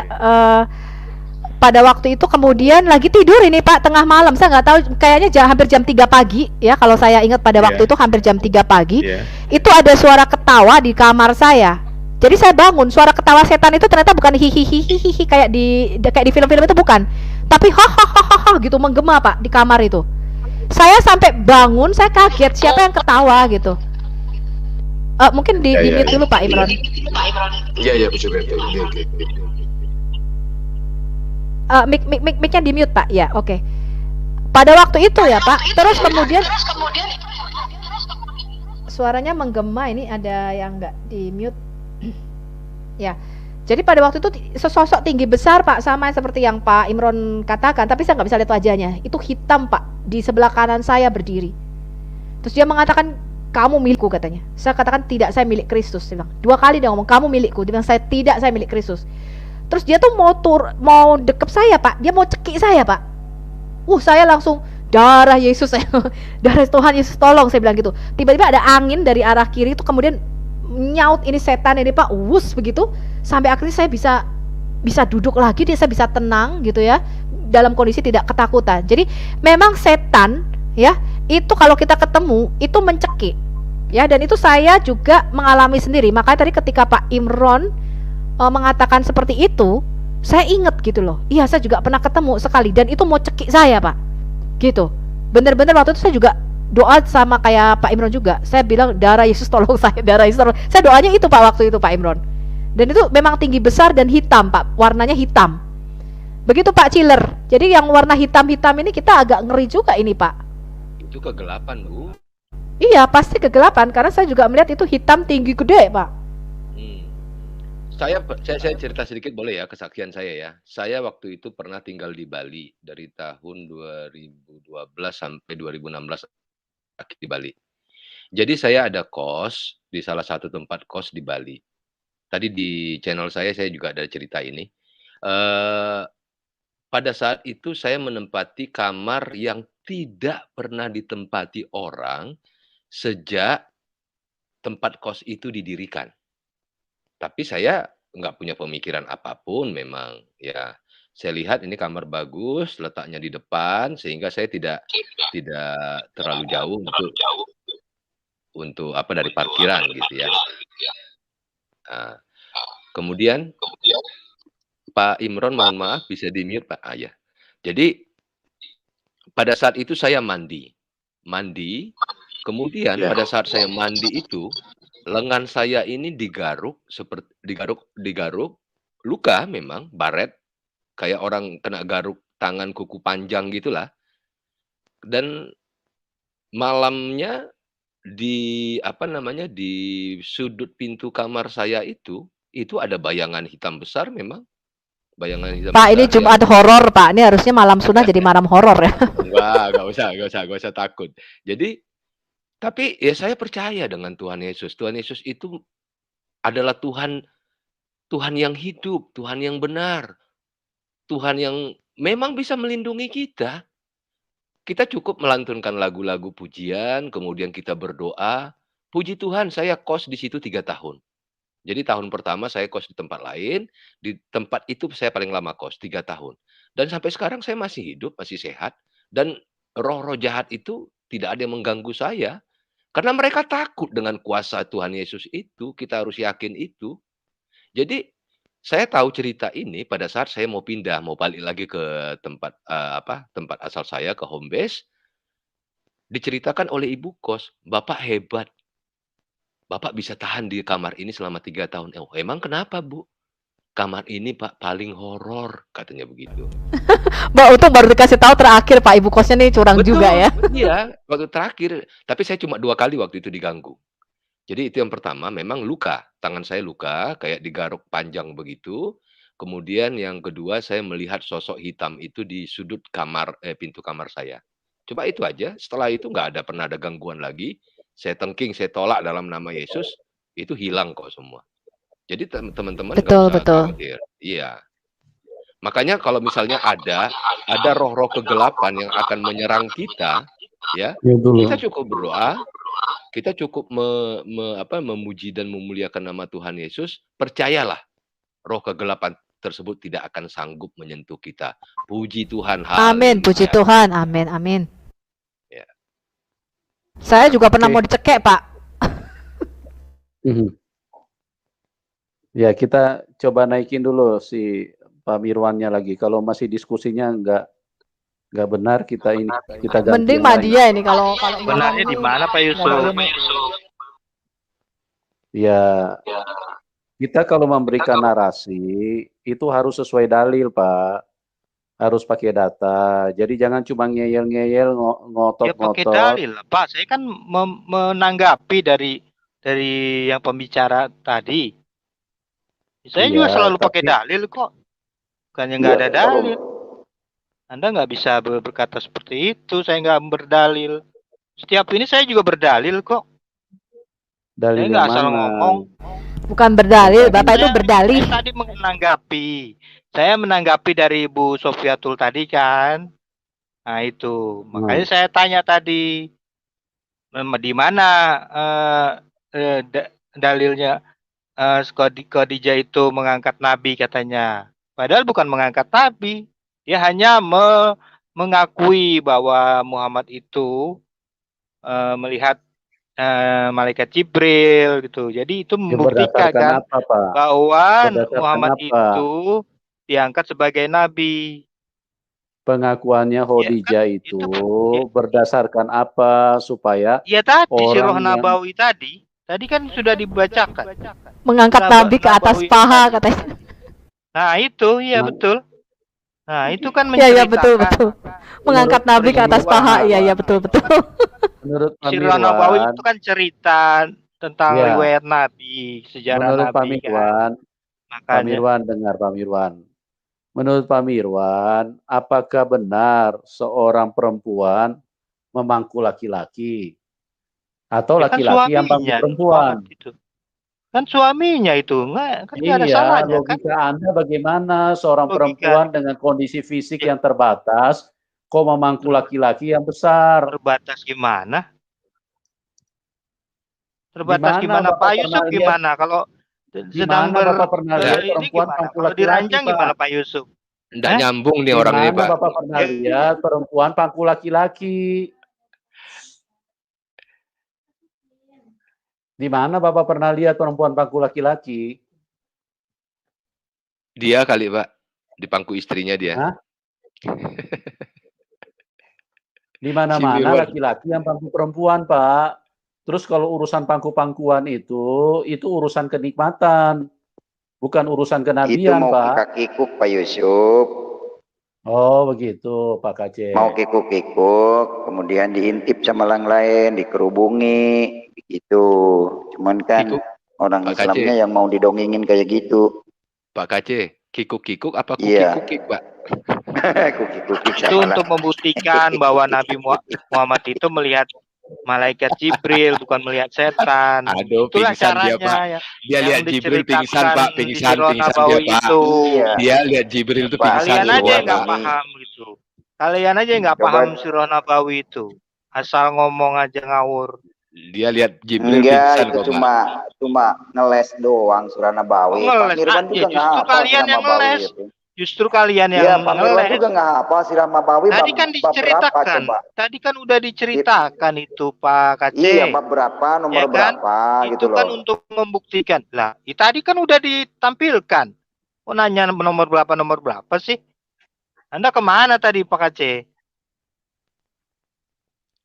Pada waktu itu kemudian lagi tidur ini Pak, tengah malam, saya nggak tahu, kayaknya hampir jam 3 pagi ya, kalau saya ingat pada waktu itu hampir jam 3 pagi. Itu ada suara ketawa di kamar saya. Jadi saya bangun, suara ketawa setan itu ternyata bukan hihihihihi kayak di film-film itu, bukan. Tapi hahaha gitu menggema Pak di kamar itu. Saya sampai bangun, saya kaget siapa yang ketawa gitu. Mungkin di mute dulu Pak Imron. Iya, Bu Supriyato. Oke. Mic-nya di mute Pak. Ya, oke. Pada waktu itu ya Pak, terus kemudian suaranya menggema, ini ada yang nggak di mute. Ya, jadi pada waktu itu sesosok tinggi besar Pak, sama seperti yang Pak Imron katakan, tapi saya nggak bisa lihat wajahnya. Itu hitam Pak, di sebelah kanan saya berdiri. Terus dia mengatakan, kamu milikku katanya. Saya katakan tidak, saya milik Kristus. Dia bilang 2 kali dia ngomong kamu milikku. Dia bilang saya tidak, saya milik Kristus. Terus dia tuh mau dekep saya Pak, dia mau cekik saya Pak. Saya langsung darah Yesus, saya darah Tuhan Yesus tolong, saya bilang gitu. Tiba-tiba ada angin dari arah kiri itu kemudian nyaut, ini setan ini Pak, wus begitu, sampai akhirnya saya bisa duduk lagi, saya bisa tenang gitu ya, dalam kondisi tidak ketakutan. Jadi memang setan ya, itu kalau kita ketemu itu mencekik ya, dan itu saya juga mengalami sendiri. Makanya tadi ketika Pak Imron mengatakan seperti itu, saya ingat gitu loh, iya saya juga pernah ketemu sekali dan itu mau cekik saya Pak gitu. Bener-bener waktu itu saya juga doa sama kayak Pak Imron juga. Saya bilang darah Yesus tolong saya, darah Yesus tolong. Saya doanya itu Pak waktu itu Pak Imron. Dan itu memang tinggi besar dan hitam Pak, warnanya hitam. Begitu Pak Chiller. Jadi yang warna hitam-hitam ini kita agak ngeri juga ini Pak. Itu kegelapan, Bu. Iya, pasti kegelapan karena saya juga melihat itu hitam tinggi gede Pak. Saya cerita sedikit boleh ya, kesaksian saya ya. Saya waktu itu pernah tinggal di Bali dari tahun 2012 sampai 2016 di Bali. Jadi saya ada kos di salah satu tempat kos di Bali. Tadi di channel saya juga ada cerita ini. Pada saat itu saya menempati kamar yang tidak pernah ditempati orang sejak tempat kos itu didirikan. Tapi saya nggak punya pemikiran apapun memang ya. Saya lihat ini kamar bagus, letaknya di depan sehingga saya tidak terlalu jauh untuk dari parkiran gitu ya. Nah, kemudian Pak Imron, mohon maaf bisa di-mute Pak. Ya. Jadi pada saat itu saya mandi. Kemudian pada saat saya mandi itu lengan saya ini digaruk, luka memang, baret, kayak orang kena garuk tangan kuku panjang gitulah. Dan malamnya di sudut pintu kamar saya itu ada bayangan hitam besar memang. Bayangan hitam Pak, besar, ini Jumat horor Pak, ini harusnya malam sunnah jadi malam horor ya. Enggak usah takut. Jadi tapi ya saya percaya dengan Tuhan Yesus. Tuhan Yesus itu adalah Tuhan yang hidup, Tuhan yang benar. Tuhan yang memang bisa melindungi kita. Kita cukup melantunkan lagu-lagu pujian, kemudian kita berdoa. Puji Tuhan, saya kos di situ 3 tahun. Jadi tahun pertama saya kos di tempat lain, di tempat itu saya paling lama kos 3 tahun. Dan sampai sekarang saya masih hidup, masih sehat, dan roh-roh jahat itu tidak ada yang mengganggu saya. Karena mereka takut dengan kuasa Tuhan Yesus itu, kita harus yakin itu. Jadi saya tahu cerita ini pada saat saya mau pindah, mau balik lagi ke tempat tempat asal saya, ke home base. Diceritakan oleh ibu kos, Bapak hebat. Bapak bisa tahan di kamar ini selama 3 tahun. Emang kenapa Bu? Kamar ini Pak paling horor, katanya begitu. Mbak Untung baru dikasih tahu terakhir Pak, ibu kosnya nih curang juga ya. Iya, waktu terakhir. Tapi saya cuma 2 kali waktu itu diganggu. Jadi itu yang pertama, memang luka. Tangan saya luka, kayak digaruk panjang begitu. Kemudian yang kedua, saya melihat sosok hitam itu di sudut kamar, pintu kamar saya. Coba itu aja. Setelah itu nggak pernah ada gangguan lagi. Saya tengking, saya tolak dalam nama Yesus. Itu hilang kok semua. Jadi teman-teman nggak usah khawatir. Iya. Makanya kalau misalnya ada roh-roh kegelapan yang akan menyerang kita, ya, kita cukup berdoa, kita cukup memuji dan memuliakan nama Tuhan Yesus. Percayalah, roh kegelapan tersebut tidak akan sanggup menyentuh kita. Puji Tuhan. Amin, puji Tuhan. Amin, amin. Ya. Saya juga pernah mau dicekek Pak. Ya, kita coba naikin dulu si Pak Mirwannya lagi. Kalau masih diskusinya nggak benar, kita ganti Mending yang lain. Madia ini kalau Benarnya di mana Pak Yusuf? Ya, kita kalau memberikan narasi itu harus sesuai dalil, Pak. Harus pakai data. Jadi jangan cuma ngeyel-ngeyel, Ya pakai ngotot-ngotot. dalil lah, Pak. Saya kan menanggapi dari yang pembicara tadi. Saya juga Iya, selalu pakai tapi dalil kok. Bukannya nggak ada dalil. Anda nggak bisa berkata seperti itu. Saya nggak berdalil. Setiap ini saya juga berdalil kok. Saya dalil nggak yang asal mana? ngomong. bukan berdalil, Bapak itu berdalih. Saya tadi menanggapi dari Bu Sofiatul tadi kan. Nah itu, makanya saya tanya tadi di mana dalilnya Khadijah itu mengangkat Nabi katanya. Padahal bukan mengangkat Nabi, dia hanya mengakui bahwa Muhammad itu melihat malaikat Jibril gitu. Jadi itu membuktikan kan apa, Pak? bahwa Berdasarkan Muhammad apa? itu diangkat sebagai nabi. Pengakuannya Khadijah itu berdasarkan apa supaya ya tadi Sirah orang Nabawi tadi kan sudah dibacakan. Mengangkat Nabi ke atas paha katanya. Nah itu iya betul. Nah itu kan Iya betul. Mengangkat Nabi ke atas paha. Iya betul. Menurut Pak Sirah Mirwan, Nabawi itu kan cerita tentang riwayat Nabi, sejarah menurut Nabi. Pak Mirwan, Kan? Pak Mirwan dengar Pak Mirwan. Menurut Pak Mirwan, apakah benar seorang perempuan memangku laki-laki atau laki-laki yang memangku perempuan? Kan suaminya itu, kan nggak ada salahnya kan? Logika Anda bagaimana seorang perempuan dengan kondisi fisik yang terbatas kok memangku laki-laki yang besar? Terbatas gimana? Terbatas gimana? Pak Yusuf gimana? Kalau sedang kalau diranjang gimana Pak Yusuf? Nggak nyambung nih orang ini, Pak. Bapak pernah lihat perempuan pangku laki-laki? Di mana Bapak pernah lihat perempuan pangku laki-laki? Dia kali, Pak. Di pangku istrinya dia. Hah? Di mana-mana laki-laki yang pangku perempuan, Pak. Terus kalau urusan pangku-pangkuan itu urusan kenikmatan, bukan urusan kenabian, itu mau Pak. kikuk Pak Yusuf. Oh begitu, Pak Kaceh. Mau kikuk, kemudian diintip sama orang lain, dikerubungi, begitu. Cuman kan orang Islamnya yang mau didongengin kayak gitu. Pak Kaceh, kikuk-kikuk apa kukik-kukik, Pak? Itu untuk membuktikan bahwa Nabi Muhammad itu melihat malaikat Jibril, bukan melihat setan. Aduh, itulah pingsan caranya. Dia, Pak. Dia lihat Jibril pingsan, Pak. Pingsan dia, Pak. Itu. Dia lihat Jibril itu pingsan. Kalian aja yang nggak paham gitu. Kalian aja yang nggak paham Sirah Nabawi itu. Asal ngomong aja ngawur. Dia lihat Jibril pingsan itu cuma ngeles doang Surah Nabawi. Pak Mirwan juga nggak hafal kalian yang ngeles. Justru kalian yang Iya, Pak Mirwan juga nggak hafal Sirah Nabawi. Tadi kan diceritakan. Tadi kan udah diceritakan itu Pak Kaceh. Iya, bab berapa, nomor berapa itu gitu loh. Itu kan untuk membuktikan. Lah, tadi kan udah ditampilkan. Oh nanya nomor berapa sih? Anda kemana tadi Pak Kaceh?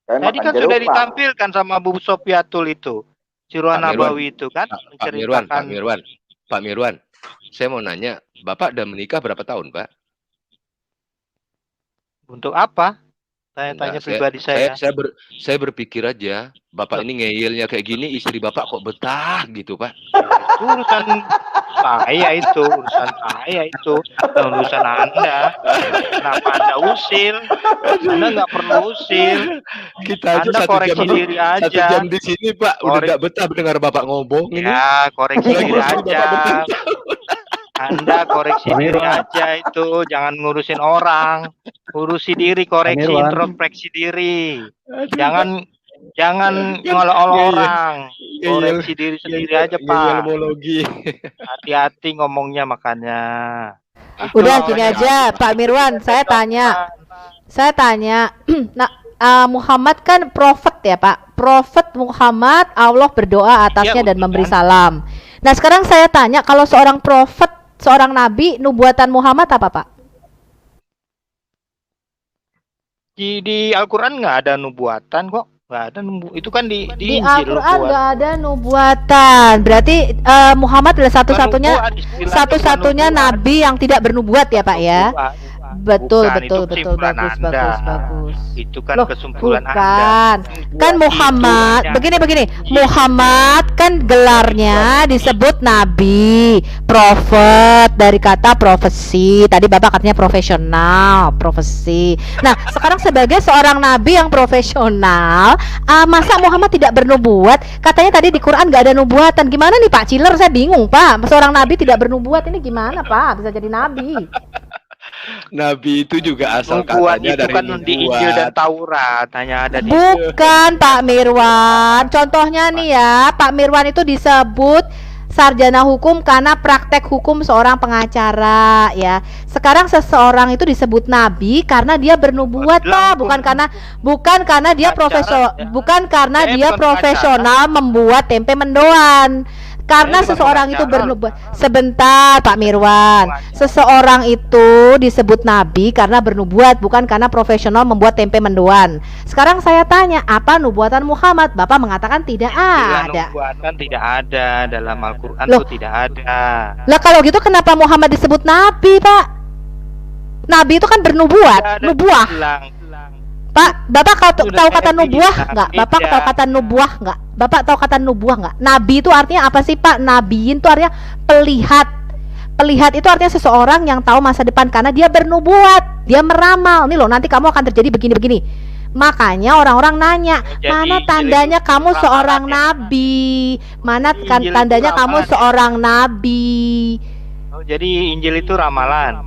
Tadi kan sudah ditampilkan sama Bu Sofiatul itu. Sirah Nabawi itu kan menceritakan. Pak Mirwan, saya mau nanya, Bapak udah menikah berapa tahun, Pak? Untuk apa? Tanya-tanya pribadi saya. Saya berpikir aja, Bapak ini ngeyelnya kayak gini, istri Bapak kok betah gitu, Pak? Itu urusan saya itu, urusan Anda. Kenapa Anda usil? Anda nggak perlu usil. Kita aja Anda koreksi diri aja. 1 jam di sini, Pak, udah nggak betah dengar Bapak ngomong. Ya, koreksi diri aja. Anda koreksi diri aja itu, jangan ngurusin orang. Urusi diri, koreksi, introspeksi diri. Jangan ngolok-olok orang. Koreksi diri sendiri aja, Pak. Hati-hati ngomongnya makanya. Udah gini aja, Pak Mirwan, saya tanya. Nah, Muhammad kan prophet ya, Pak. Prophet Muhammad, Allah berdoa atasnya dan memberi salam. Nah, sekarang saya tanya, kalau seorang prophet, seorang nabi, nubuatan Muhammad apa, Pak? Di Al-Quran nggak ada nubuatan kok. Nggak ada itu kan di Di Injil Al-Quran nubuat. nggak ada nubuatan. Berarti Muhammad adalah satu-satunya nabi yang tidak bernubuat ya, Pak ya? Betul, Bukan, betul, itu betul, bagus, kesimpulan bagus, Anda. bagus. Itu kan Loh, kesimpulan bukan. Anda. Kan Muhammad, begini, Muhammad kan gelarnya disebut nabi, prophet, dari kata profesi. Tadi Bapak katanya profesional, profesi. Nah, sekarang sebagai seorang nabi yang profesional, masa Muhammad tidak bernubuat? Katanya tadi di Quran nggak ada nubuatan. Gimana nih Pak Ciler? Saya bingung, Pak. Seorang nabi tidak bernubuat ini gimana, Pak? Bisa jadi nabi? Nabi itu juga asal Nubuat katanya itu dari kan di Injil dan Taurat, hanya ada di Bukan Pak Mirwan. Contohnya nih ya, Pak Mirwan itu disebut sarjana hukum karena praktek hukum seorang pengacara ya. Sekarang seseorang itu disebut nabi karena dia bernubuat, Pak, bukan karena dia profesional membuat tempe mendoan. Karena seseorang itu bernubuat. Sebentar Pak Mirwan. Seseorang itu disebut nabi karena bernubuat, bukan karena profesional membuat tempe mendoan. Sekarang saya tanya, apa nubuatan Muhammad? Bapak mengatakan tidak ada. Nubuatan tidak ada dalam Al-Quran, Loh. itu tidak ada. Lah kalau gitu kenapa Muhammad disebut nabi, Pak? Nabi itu kan bernubuat, nubuah. Pak, Bapak tahu kata nubuah nggak? Bapak tahu kata nubuah nggak? Bapak tahu kata nubuah nggak? Nabi itu artinya apa sih, Pak? Nabiin itu artinya pelihat. Pelihat itu artinya seseorang yang tahu masa depan karena dia bernubuat, dia meramal. Nih loh, nanti kamu akan terjadi begini-begini. Makanya orang-orang nanya, mana tandanya kamu seorang nabi? Mana tandanya kamu seorang nabi? Oh, jadi Injil itu ramalan.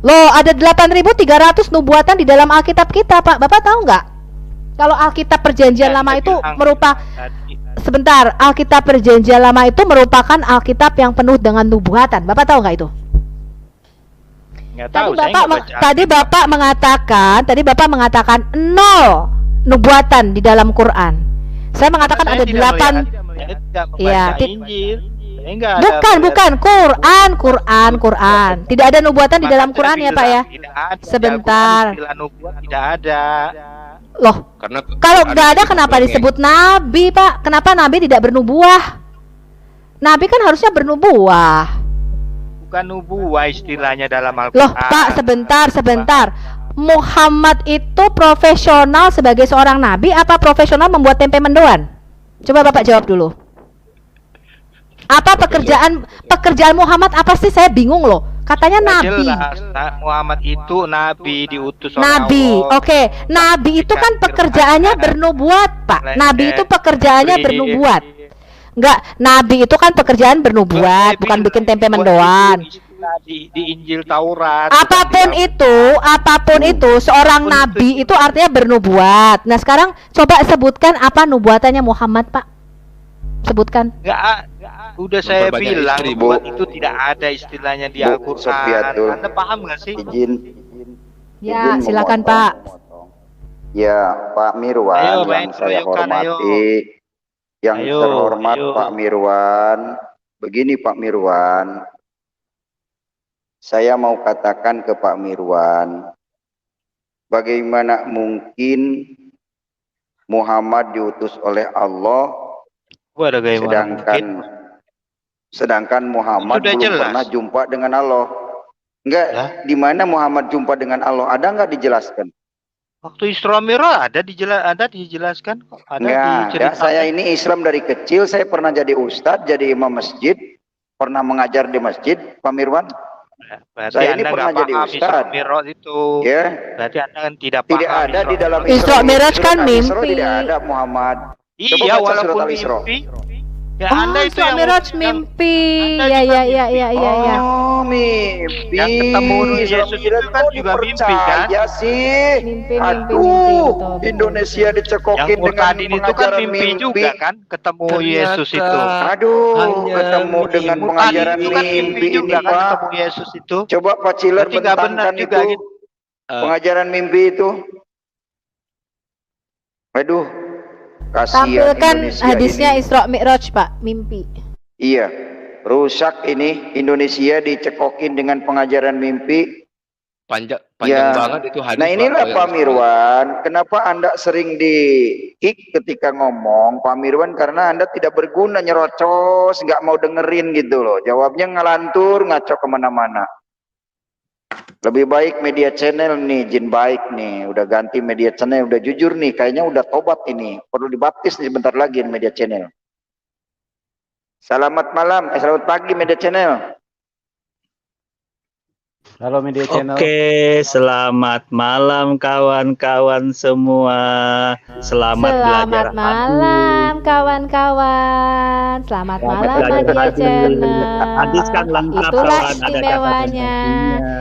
Loh, ada 8.300 nubuatan di dalam Alkitab kita, Pak. Bapak tahu nggak? Kalau Alkitab Perjanjian Lama itu Alkitab Perjanjian Lama itu merupakan Alkitab yang penuh dengan nubuatan. Bapak tahu nggak itu? Nggak tahu, Tadi Bapak mengatakan 0 nubuatan di dalam Quran. Saya mengatakan ada 8. Iya, bukan Quran. Tidak ada nubuatan di dalam Quran ya, Pak ya? Sebentar. Tidak ada. Loh, kalau nggak ada kenapa disebut nabi, Pak? Kenapa nabi tidak bernubuah? Nabi kan harusnya bernubuah. Bukan nubuah istilahnya dalam Al-Quran. Loh, Pak, sebentar. Muhammad itu profesional sebagai seorang nabi apa profesional membuat tempe mendoan? Coba Bapak jawab dulu. Apa pekerjaan Muhammad apa sih? Saya bingung loh. Katanya nabi. Muhammad itu nabi, diutus oleh nabi. Allah. Oke, nabi itu kan pekerjaannya bernubuat, Pak. Nabi itu pekerjaannya bernubuat. Enggak, nabi itu kan pekerjaan bernubuat, bukan bikin tempe mendoan. Di Injil Taurat. Apapun itu, seorang nabi itu artinya bernubuat. Nah, sekarang coba sebutkan apa nubuatannya Muhammad, Pak. Sebutkan. Enggak, udah saya bilang nubuat itu tidak ada istilahnya di Al-Quran. Anda paham nggak sih? Ya, silakan Pak. Ya, Pak Mirwan yang saya hormati. Yang terhormat Pak Mirwan. Begini Pak Mirwan. Saya mau katakan ke Pak Mirwan, bagaimana mungkin Muhammad diutus oleh Allah sedangkan Muhammad belum pernah jumpa dengan Allah. Enggak, di mana Muhammad jumpa dengan Allah? Ada enggak dijelaskan? Waktu Isra Mi'raj ada dijelaskan kok. Enggak, saya ini Islam dari kecil, saya pernah jadi ustadz, jadi imam masjid, pernah mengajar di masjid, Pak Mirwan. Berarti saya Anda ini pernah jadi ustadz. Isra Mi'raj itu. Ya. Berarti Anda kan tidak paham. Tidak ada di dalam Isra Mi'raj kan mimpi. Tidak ada Muhammad. Iya, walaupun mimpi. Ya, Anda itu yang mimpi. Ya. Oh, mimpi. Yang ketemu Yesus itu kan juga mimpi kan? Ya sih. Mimpi. Indonesia dicekokin dengan pengajaran mimpi juga kan? Ketemu Yesus itu. Aduh, ketemu dengan pengajaran mimpi juga ini, kan? Pak. Ketemu Yesus itu. Coba Pak Ciler bentangkan itu pengajaran mimpi itu. Aduh. Tampilkan hadisnya Isra Mi'raj, Pak, mimpi. Iya, rusak ini Indonesia dicekokin dengan pengajaran mimpi. Panjang Ya. banget itu hadis. Nah inilah Pak Mirwan, kenapa Anda sering di-kick ketika ngomong Pak Mirwan, karena Anda tidak berguna, nyerocos, nggak mau dengerin gitu loh. Jawabnya ngelantur, ngaco kemana-mana. Lebih baik media channel nih, Jin baik nih, udah ganti media channel, udah jujur nih, kayaknya udah tobat ini, perlu dibaptis nih sebentar lagi media channel. Selamat malam, selamat pagi media channel. Halo media channel. Oke, selamat malam kawan-kawan semua. Selamat belajar malam kawan-kawan. Selamat malam media channel. Hadis kan lengkap Itulah kawan, istimewanya.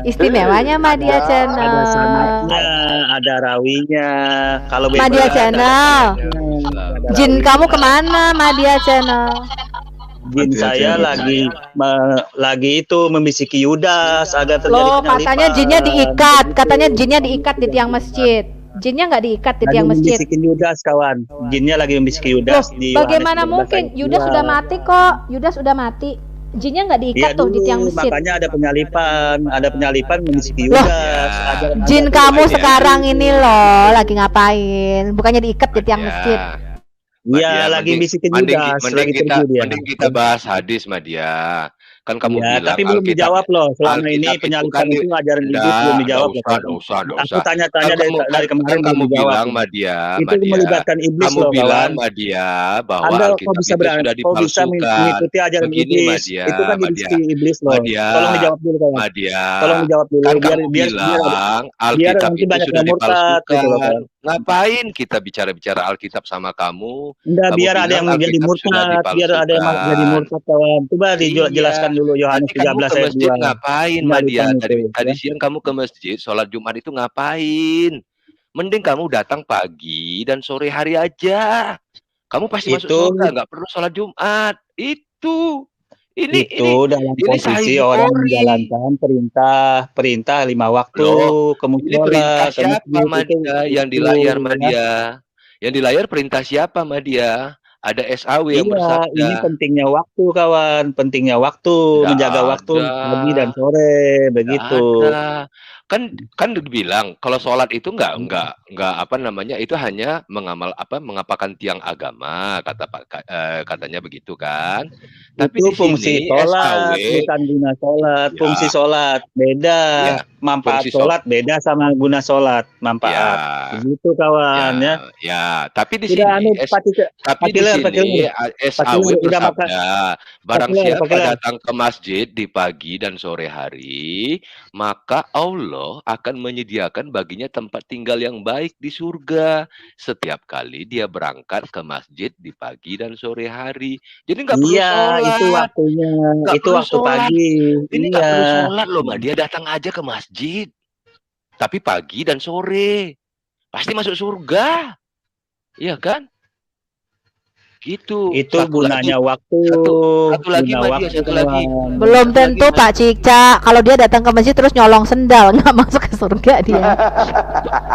Istimewanya media channel. Ada sanadnya, ada rawinya. Kalau media channel. Jin kamu kemana media channel? Jin saya lagi itu membisiki Yudas agar terjadi Loh, penyalipan. katanya jinnya diikat, katanya jinnya diikat di tiang masjid. Jinnya nggak diikat di tiang masjid. Membisikin Yudas kawan. Jinnya lagi membisiki Yudas. Loh, di bagaimana Yohanes 12 mungkin? ayat Yudas 2. sudah mati kok. Yudas sudah mati. Jinnya nggak diikat Iya tuh di dulu, tiang masjid. makanya ada penyalipan membisiki Loh, Yudas. Jin kamu sekarang ini loh lagi ngapain? Bukannya diikat di tiang masjid. Iya, lagi bisikin Yudas, lagi terjun dia. Mending kita bahas hadis, Madia. Kan kamu Ya, bilang tapi belum dijawab loh. Selama ini penyalipan itu ajaran Iblis belum dijawab. Aku tanya-tanya dari kemarin kan kamu belum dijawab. bilang, Madia, Itu melibatkan Iblis kamu loh, bilang, kawan. Madia, bahwa Anda kok Alkitab bisa itu sudah kok bisa dipalsukan. mengikuti ajaran Begini, Iblis? Madia, Itu kan dibisiki Iblis loh. Madia, Tolong dijawab dulu kawan. Madia, Tolong dijawab dulu kan biar kamu biar bilang biar Alkitab nanti itu banyak sudah yang murtad gitu loh, dipalsukan. kawan. Ngapain kita bicara-bicara Alkitab sama kamu? Enggak, Kamu biar ada bilang yang jadi Alkitab sudah murtad, biar ada yang dipalsukan. jadi murtad kawan. Coba dijelaskan dulu Yohanes Tadi kamu 13 ke ayat masjid 2. ngapain, Madia? Tadi siang kamu ke masjid, sholat Jumat itu ngapain? Mending kamu datang pagi dan sore hari aja. Kamu pasti masuk surga, nggak perlu sholat Jumat. Itu dalam posisi orang menjalankan perintah 5 waktu, ini perintah siapa, Madia? Yang di layar, Madia. Yang di layar perintah siapa, Madia? Ada SAW yang bersabda. Ini pentingnya waktu kawan, pentingnya waktu, menjaga waktu pagi dan sore, begitu. Kan dibilang kalau sholat itu enggak apa namanya, itu hanya mengapakan tiang agama, katanya begitu kan. Tapi itu di fungsi sini sholat, SAW, bukan guna sholat. Ya. Fungsi sholat beda, manfaat fungsi sholat beda sama guna sholat, manfaat. Begitu kawan ya. Ya, tapi di Udah, sini SAW bersabda, barang siapa datang ke masjid di pagi dan sore hari, maka Allah akan menyediakan baginya tempat tinggal yang baik di surga setiap kali dia berangkat ke masjid di pagi dan sore hari. Jadi nggak perlu sholat. Itu waktunya, itu waktu pagi. Ini nggak perlu sholat loh, Mbak. Dia datang aja ke masjid, tapi pagi dan sore pasti masuk surga, iya kan? Gitu. Itu gunanya waktu. Satu lagi, Madia, satu lagi. Belum tentu Pak Cica. Kalau dia datang ke masjid terus nyolong sendal, nggak masuk ke surga dia.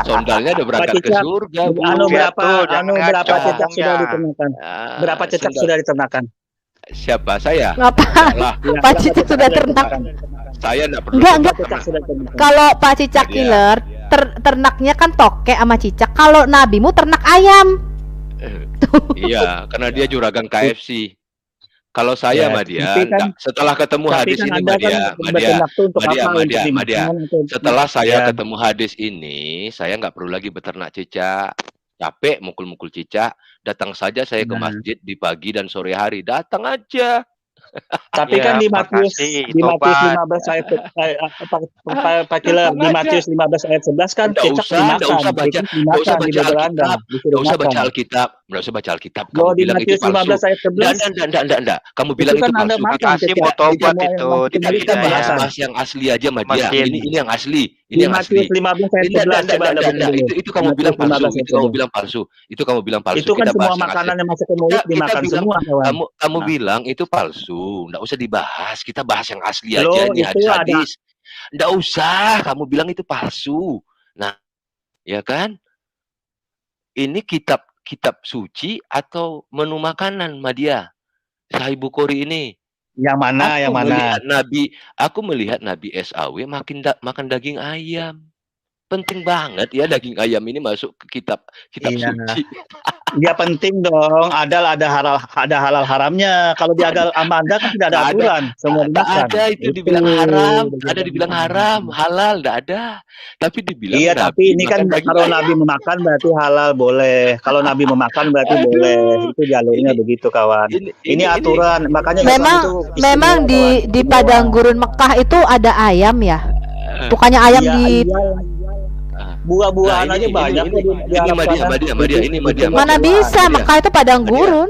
Sondalnya udah berangkat ke surga. Berapa cecak sudah diternakan? Berapa cecak sudah diternakan? Siapa? Saya? Ngapa? Pak Cicak sudah ternak. Saya enggak perlu. Enggak. Kalau Pak Cicak killer, ternaknya kan tokek sama cicak. Kalau nabimu ternak ayam. Iya, karena dia juragan KFC. Kalau saya, Madia, setelah ketemu hadis ini, Madia, setelah saya ketemu hadis ini, saya nggak perlu lagi beternak cicak. Capek mukul-mukul cicak, datang saja saya ke masjid di pagi dan sore hari, datang aja. Tapi kan di Matius 15 ayat Pak Killer, di Matius 15 ayat 11 kan cicak dimakan. Enggak usah baca Alkitab. Enggak usah baca Alkitab. Kamu bilang itu palsu. Enggak. Kamu bilang itu palsu. Kita bahas yang asli aja, Madia. Ini yang asli. Ini yang asli. Matius 15 ayat 11 itu kamu bilang palsu. Itu kamu bilang palsu. Itu kamu bilang palsu. Itu kan semua makanan yang masuk ke mulut dimakan semua, kawan. Kamu bilang itu palsu. Enggak usah dibahas. Kita bahas yang asli aja nih, hadis. Enggak usah kamu bilang itu palsu. Nah, ya kan? Ini kitab suci atau menu makanan, Madia? Sahih Bukhari ini. Yang mana? Aku melihat Nabi SAW makan daging ayam. Penting banget ya daging ayam ini masuk ke kitab suci. Ya penting dong. Ada halal haramnya. Kalau di agama Anda kan tidak ada aturan. Semua dimakan. Ada itu dibilang haram, ada dibilang haram, halal tidak ada. Tapi dibilang iya, tapi ini kan kalau Nabi memakan berarti halal boleh. Kalau Nabi memakan berarti boleh. Itu jalurnya begitu, kawan. Ini aturan. Makanya memang di padang gurun Mekah itu ada ayam ya. Bukannya ayam buah-buahan aja banyak. Ini Madia. Mana bisa, Mekah itu padang gurun.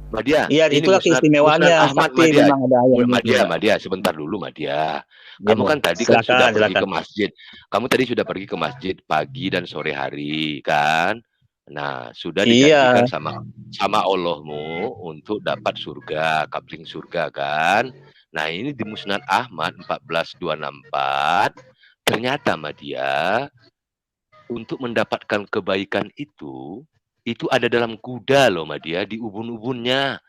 Madia. Iya, itulah keistimewaannya. Pasti memang ada ayam. Madia, sebentar dulu Madia. Kamu kan tadi sudah pergi ke masjid. Kamu tadi sudah pergi ke masjid pagi dan sore hari, kan? Nah, sudah dijanjikan sama Allahmu untuk dapat surga, kapling surga, kan? Nah, ini di Musnad Ahmad 14264. Ternyata Madia, untuk mendapatkan kebaikan itu ada dalam kuda loh Madia, di ubun-ubunnya.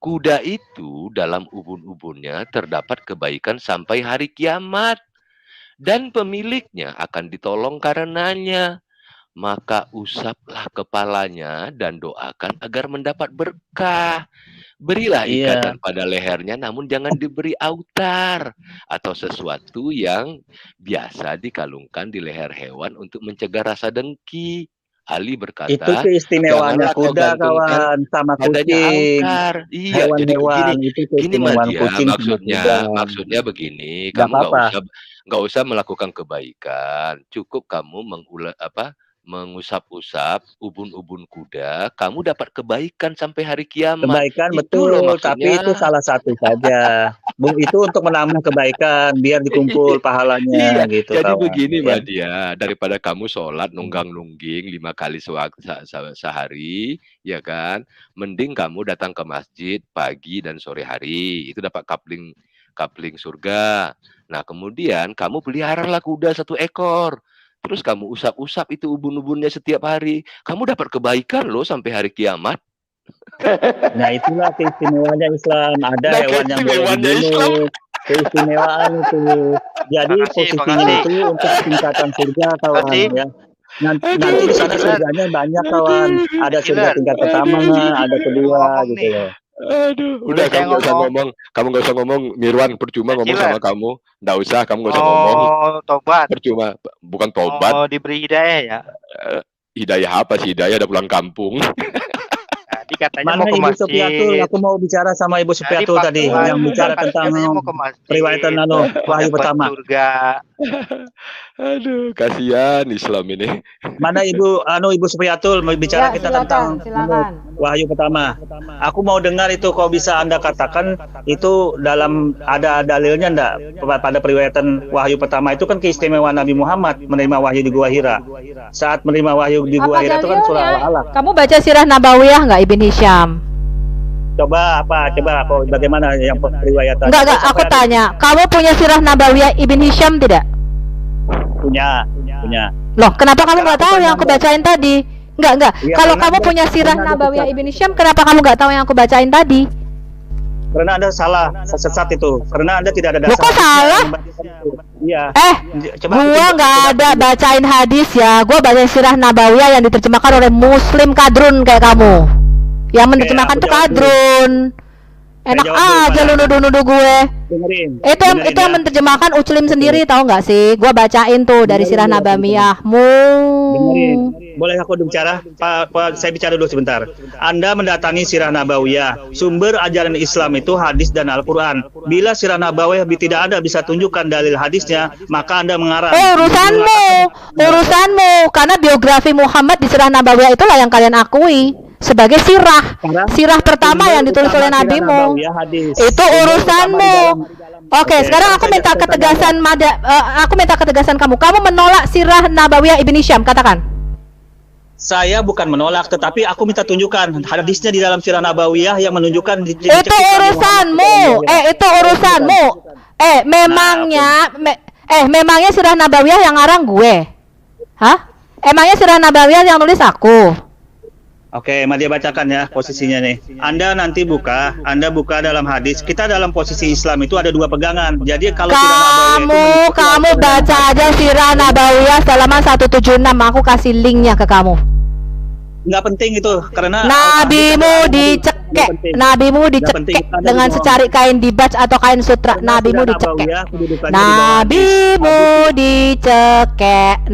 Kuda itu dalam ubun-ubunnya terdapat kebaikan sampai hari kiamat. Dan pemiliknya akan ditolong karenanya. Maka usaplah kepalanya dan doakan agar mendapat berkah. Berilah ikatan pada lehernya, namun jangan diberi autar atau sesuatu yang biasa dikalungkan di leher hewan untuk mencegah rasa dengki. Ali berkata, itu keistimewaannya kuda, kawan, sama kucing. Iya, jadi gini Madia, maksudnya begini, kamu nggak usah melakukan kebaikan, cukup kamu mengusap-usap ubun-ubun kuda, kamu dapat kebaikan sampai hari kiamat. Kebaikan betul, tapi itu salah satu saja. Itu untuk menambah kebaikan, biar dikumpul pahalanya gitu. Jadi begini Madia, daripada kamu sholat nunggang-nungging 5 kali sehari, ya kan? Mending kamu datang ke masjid pagi dan sore hari, itu dapat kapling surga. Nah kemudian kamu peliharalah kuda 1 ekor. Terus kamu usap-usap itu ubun-ubunnya setiap hari. Kamu dapat kebaikan loh sampai hari kiamat. Nah itulah keistimewaannya Islam. Ada hewan yang boleh dibunuh. Keistimewaan itu. Jadi posisinya itu untuk tingkatan surga, kawan ya. Nanti di sana surganya banyak, kawan. Ada surga tingkat pertama, ada kedua gitu loh. Aduh, udah kamu nggak usah ngomong, Mirwan, percuma ngomong sama kamu. Nggak usah, kamu nggak usah ngomong. Tobat. Percuma, bukan tobat. Diberi hidayah ya. Hidayah apa sih? Hidayah udah pulang kampung. Tadi katanya mau ke Ibu Supiatul, aku mau bicara sama Ibu Supiatul tadi yang bicara tentang riwayatan wahyu pertama. Surga. Aduh, kasihan Islam ini. Mana Ibu Supiatul bicara kita tentang wahyu pertama. Aku mau dengar itu, kok bisa Anda katakan itu ada dalilnya enggak pada periwayatan wahyu pertama itu kan keistimewaan Nabi Muhammad menerima wahyu di Gua Hira. Saat menerima wahyu di Gua Hira itu kan surah Al-Alaq. Kamu baca sirah Nabawiyah enggak Ibn Hisham? Coba bagaimana yang periwayatan? Enggak, aku tanya. Kamu punya sirah Nabawiyah Ibn Hisham tidak? Punya. Loh, kenapa kamu nggak tahu yang aku bacain tadi? Enggak. Ya, kalau kamu punya sirah Nabawiyah Ibn Hisham, kenapa kamu nggak tahu yang aku bacain tadi? Karena Anda salah, sesat itu. Karena Anda tidak ada dasar. Kok salah? Iya. Gua nggak ada bacain hadis ya. Gua baca sirah Nabawiyah yang diterjemahkan oleh Muslim kadrun kayak kamu. Yang menerjemahkan tuh kadrun. Enak aja lu nuduh-nuduh gue. Itu yang menerjemahkan Uclim sendiri, tahu nggak sih? Gua bacain tuh dari sirah Nabawiyahmu. Boleh aku bicara? Pak, saya bicara dulu sebentar. Anda mendatangi sirah Nabawiyah. Sumber ajaran Islam itu hadis dan Al-Quran. Bila sirah Nabawiyah tidak ada bisa tunjukkan dalil hadisnya, maka Anda mengarang. Urusanmu. Karena biografi Muhammad di sirah Nabawiyah itulah yang kalian akui sebagai sirah pertama yang ditulis oleh nabimu. Itu urusanmu. Oke, sekarang aku minta ketegasan kamu. Kamu menolak sirah Nabawiyah Ibn Hisham, katakan. Saya bukan menolak, tetapi aku minta tunjukkan hadisnya di dalam sirah Nabawiyah yang menunjukkan itu urusanmu. Memangnya sirah Nabawiyah yang ngarang gue? Hah? Emangnya sirah Nabawiyah yang nulis aku? Oke, mari dia bacakan ya posisinya nih. Anda buka dalam hadis. Kita dalam posisi Islam itu ada 2 pegangan. Jadi kalau kamu baca aja Sirah Nabawiyah halaman 176. Aku kasih linknya ke kamu. Nggak penting itu karena nabimu dicekek dengan secari kain dibaj atau kain sutra. Nabimu dicekek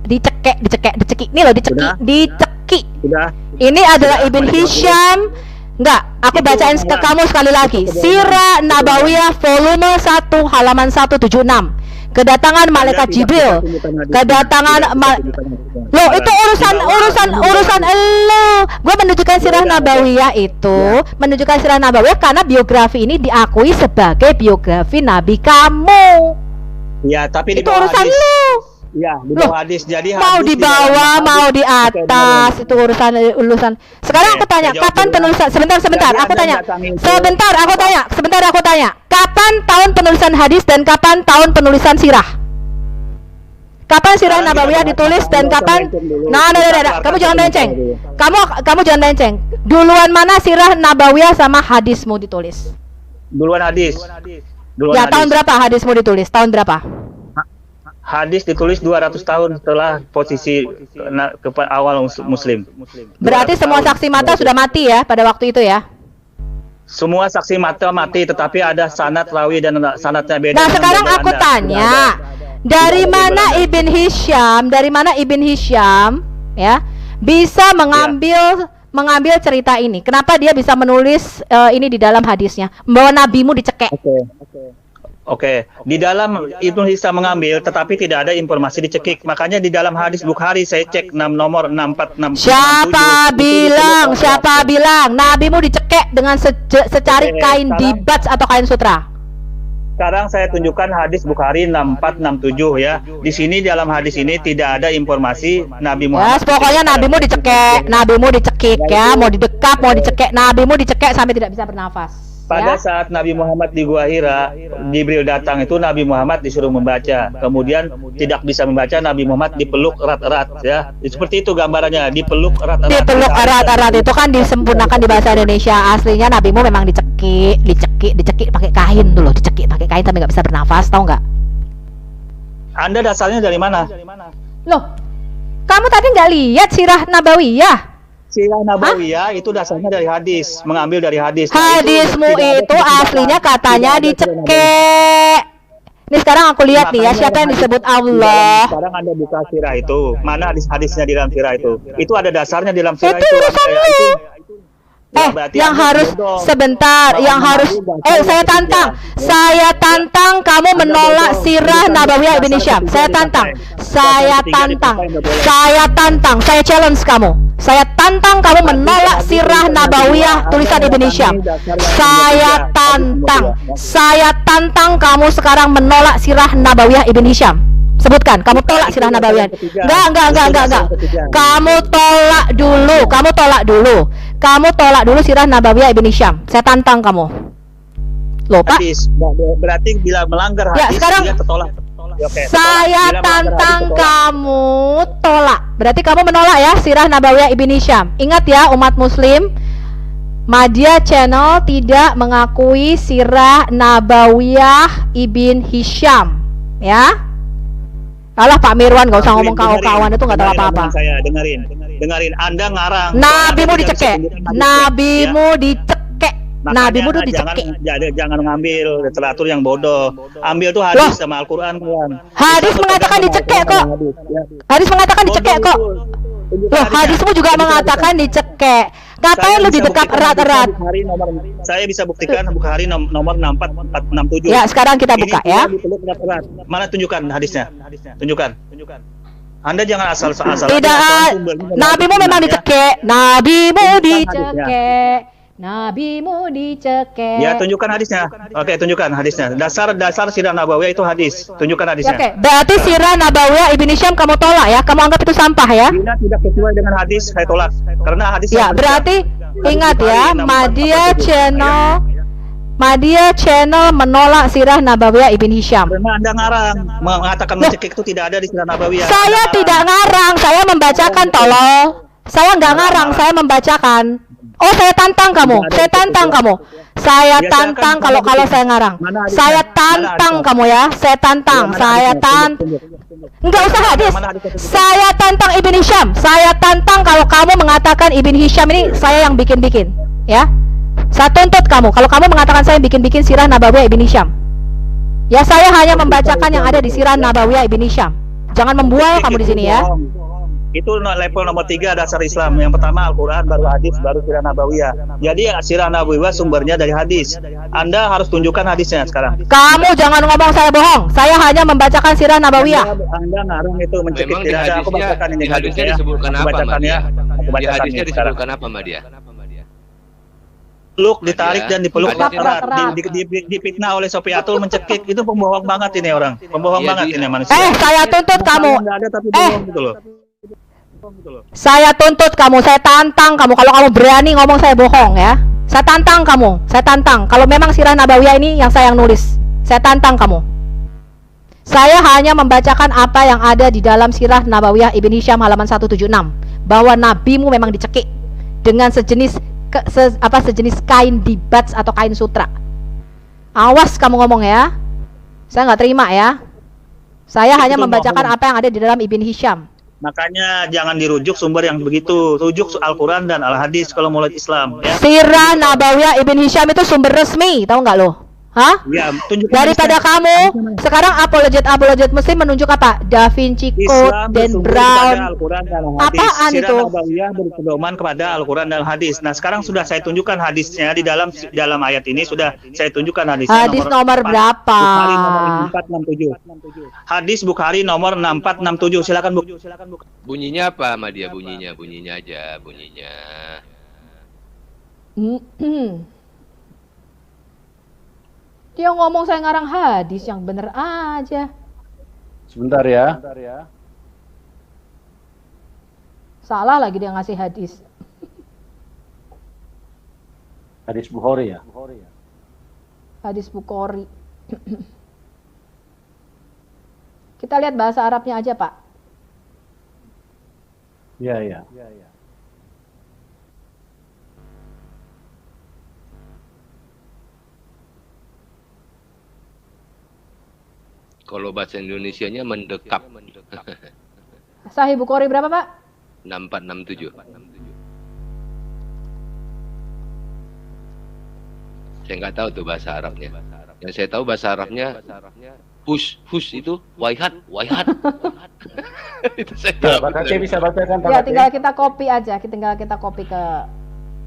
dicekik nih loh, dicekik. Ini adalah Ibn Hisham. Enggak, aku bacain ke kamu sekali lagi. Sirah Nabawiyah volume 1 halaman 176. Kedatangan malaikat Jibril. Loh, itu urusan elo. Gue menunjukkan Sirah Nabawiyah itu, menunjukkan Sirah Nabawiyah karena biografi ini diakui sebagai biografi Nabi kamu. Ya, tapi itu urusan lu. Ya, di bawah hadis. Jadi mau di bawah, mau di atas, itu urusan. Sekarang aku tanya, kapan penulisan? Sebentar, aku tanya. Kapan tahun penulisan hadis dan kapan tahun penulisan sirah? Kapan Sirah Nabawiyah ditulis dan kapan? Nah, kamu jangan lenceng. Kamu jangan lenceng. Duluan mana Sirah Nabawiyah sama hadismu ditulis? Duluan hadis. Tahun berapa hadismu ditulis? Tahun berapa? Hadis ditulis 200 tahun setelah posisi awal Muslim. Berarti semua saksi mata sudah mati ya pada waktu itu ya? Semua saksi mata mati, tetapi ada sanad rawi dan sanadnya beda. Nah, sekarang aku tanya, dari mana Ibn Hisham ya bisa mengambil cerita ini? Kenapa dia bisa menulis ini di dalam hadisnya? Bahwa nabimu dicekek. Oke, di dalam Ibnu Hisham mengambil, tetapi tidak ada informasi dicekik. Makanya di dalam hadis Bukhari saya cek nomor 6467. Siapa bilang nabimu dicekek dengan secari kain dibaj atau kain sutra? Sekarang saya tunjukkan hadis Bukhari 6467 ya. Di sini dalam hadis ini tidak ada informasi Nabi Muhammad. Pokoknya nabimu dicekik ya, mau didekap, mau dicekek, nabimu dicekek sampai tidak bisa bernafas. Pada saat Nabi Muhammad di Gua Hira, Jibril datang itu Nabi Muhammad disuruh membaca. Kemudian tidak bisa membaca, Nabi Muhammad dipeluk erat-erat ya. Seperti itu gambarannya, dipeluk erat-erat. Dipeluk erat-erat itu kan disempurnakan di bahasa Indonesia. Aslinya nabimu memang dicekik pakai kain dulu, dicekik pakai kain tapi nggak bisa bernafas, tahu nggak? Anda dasarnya dari mana? Loh, kamu tadi nggak lihat Sirah Nabawiyah? Sirah Nabawiyah itu dasarnya dari hadis, mengambil dari hadis. Hadismu itu aslinya katanya dicekek. Ini sekarang aku lihat nih ya, siapa yang disebut Allah. Sekarang Anda buka sirah itu, mana hadis-hadisnya di dalam sirah itu? Itu ada dasarnya di dalam sirah itu. Urusan lu. Yang harus sebentar, saya tantang kamu menolak Sirah Nabawiyah Ibn Hisham. Saya challenge kamu. Saya tantang kamu menolak Sirah Nabawiyah tulisan Ibn Hisham. Saya tantang kamu sekarang menolak Sirah Nabawiyah Ibn Hisham. Sebutkan, kamu tolak Sirah Nabawiyah. Enggak. Kamu tolak dulu Sirah Nabawiyah Ibn Hisham. Saya tantang kamu. Loh, Pak. Berarti bila melanggar hadis, sekarang dia tertolak. Saya tantang kamu tolak. Berarti kamu menolak ya Sirah Nabawiyah Ibn Hisham. Ingat ya umat muslim, Madya Channel tidak mengakui Sirah Nabawiyah Ibn Hisham. Ya. Alah Pak Mirwan, gak usah ngomong kawan-kawan itu gak tahu apa-apa. Saya dengerin. Anda ngarang. Nabimu dicekek. Nabimu tuh dicekek. Jangan ngambil literatur yang bodoh. Ambil tuh hadis sama Al-Qur'an, kawan. Hadis mengatakan dicekek kok. Loh, hadismu juga mengatakan dicekek. Katanya lebih dekat erat-erat. Saya bisa buktikan Bukhari nomor 6467. Ya, sekarang kita buka ya. Mana tunjukkan hadisnya? Tunjukkan. Anda jangan asal-asal. Tidak. Nabimu memang dicekek. Nabimu dicekek. Ya, tunjukkan hadisnya. Oke, tunjukkan hadisnya. Dasar Sirah Nabawiyah itu hadis. Tunjukkan hadisnya. Oke, berarti Sirah Nabawiyah Ibn Hisham kamu tolak ya? Kamu anggap itu sampah ya? Bila tidak sesuai dengan hadis, saya tolak. Karena hadis. Ya, berarti ingat ya, Madya Channel Media channel menolak Sirah Nabawiyah Ibn Hisham. Karena Anda ngarang mengatakan mencekik itu tidak ada di Sirah Nabawiyah. Saya tidak ngarang, saya membacakan tolol. Saya nggak ngarang, saya membacakan. Oh, saya tantang kamu. Saya tantang kamu. Saya tantang kalau saya ngarang. Saya tantang kamu ya. Saya tantang. Saya tantang. Enggak usah hadis. Saya tantang Ibn Hisham. Saya tantang kalau kamu mengatakan Ibn Hisham ini saya yang bikin-bikin, ya. Saya tuntut kamu kalau kamu mengatakan saya bikin-bikin Sirah Nabawiyah Ibn Hisham. Ya, saya hanya membacakan yang ada di Sirah Nabawiyah Ibn Hisham. Jangan membual kamu di sini ya. Itu level nomor 3 dasar Islam. Yang pertama Al-Quran, baru hadis, baru Sirah Nabawiyah. Jadi Sirah Nabawiyah sumbernya dari hadis. Anda harus tunjukkan hadisnya sekarang. Kamu jangan ngomong saya bohong. Saya hanya membacakan Sirah Nabawiyah. Anda ngarang itu mencekik Memang tidak ada. Aku bacakan ini di hadisnya disebutkan apa, Mbak Dia? Di hadisnya disebutkan apa, Mbak Dia? Peluk, ditarik dan dipeluk erat, dipitnah oleh Sofiatul, mencekik. Itu pembohong banget ini orang. Pembohong banget ini manusia. Saya tuntut kamu. Nggak ada, tapi bohong gitu loh. Saya tuntut kamu, saya tantang kamu. Kalau kamu berani ngomong saya bohong ya. Saya tantang kamu, saya tantang. Kalau memang Sirah Nabawiyah ini yang saya nulis, saya tantang kamu. Saya hanya membacakan apa yang ada di dalam Sirah Nabawiyah Ibn Hisham halaman 176, bahwa nabimu memang dicekik dengan sejenis sejenis kain dibats atau kain sutra. Awas kamu ngomong ya. Saya nggak terima ya. Saya hanya membacakan apa yang ada di dalam Ibn Hisham. Makanya jangan dirujuk sumber yang begitu, rujuk Al-Quran dan Al-Hadis kalau mau lihat Islam ya. Sirah Nabawiyah Ibn Hisham itu sumber resmi, tahu nggak lo? Hah? Ya, daripada kamu sekarang apologet Muslim menunjuk apa? Da Vinci Code, Dan Brown. Apaan itu? Sirah Nabawiyah berpedoman kepada Al-Quran dan Hadis. Nah, sekarang sudah saya tunjukkan hadisnya di dalam ayat ini, sudah saya tunjukkan hadisnya. Hadis nomor berapa? Bukhari nomor 467. Hadis Bukhari nomor 6467. Silakan Bu. Bunyinya apa, Madia? Bunyinya aja, bunyinya. Dia ngomong saya ngarang hadis, yang bener aja. Sebentar ya. Salah lagi dia ngasih hadis. Hadis Bukhari ya? Hadis Bukhari. Kita lihat bahasa Arabnya aja, Pak. Iya. Kalau bahasa Indonesianya mendekap. Sahih Bukhari berapa, Pak? 6467. Saya nggak tahu tuh bahasa Arabnya. Yang saya tahu bahasa Arabnya hus itu waihat. Itu saya tahu. Pak Aceh bisa bacakan, Pak Ya, Aceh? tinggal kita copy aja. Tinggal kita copy ke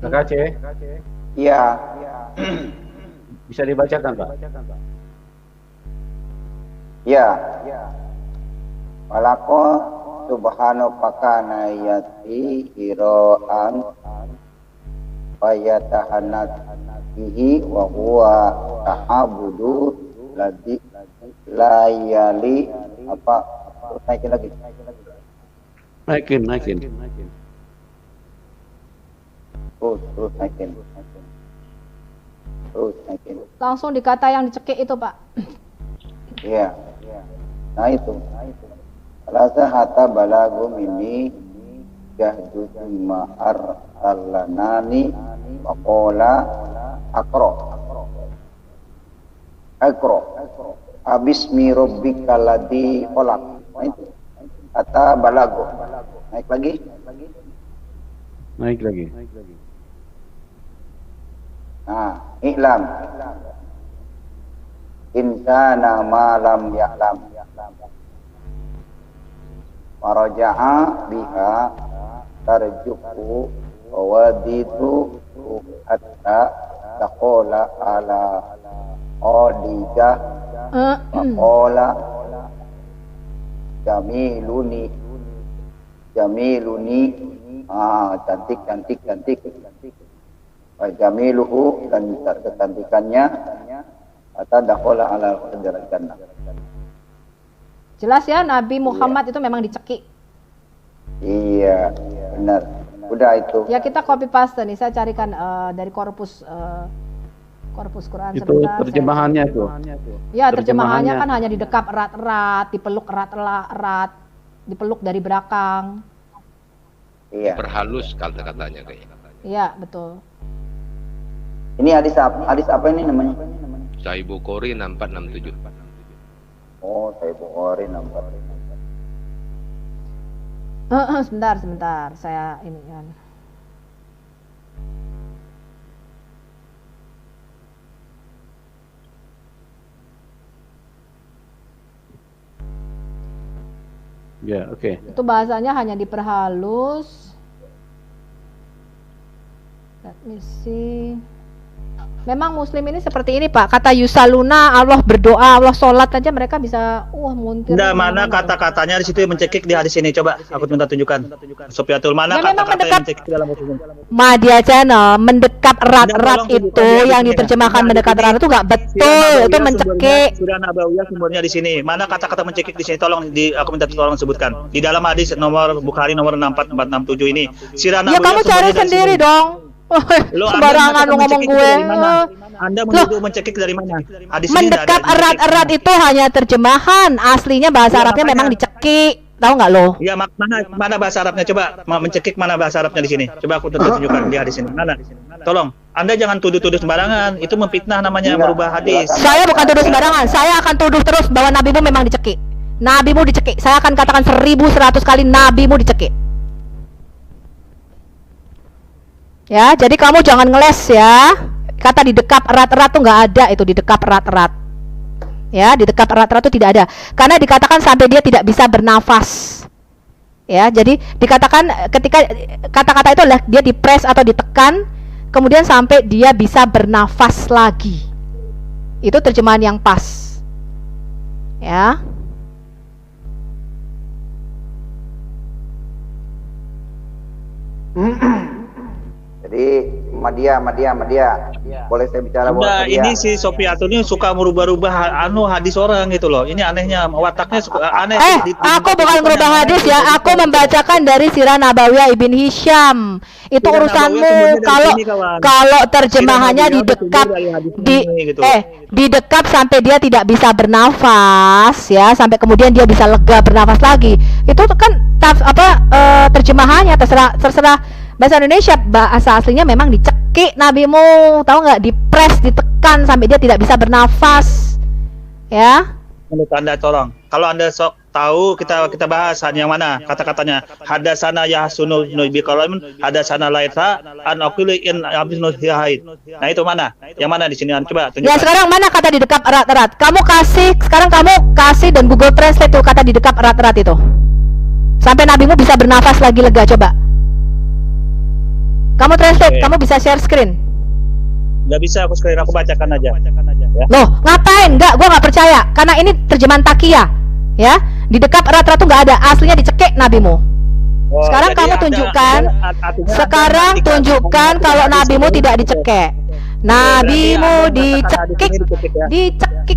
Pak Aceh. Iya. Bisa dibacakan, Pak? Ya. Walako subhanahu pakana yati hiroan fayatahanat bihi wa huwa ta'abudu ladhi layali apa naikin lagi. Naikin. Terus naikin. langsung dikata yang dicekik itu, Pak. Iya. Nah itu. Rasa hatta balagu mini jahdu ma'ar allanani waqala akro abismi rabbikal ladzi khalaq. Nah itu. Hatta balagu. Naik lagi. Nah, iklam. Insana ma lam ya'lam. Waraja'a biha tarjuku wawaditu hatta taqola ala odijah waqola jamiluni cantik jamiluhu dan kecantikannya atau dakhala ala jannah. Jelas ya, Nabi Muhammad itu memang dicekik. Iya, benar. Udah itu. Ya, kita copy paste nih. Saya carikan dari korpus Korpus Quran Itu sebentar. terjemahannya itu. Ya, terjemahannya kan hanya didekap erat-erat, dipeluk erat-erat, dipeluk dari belakang. Iya. Perhalus kata-katanya kayaknya. Iya, betul. Ini hadis apa ini namanya? Sahih Bukhari 6467. Oh, saya Bukhari nampak. Sebentar, saya ini kan. Ya, oke. Itu bahasanya hanya diperhalus. Let me see. Memang muslim ini seperti ini Pak, kata yusaluna, Allah berdoa, Allah sholat aja mereka bisa muntir. Enggak, mana kata-katanya di situ yang mencekik di hadis ini, coba aku minta tunjukkan. Sopiatul, mana Ya, memang kata-kata yang mencekik dalam hadis ini? Media channel mendekap erat-erat itu yang diterjemahkan mendekat erat itu nggak betul, itu mencekik. Surah Nabawiyah sumbernya di sini. Mana kata-kata mencekik di sini? Tolong aku minta tolong sebutkan. Di dalam hadis nomor Bukhari nomor 64467 ini. Surah Ya Nabawiyah kamu cari sendiri dong. Sembarangan lu ngomong gue. Anda menuduh mencekik dari mana? Hadis ini mendekap erat-erat itu hanya terjemahan, aslinya bahasa Arabnya memang dicekik. Tahu nggak lo? Ya, mana bahasa Arabnya? Coba mencekik mana bahasa Arabnya di sini. Coba aku tunjukkan di hadis ini. Mana? Tolong, Anda jangan tuduh-tuduh sembarangan. Itu memfitnah namanya, merubah hadis. Saya bukan tuduh sembarangan. Saya akan tuduh terus bahwa nabimu memang dicekik. Nabimu dicekik. Saya akan katakan 1100 kali nabimu dicekik. Ya, jadi kamu jangan ngeles ya. Kata didekap erat-erat tuh nggak ada, itu didekap erat-erat. Ya, didekap erat-erat itu tidak ada. Karena dikatakan sampai dia tidak bisa bernafas. Ya, jadi dikatakan ketika kata-kata itu adalah dia dipres atau ditekan, kemudian sampai dia bisa bernafas lagi. Itu terjemahan yang pas. Ya. Jadi Madia. Boleh saya bicara? Nah, ini si Sopiatul ini suka merubah-rubah hadis orang gitu loh. Ini anehnya, wataknya suka aneh. Aku bukan merubah hadis ya, aku membacakan dari Sirah Nabawiyah Ibn Hisham. Itu Sirah urusanmu. Kalau terjemahannya didekap sampai dia tidak bisa bernafas ya, sampai kemudian dia bisa lega bernafas lagi. Itu kan terjemahannya terserah. Bahasa Indonesia, bahasa aslinya memang dicekik nabimu, tahu nggak? Dipres, ditekan sampai dia tidak bisa bernafas. Ya. Menurut Anda tolong, kalau Anda sok tahu kita bahas yang mana kata-katanya. Hadasana yahsunu bi qalamin, hadasana laita an aqili in abisnu haid. Nah, itu mana? Yang mana di sini? Coba tunjukkan. Ya, sekarang mana kata didekap erat-erat? Sekarang kamu kasih dan Google Translate tuh kata didekap erat-erat itu. Sampai nabimu bisa bernafas lagi lega, coba. Kamu translate, kamu bisa share screen? Nggak bisa, aku screen, aku bacakan aja. Ya. Loh, ngapain? Gua nggak percaya. Karena ini terjemahan Takiyah, ya. Didekap erat-erat tuh nggak ada, aslinya dicekik nabimu. Sekarang kamu tunjukkan. Sekarang tunjukkan kalau nabimu tidak dicekik. Nabimu dicekik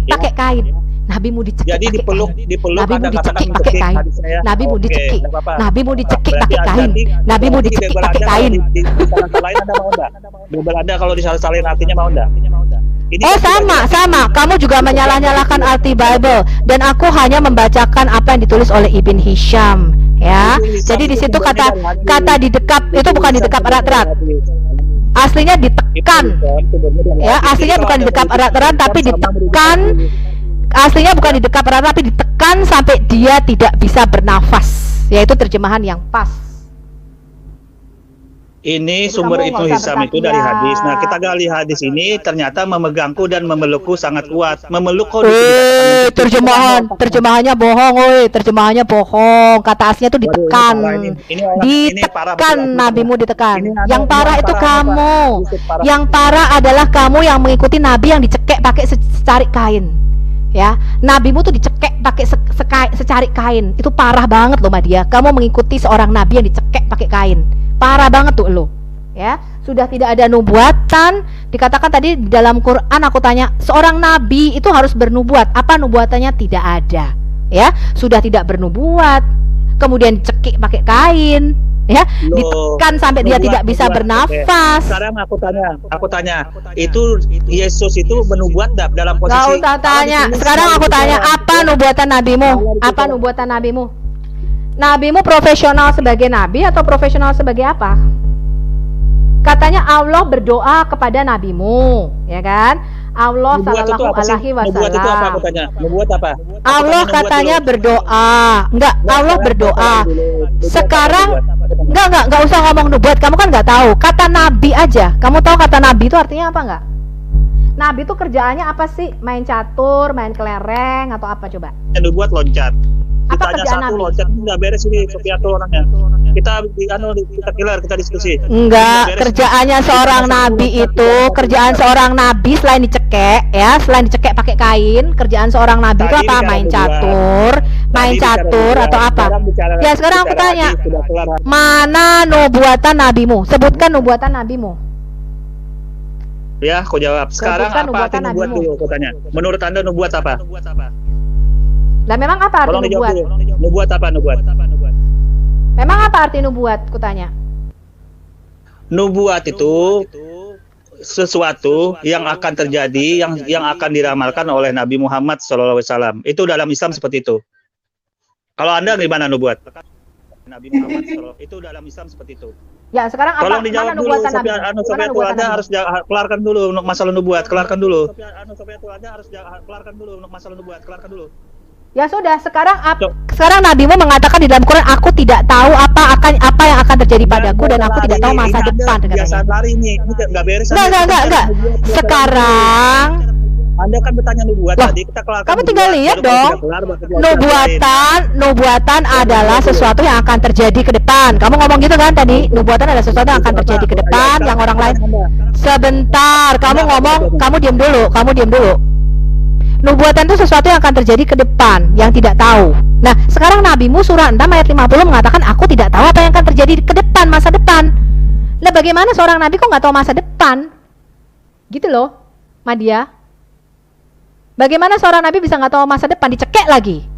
pakai kain. Nabimu dicekik. Jadi dipeluk nabimu dicekik pakai kain. Nabimu dicekik. Nabimu dicekik pakai kain. Nabimu dicekik pakai kain. Lain Anda mau enggak? Bebel Anda kalau disalah-salahin artinya mau enggak? Sama. Kamu juga menyalah-nyalahkan arti Bible dan aku hanya membacakan apa yang ditulis oleh Ibn Hisham, ya. Jadi di situ kata didekap itu bukan didekap erat-erat. Aslinya ditekan. Ya, aslinya bukan didekap erat-erat tapi ditekan. Aslinya bukan didekap erat tapi ditekan sampai dia tidak bisa bernafas. Yaitu terjemahan yang pas. Ini sumber Ibnu Hisham itu dari hadis. Nah, kita gali hadis ini ternyata memegangku dan memelukku sangat kuat. Memelukku terjemahannya bohong, terjemahannya bohong. Kata aslinya itu ditekan. Ditekan, nabimu ditekan. Yang parah itu kamu. Yang parah adalah kamu yang mengikuti nabi yang dicekek pakai secari kain. Ya, nabimu tuh dicekek pakai secari kain. Itu parah banget loh, Madia. Kamu mengikuti seorang nabi yang dicekek pakai kain. Parah banget tuh lo. Ya, sudah tidak ada nubuatan. Dikatakan tadi di dalam Quran, aku tanya, seorang nabi itu harus bernubuat. Apa nubuatannya? Tidak ada. Ya, sudah tidak bernubuat. Kemudian dicekik pakai kain. ya, ditekan sampai dia tidak bisa bernafas. Sekarang aku tanya, itu Yesus itu menubuat dalam posisi? Gak usah tanya. Sekarang aku tanya, apa nubuatan nabimu? Apa nubuatan nabimu? Nabimu profesional sebagai nabi atau profesional sebagai apa? Katanya Allah berdoa kepada nabimu, ya kan? Allah sallallahu alaihi wasallam. Nubuat itu apa, aku tanya? Nubuat apa? Allah katanya berdoa. Enggak, Allah berdoa. Sekarang enggak usah ngomong nubuat. Kamu kan enggak tahu. Kata nabi aja. Kamu tahu kata nabi itu artinya apa enggak? Nabi itu kerjaannya apa sih? Main catur, main kelereng atau apa coba? Nubuat loncat. Apa kerjaan nabi? Loncat enggak beres ini Sofiatul orangnya. Kita killer, kita diskusi. Enggak, kerjaannya seorang nabi itu, kerjaan seorang nabi selain dicekek ya, selain dicekek pakai kain, kerjaan seorang nabi itu apa? Main catur atau apa? Ya sekarang aku tanya, mana nubuatan nabimu? Sebutkan nubuatan nabimu. Ya, aku jawab. Sekarang apa arti nubuat dulu, aku tanya. Menurut Anda nubuat apa? Lah memang apa arti nubuat? Nubuat apa nubuat? Memang apa arti nubuat? Kutanya. Nubuat itu sesuatu yang akan terjadi, yang akan diramalkan oleh Nabi Muhammad SAW. Itu dalam Islam seperti itu. Kalau Anda gimana nubuat? Nabi Muhammad SAW. Itu dalam Islam seperti itu. Ya sekarang apa? Tolong dijawab dulu. Anda harus kelarkan dulu untuk masalah nubuat. Kelarkan dulu. Ya sudah, sekarang nabimu mengatakan di dalam Quran, aku tidak tahu apa yang akan terjadi padaku dan aku tidak tahu masa depan. Biasa lari ini enggak beres. Enggak. Sekarang Anda kan bertanya nubuat tadi, kita kelarkan. Kamu tinggal lihat dong. Nubuatan adalah sesuatu yang akan terjadi ke depan. Kamu ngomong gitu kan tadi? Nubuatan adalah sesuatu yang akan terjadi ke depan, yang orang lain. Sebentar, kamu ngomong, kamu diam dulu. Nubuatan itu sesuatu yang akan terjadi ke depan, yang tidak tahu. Nah, sekarang nabimu surah 6 ayat 50 mengatakan aku tidak tahu apa yang akan terjadi ke depan, masa depan. Lah bagaimana seorang nabi kok nggak tahu masa depan? Gitu loh, Madia. Bagaimana seorang nabi bisa nggak tahu masa depan? Dicekek lagi.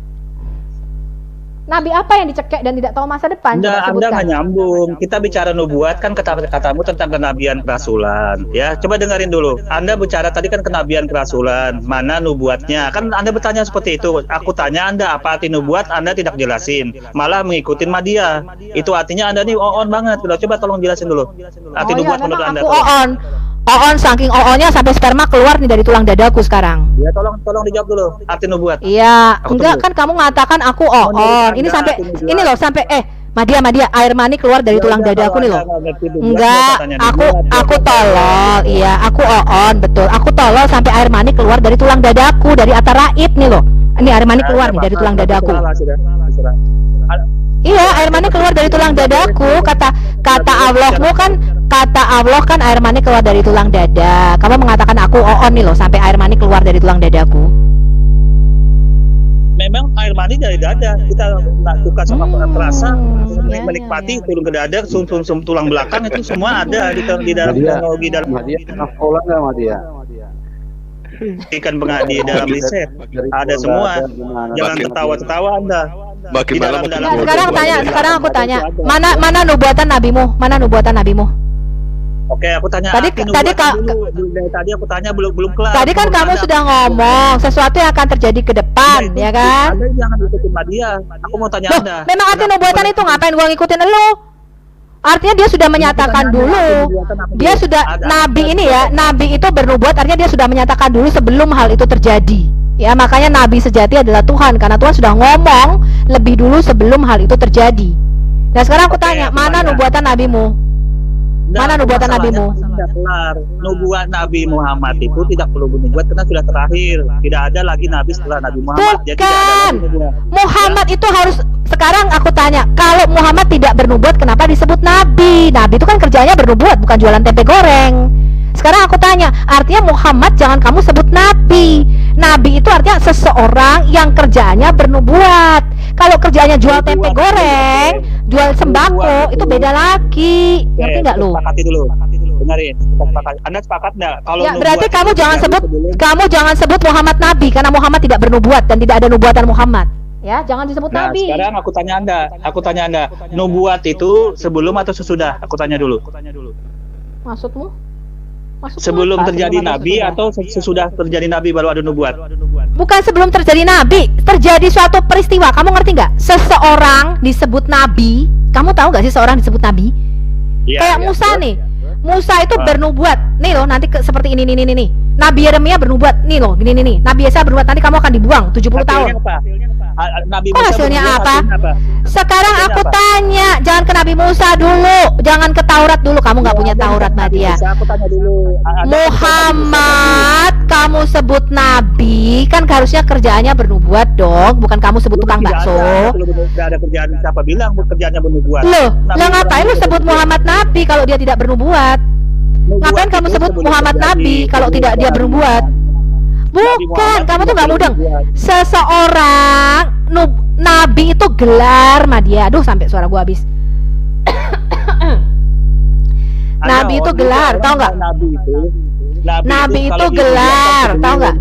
Nabi apa yang dicekek dan tidak tahu masa depan? Anda nggak nyambung. Kita bicara nubuat kan katamu tentang kenabian kerasulan. Ya, coba dengerin dulu. Anda bicara tadi kan kenabian kerasulan. Mana nubuatnya? Kan Anda bertanya seperti itu. Aku tanya Anda apa arti nubuat? Anda tidak jelasin. Malah mengikutin Madia. Itu artinya Anda nih on banget. Coba tolong jelasin dulu. Arti nubuat menurut Anda. Oon saking oonnya sampai sperma keluar nih dari tulang dadaku sekarang. Ya tolong dijawab dulu arti nubuat. Iya, enggak kan kamu mengatakan aku oon. Ini sampai ini loh sampai Madia air mani keluar dari tulang dadaku nih loh. Enggak, aku tolol. Iya, aku oon betul. Aku tolol sampai air mani keluar dari tulang dadaku, dari atar raib nih loh. Ini air mani keluar nih dari tulang dadaku. Iya, air mani keluar dari tulang dadaku. Kata Allah kan air mani keluar dari tulang dada. Kamu mengatakan aku oon nih loh sampai air mani keluar dari tulang dadaku. Memang air mani dari dada. Kita suka sama perasa, menikmati turun ke dada, sum tulang belakang itu semua ada di dalam teknologi dalam Madia. Ikan pengadi dalam riset ada semua. Jangan ketawa-ketawa Anda. Sekarang aku tanya, mana nubuatan nabimu? Mana nubuatan nabimu? Oke, aku tanya. Tadi aku tanya belum kelar. Tadi kan kamu sudah ngomong sesuatu yang akan terjadi ke depan, ya kan? Anda jangan ikutin Madia. Aku mau tanya Anda. Memang arti nubuatan itu ngapain gua ngikutin elu? Artinya dia sudah menyatakan dulu. Dia sudah nabi ini ya, nabi itu bernubuat artinya dia sudah menyatakan dulu sebelum hal itu terjadi. Ya, makanya nabi sejati adalah Tuhan karena Tuhan sudah ngomong lebih dulu sebelum hal itu terjadi. Nah, sekarang aku tanya, mana nubuatan nabimu? Mana nubuatan nabimu? Sudah kelar. Nubuat Nabi Muhammad itu tidak perlu bernubuat karena sudah terakhir. Tidak ada lagi nabi setelah Nabi Muhammad. Jadi tidak ada lagi Muhammad itu harus. Sekarang aku tanya, kalau Muhammad tidak bernubuat kenapa disebut nabi? Nabi itu kan kerjanya bernubuat, bukan jualan tempe goreng. Sekarang aku tanya, artinya Muhammad jangan kamu sebut nabi. Nabi itu artinya seseorang yang kerjaannya bernubuat. Kalau kerjaannya jual tempe goreng, jual sembako, itu beda lagi. Ngerti nggak lu? Sepakati dulu. Dengerin. Anda sepakat nggak? Kalau ya, berarti kamu jangan sebut Muhammad nabi karena Muhammad tidak bernubuat dan tidak ada nubuatan Muhammad. Ya, jangan disebut Nah, nabi. sekarang aku tanya Anda, nubuat itu sebelum atau sesudah? Aku tanya dulu. Maksudmu? Sebelum apa? terjadi Sebelum nabi atau sesudah terjadi nabi baru ada nubuat? Bukan sebelum terjadi nabi, terjadi suatu peristiwa. Kamu ngerti nggak? Seseorang disebut nabi. Kamu tahu nggak sih seorang disebut nabi? Kayak Musa nih. Musa itu bernubuat. Nih loh, nanti seperti ini nih. Nabi Yeremia bernubuat. Nih loh, gini nih. Nabi Yesaya bernubuat, nanti kamu akan dibuang 70 tahun. Nabi Kok Musa hasilnya bernubuat, apa? Sekarang Hasilnya aku apa? tanya, jangan ke Nabi Musa dulu, jangan ke Taurat dulu. Kamu nggak punya Taurat, Nadia. Aku tanya dulu. Muhammad, kamu sebut nabi, kan harusnya kerjaannya bernubuat dong, bukan kamu sebut tukang bakso. Tidak ada kerjaan, siapa bilang kerjaannya bernubuat? Loh, ngapain lu sebut Muhammad nabi kalau dia tidak bernubuat? Ngapain kamu sebut Muhammad nabi kalau tidak dia bernubuat? Bukan, kamu tuh nggak mudeng. Seseorang nabi itu gelar, Madia. Aduh, sampai suara gua habis. Nabi itu gelar, tau nggak? Nabi itu gelar, tau nggak?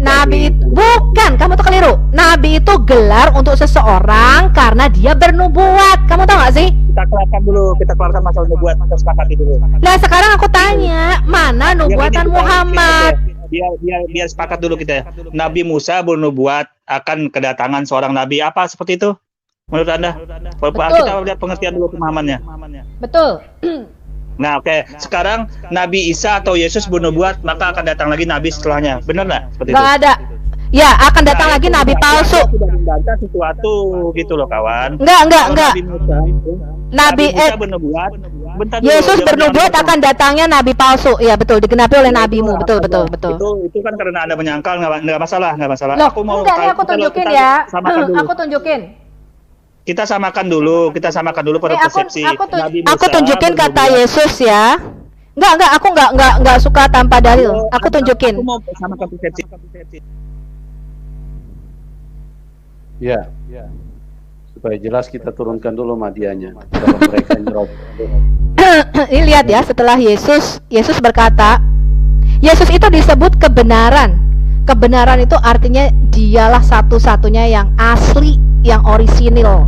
Nabi itu bukan, kamu tuh keliru. Nabi itu gelar untuk seseorang karena dia bernubuat. Kamu tau nggak sih? Kita keluarkan masalah nubuat, kita sepakati dulu. Nah, sekarang aku tanya, mana nubuatan Muhammad? Biar sepakat dulu kita. Nabi Musa bernubuat akan kedatangan seorang nabi, apa seperti itu? Menurut Anda? Kita lihat pengertian dulu pemahamannya. Betul. Nah, oke. Sekarang Nabi Isa atau Yesus bernubuat, maka akan datang lagi nabi setelahnya. Benar nggak? Seperti Nggak itu? ada. Ya, akan datang lagi nabi palsu. Sudah membantah sesuatu gitu loh, kawan. Enggak. Nabi Musa bernubuat. Bentar dulu, Yesus jangan bernubuat akan datangnya nabi palsu. Ya, betul, digenapi oleh nabimu. Betul. Itu kan karena Anda menyangkal, nggak masalah. Loh, enggak nih, aku tunjukin ya. Aku tunjukin. Kita samakan dulu pada persepsi. Aku tunjukin kata Yesus ya. Enggak, aku enggak suka tanpa dalil. Aku tunjukin. Aku mau samakan persepsi. Ya. Supaya jelas kita turunkan dulu madianya. Kalau mereka jawab. Ini lihat ya, setelah Yesus berkata, Yesus itu disebut kebenaran. Kebenaran itu artinya dialah satu-satunya yang asli, yang orisinil.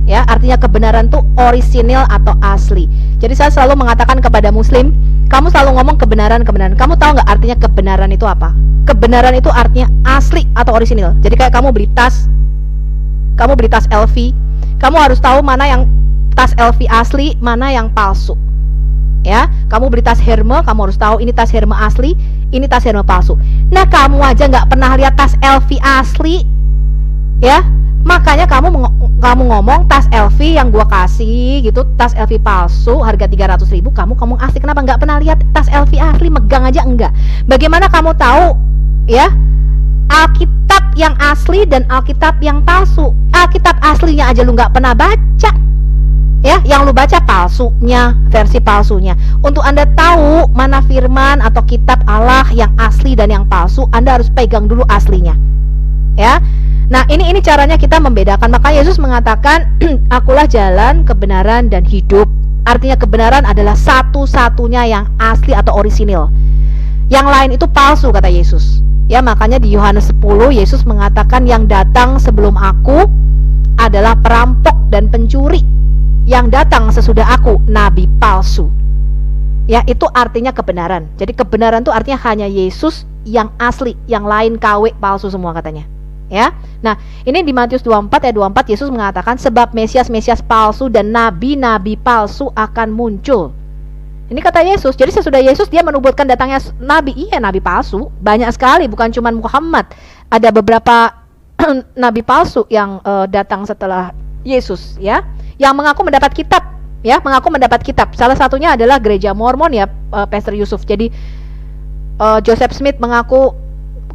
Ya, artinya kebenaran itu orisinil atau asli. Jadi saya selalu mengatakan kepada muslim, kamu selalu ngomong kebenaran. Kamu tahu nggak artinya kebenaran itu apa? Kebenaran itu artinya asli atau orisinil. Jadi kayak kamu beli tas LV, kamu harus tahu mana yang tas LV asli, mana yang palsu. Ya, kamu beli tas Hermes, kamu harus tahu ini tas Hermes asli, ini tas Hermes palsu. Nah, kamu aja nggak pernah lihat tas LV asli, ya, makanya kamu ngomong tas LV yang gua kasih gitu, tas LV palsu harga 300.000, kamu ngomong asli. Kenapa? Nggak pernah lihat tas LV asli, megang aja enggak. Bagaimana kamu tahu, ya, Alkitab yang asli dan Alkitab yang palsu? Alkitab aslinya aja lu nggak pernah baca, ya, yang lu baca palsunya, versi palsunya. Untuk Anda tahu mana firman atau kitab Allah yang asli dan yang palsu, Anda harus pegang dulu aslinya, ya. Nah, ini caranya kita membedakan. Maka Yesus mengatakan, akulah jalan, kebenaran, dan hidup. Artinya kebenaran adalah satu-satunya yang asli atau orisinil. Yang lain itu palsu, kata Yesus. Ya, makanya di Yohanes 10 Yesus mengatakan yang datang sebelum aku adalah perampok dan pencuri. Yang datang sesudah aku nabi palsu. Ya, itu artinya kebenaran. Jadi kebenaran itu artinya hanya Yesus yang asli, yang lain KW palsu semua katanya. Ya. Nah, ini di Matius 24 ayat 24 Yesus mengatakan sebab Mesias palsu dan nabi-nabi palsu akan muncul. Ini kata Yesus. Jadi sesudah Yesus dia menubuatkan datangnya nabi. Iya, nabi palsu banyak sekali, bukan cuma Muhammad. Ada beberapa nabi palsu yang datang setelah Yesus, ya, yang mengaku mendapat kitab, ya, mengaku mendapat kitab. Salah satunya adalah gereja Mormon, ya, Pastor Yusuf. Jadi Joseph Smith mengaku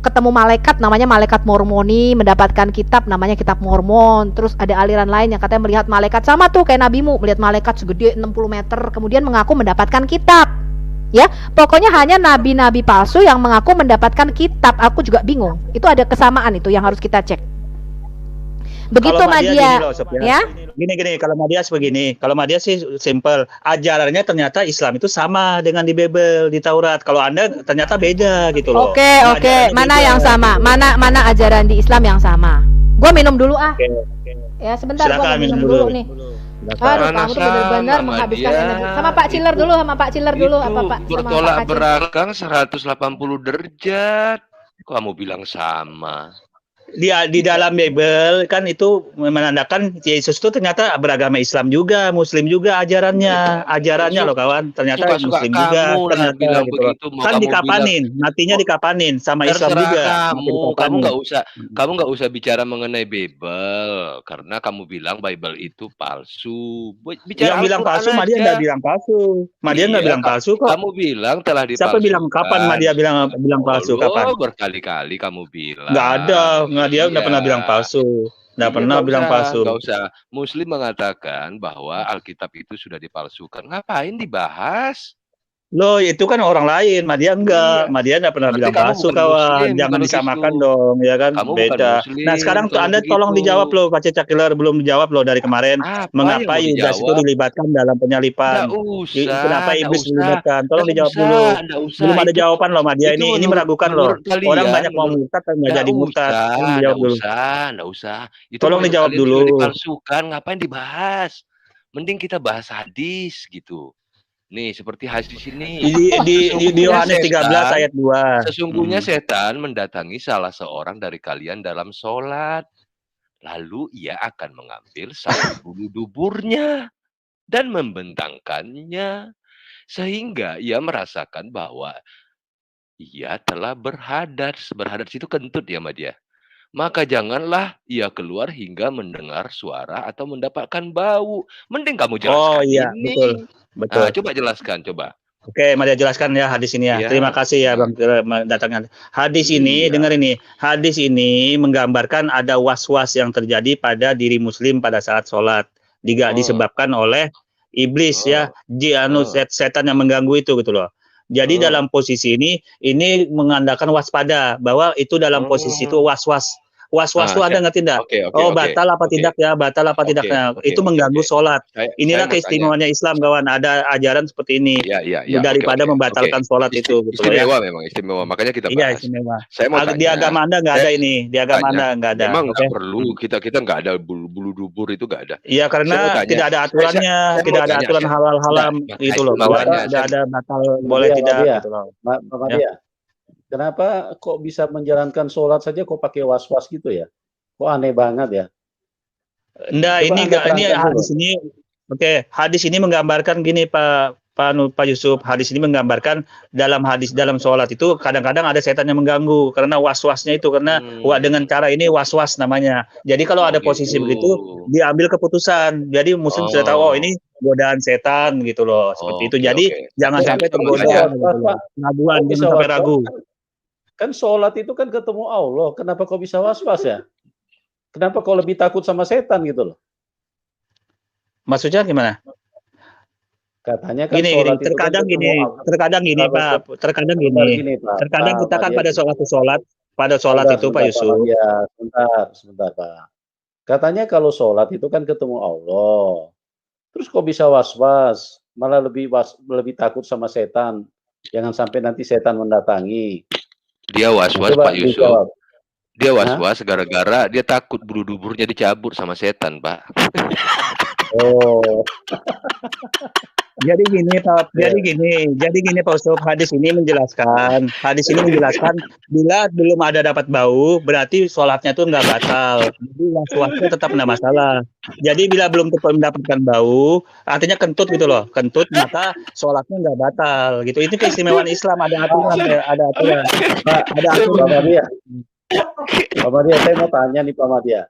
ketemu malaikat namanya malaikat Mormoni, mendapatkan kitab namanya kitab Mormon. Terus ada aliran lain yang katanya melihat malaikat sama tuh kayak nabimu, melihat malaikat segede 60 meter, kemudian mengaku mendapatkan kitab. Ya, pokoknya hanya nabi-nabi palsu yang mengaku mendapatkan kitab. Aku juga bingung. Itu ada kesamaan itu yang harus kita cek. Begitu Madia, ya? Gini, kalau Madia begini, kalau Madia sih simple, ajarannya ternyata Islam itu sama dengan di Bible, di Taurat. Kalau Anda ternyata beda gitu loh. Oke, mana yang sama? Mana ajaran di Islam yang sama? Gua minum dulu ah. Oke. Ya sebentar gua Silakan minum minum dulu dulu. nih. Silakan. Aduh, kamu tuh benar-benar menghabiskan energi. Sama Pak Ciler dulu, sama Pak Ciler dulu apa Pak? Sama bertolak Pak Aceh. belakang 180 derajat. Kamu bilang sama. Di dalam Bible kan itu menandakan Yesus itu ternyata beragama Islam juga, Muslim juga ajarannya loh kawan. Ternyata Suka-suka Muslim juga kamu lah ternyata bilang gitu loh. begitu, mau Kan kamu dikapanin, matinya bilang, dikapanin sama Islam terserah juga. Mati kamu dikapanin. nggak usah bicara mengenai Bible karena kamu bilang Bible itu palsu. Bicara Yang bilang Al-Quran palsu, Madia aja. nggak bilang palsu. Madia nggak Iya, bilang palsu kok. kamu bilang telah Siapa dipalsukan. bilang kapan Madia bilang palsu kapan? Berkali-kali kamu bilang. Nggak ada, Madia nggak pernah bilang palsu. Nggak pernah bilang palsu. Nggak usah. Muslim mengatakan bahwa Alkitab itu sudah dipalsukan. Ngapain dibahas? Loh, itu kan orang lain, Madia enggak. Iya. Madia enggak pernah Berarti bilang kamu palsu, bukan kawan. Muslim, Jangan kalau disamakan gitu. dong, ya kan? Kamu bukan Beda. Muslim, Nah, sekarang tuh kalau Anda tolong begitu. dijawab loh, Pak Cecak Killer belum dijawab loh dari kemarin. Apa Mengapa yang mau Yudas itu dijawab? dilibatkan dalam penyalipan? Nggak usah, Kenapa nggak iblis usah, dilibatkan? Tolong nggak dijawab usah, dulu. nggak usah. Belum ada Itu- jawaban loh, Madia. itu Ini meragukan loh. menurut kalian, Orang banyak mau murtad tapi nggak jadi murtad. Tolong dijawab dulu. Nggak usah. Itu Tolong menurut dijawab kalian dulu. sudah dipalsukan, ngapain dibahas? Mending kita bahas hadis gitu. Nih, seperti hadis ini. Di Yohanes 13 ayat 2. Sesungguhnya setan mendatangi salah seorang dari kalian dalam sholat. Lalu ia akan mengambil satu bulu duburnya dan membentangkannya. Sehingga ia merasakan bahwa ia telah berhadas. Berhadas itu kentut ya, Madia. Maka janganlah ia keluar hingga mendengar suara atau mendapatkan bau. Mending kamu jelaskan Oh iya, ini. betul. Nah, coba jelaskan, coba. Oke, Madia jelaskan ya hadis ini ya. Iya. Terima kasih ya Bang datangnya. Hadis ini, Iya. dengar ini. Hadis ini menggambarkan ada was-was yang terjadi pada diri muslim pada saat sholat. Disebabkan oleh iblis ya, setan yang mengganggu itu gitu loh. Jadi dalam posisi ini mengandalkan waspada bahwa itu dalam posisi itu was-was. Was-was itu ada nggak tidak? Batal apa tidak ya? Batal apa tidaknya? Itu mengganggu sholat. Inilah keistimewaannya Islam, kawan. Ada ajaran seperti ini. Daripada membatalkan sholat itu. Gitu Istimewa ya. Memang istimewa. Makanya kita bahas. Iya, istimewa. Saya mau Di tanya. agama Anda nggak ada ini. Di agama Anda nggak ada. Memang nggak perlu. Kita nggak ada bulu dubur itu nggak ada. Iya, karena tidak ada aturannya, tidak ada aturan halal haram itu loh. Tidak ada batal boleh tidak gitu loh. Pak Madia. Kenapa kok bisa menjalankan sholat saja kok pakai was-was gitu ya? Kok aneh banget ya? Enggak, ini hadis ini. Oke, hadis ini menggambarkan gini Pak Yusuf. Hadis ini menggambarkan dalam sholat itu kadang-kadang ada setan yang mengganggu karena was-wasnya itu karena dengan cara ini was-was namanya. Jadi kalau ada posisi begitu diambil keputusan. Jadi muslim sudah tahu ini godaan setan gitu loh. Seperti itu. Jadi jangan sampai tergoda. Raguan, jangan sampai ragu. Kan sholat itu kan ketemu Allah. Kenapa kok bisa was-was ya? Kenapa kau lebih takut sama setan gitu loh? Maksudnya gimana? Katanya kan gini, terkadang gini Pak. Terkadang kita kan pada sholat itu Pak Yusuf. Ya, sebentar Pak. Katanya kalau sholat itu kan ketemu Allah. Terus kok bisa was-was? Malah lebih takut sama setan. Jangan sampai nanti setan mendatangi. Dia was-was Pak Yusuf. Dia was-was gara-gara dia takut bulu duburnya dicabut sama setan, Pak. Oh. Jadi gini Pak Yusuf, hadis ini menjelaskan bila belum ada dapat bau berarti sholatnya itu nggak batal. Jadi was-wasnya tetap nggak masalah. Jadi bila belum mendapatkan bau, artinya kentut gitu loh, maka sholatnya nggak batal gitu. Itu keistimewaan Islam, ada aturan. Pak Madia, saya mau tanya nih Pak Madia.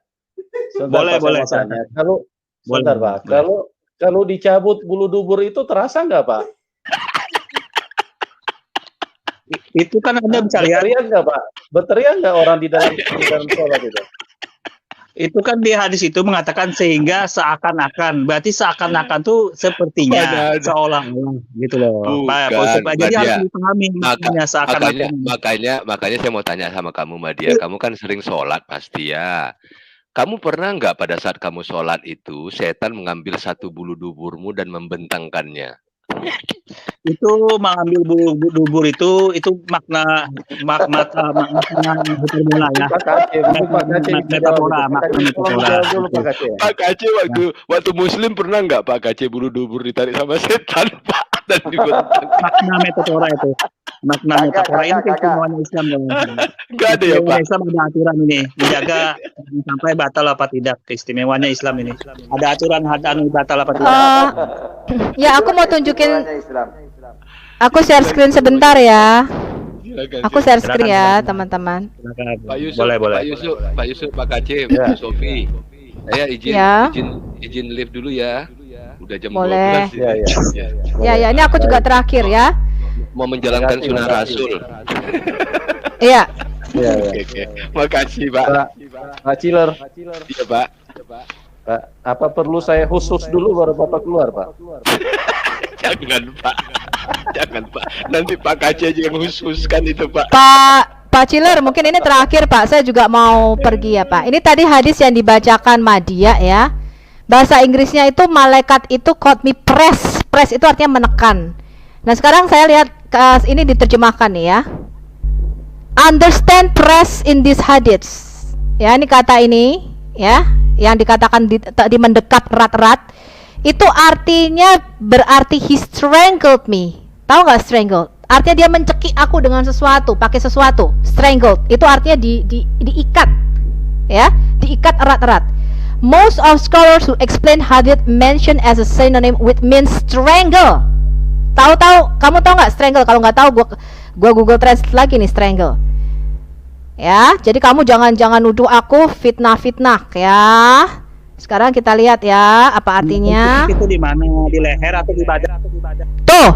Boleh. Sebentar Pak, kalau dicabut bulu dubur itu terasa nggak Pak? Itu kan Anda bisa lihat. Berteriak nggak Pak? Berteriak nggak orang di dalam sholat itu? Itu kan di hadis itu mengatakan sehingga seakan-akan, berarti seakan-akan tuh sepertinya seolah-olah gitu loh. Pak Yusuf, jadi harus dipahami maknanya seakan-akan. Makanya saya mau tanya sama kamu Madia, kamu kan sering sholat pasti ya. Kamu pernah nggak pada saat kamu sholat itu setan mengambil satu bulu duburmu dan membentangkannya? itu mengambil bubur itu makna hiperbola ya. Metafora, makna metafora. Pak Kace waktu Muslim pernah nggak Pak Kace bulu-bulu ditarik sama setan Pak dan dibentang? Makna metafora itu. Makna metafora ini keistimewaan Islam. Nggak ada ya Pak. Islam ada aturan ini menjaga sampai batal apa tidak, keistimewaannya Islam ini. Ada aturan batal apa tidak. Ya, aku mau tunjukin. Aku share screen sebentar ya. Aku share screen ya, teman-teman. Pak Yusuf, Pak Yusuf, Pak Kace, Bu Sofi. Saya izin live dulu ya. Udah jam 12. Ya, ini aku juga terakhir ya. Mau menjalankan sunnah Rasul. Iya. Oke. Makasih, Pak. Pak Ciler. Iya, Pak. Pak, apa perlu saya khusus dulu baru Bapak keluar, Pak? Jangan, Pak. Jangan, Pak. Nanti Pak Kace aja yang khususkan itu, Pak. Pak Ciler, mungkin ini terakhir, Pak. Saya juga mau pergi ya, Pak. Ini tadi hadis yang dibacakan Madia ya. Bahasa Inggrisnya itu malaikat itu called me press. Press itu artinya menekan. Nah, sekarang saya lihat ini diterjemahkan nih ya. Understand press in this hadith. Ya, ini kata ini ya, yang dikatakan di mendekap erat-erat. Itu artinya berarti he strangled me. Tahu nggak strangled? Artinya dia mencekik aku dengan sesuatu, pakai sesuatu. Strangled itu artinya diikat, ya, diikat erat-erat. Most of scholars who explain hadith mention as a synonym with means strangle. Kamu tahu nggak strangle? Kalau nggak tahu, gua Google Translate lagi nih strangle. Ya, jadi kamu jangan nuduh aku fitnah ya. Sekarang kita lihat ya, apa artinya? Itu di mana? Di leher atau di badan? Tuh,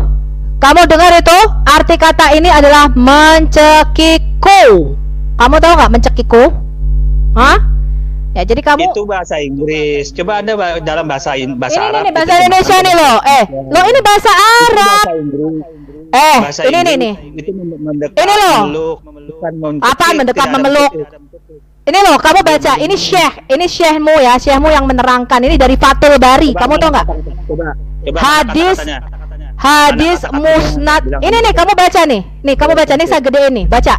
kamu dengar itu? Arti kata ini adalah mencekiku. Kamu tahu nggak mencekiku? Hah? Ya, jadi kamu itu bahasa Inggris. Coba Anda dalam bahasa Arab. Ini bahasa Indonesia nih loh. Lo ini bahasa Arab. Bahasa ini nih. Itu mendekat, ini loh. Apa mendekat memeluk? Ini loh, kamu baca. Ini syekhmu ya, syekhmu yang menerangkan. Ini dari Fathul Bari. Kamu tahu nggak? Hadis musnad. Ini nih, kamu baca nih. Nih, kamu baca nih, saya gedein nih. Baca.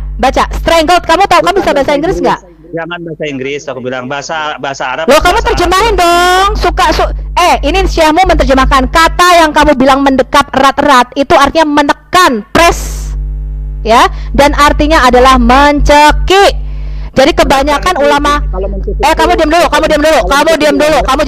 Strangled. Kamu tahu? Kamu bisa bahasa Inggris nggak? Jangan bahasa Inggris, aku bilang bahasa Arab. Loh, kamu terjemahin dong. Ini syekhmu menerjemahkan kata yang kamu bilang mendekap erat-erat itu artinya menekan, press. Ya, dan artinya adalah mencekik. Jadi kebanyakan ulama kamu diam dulu. Kamu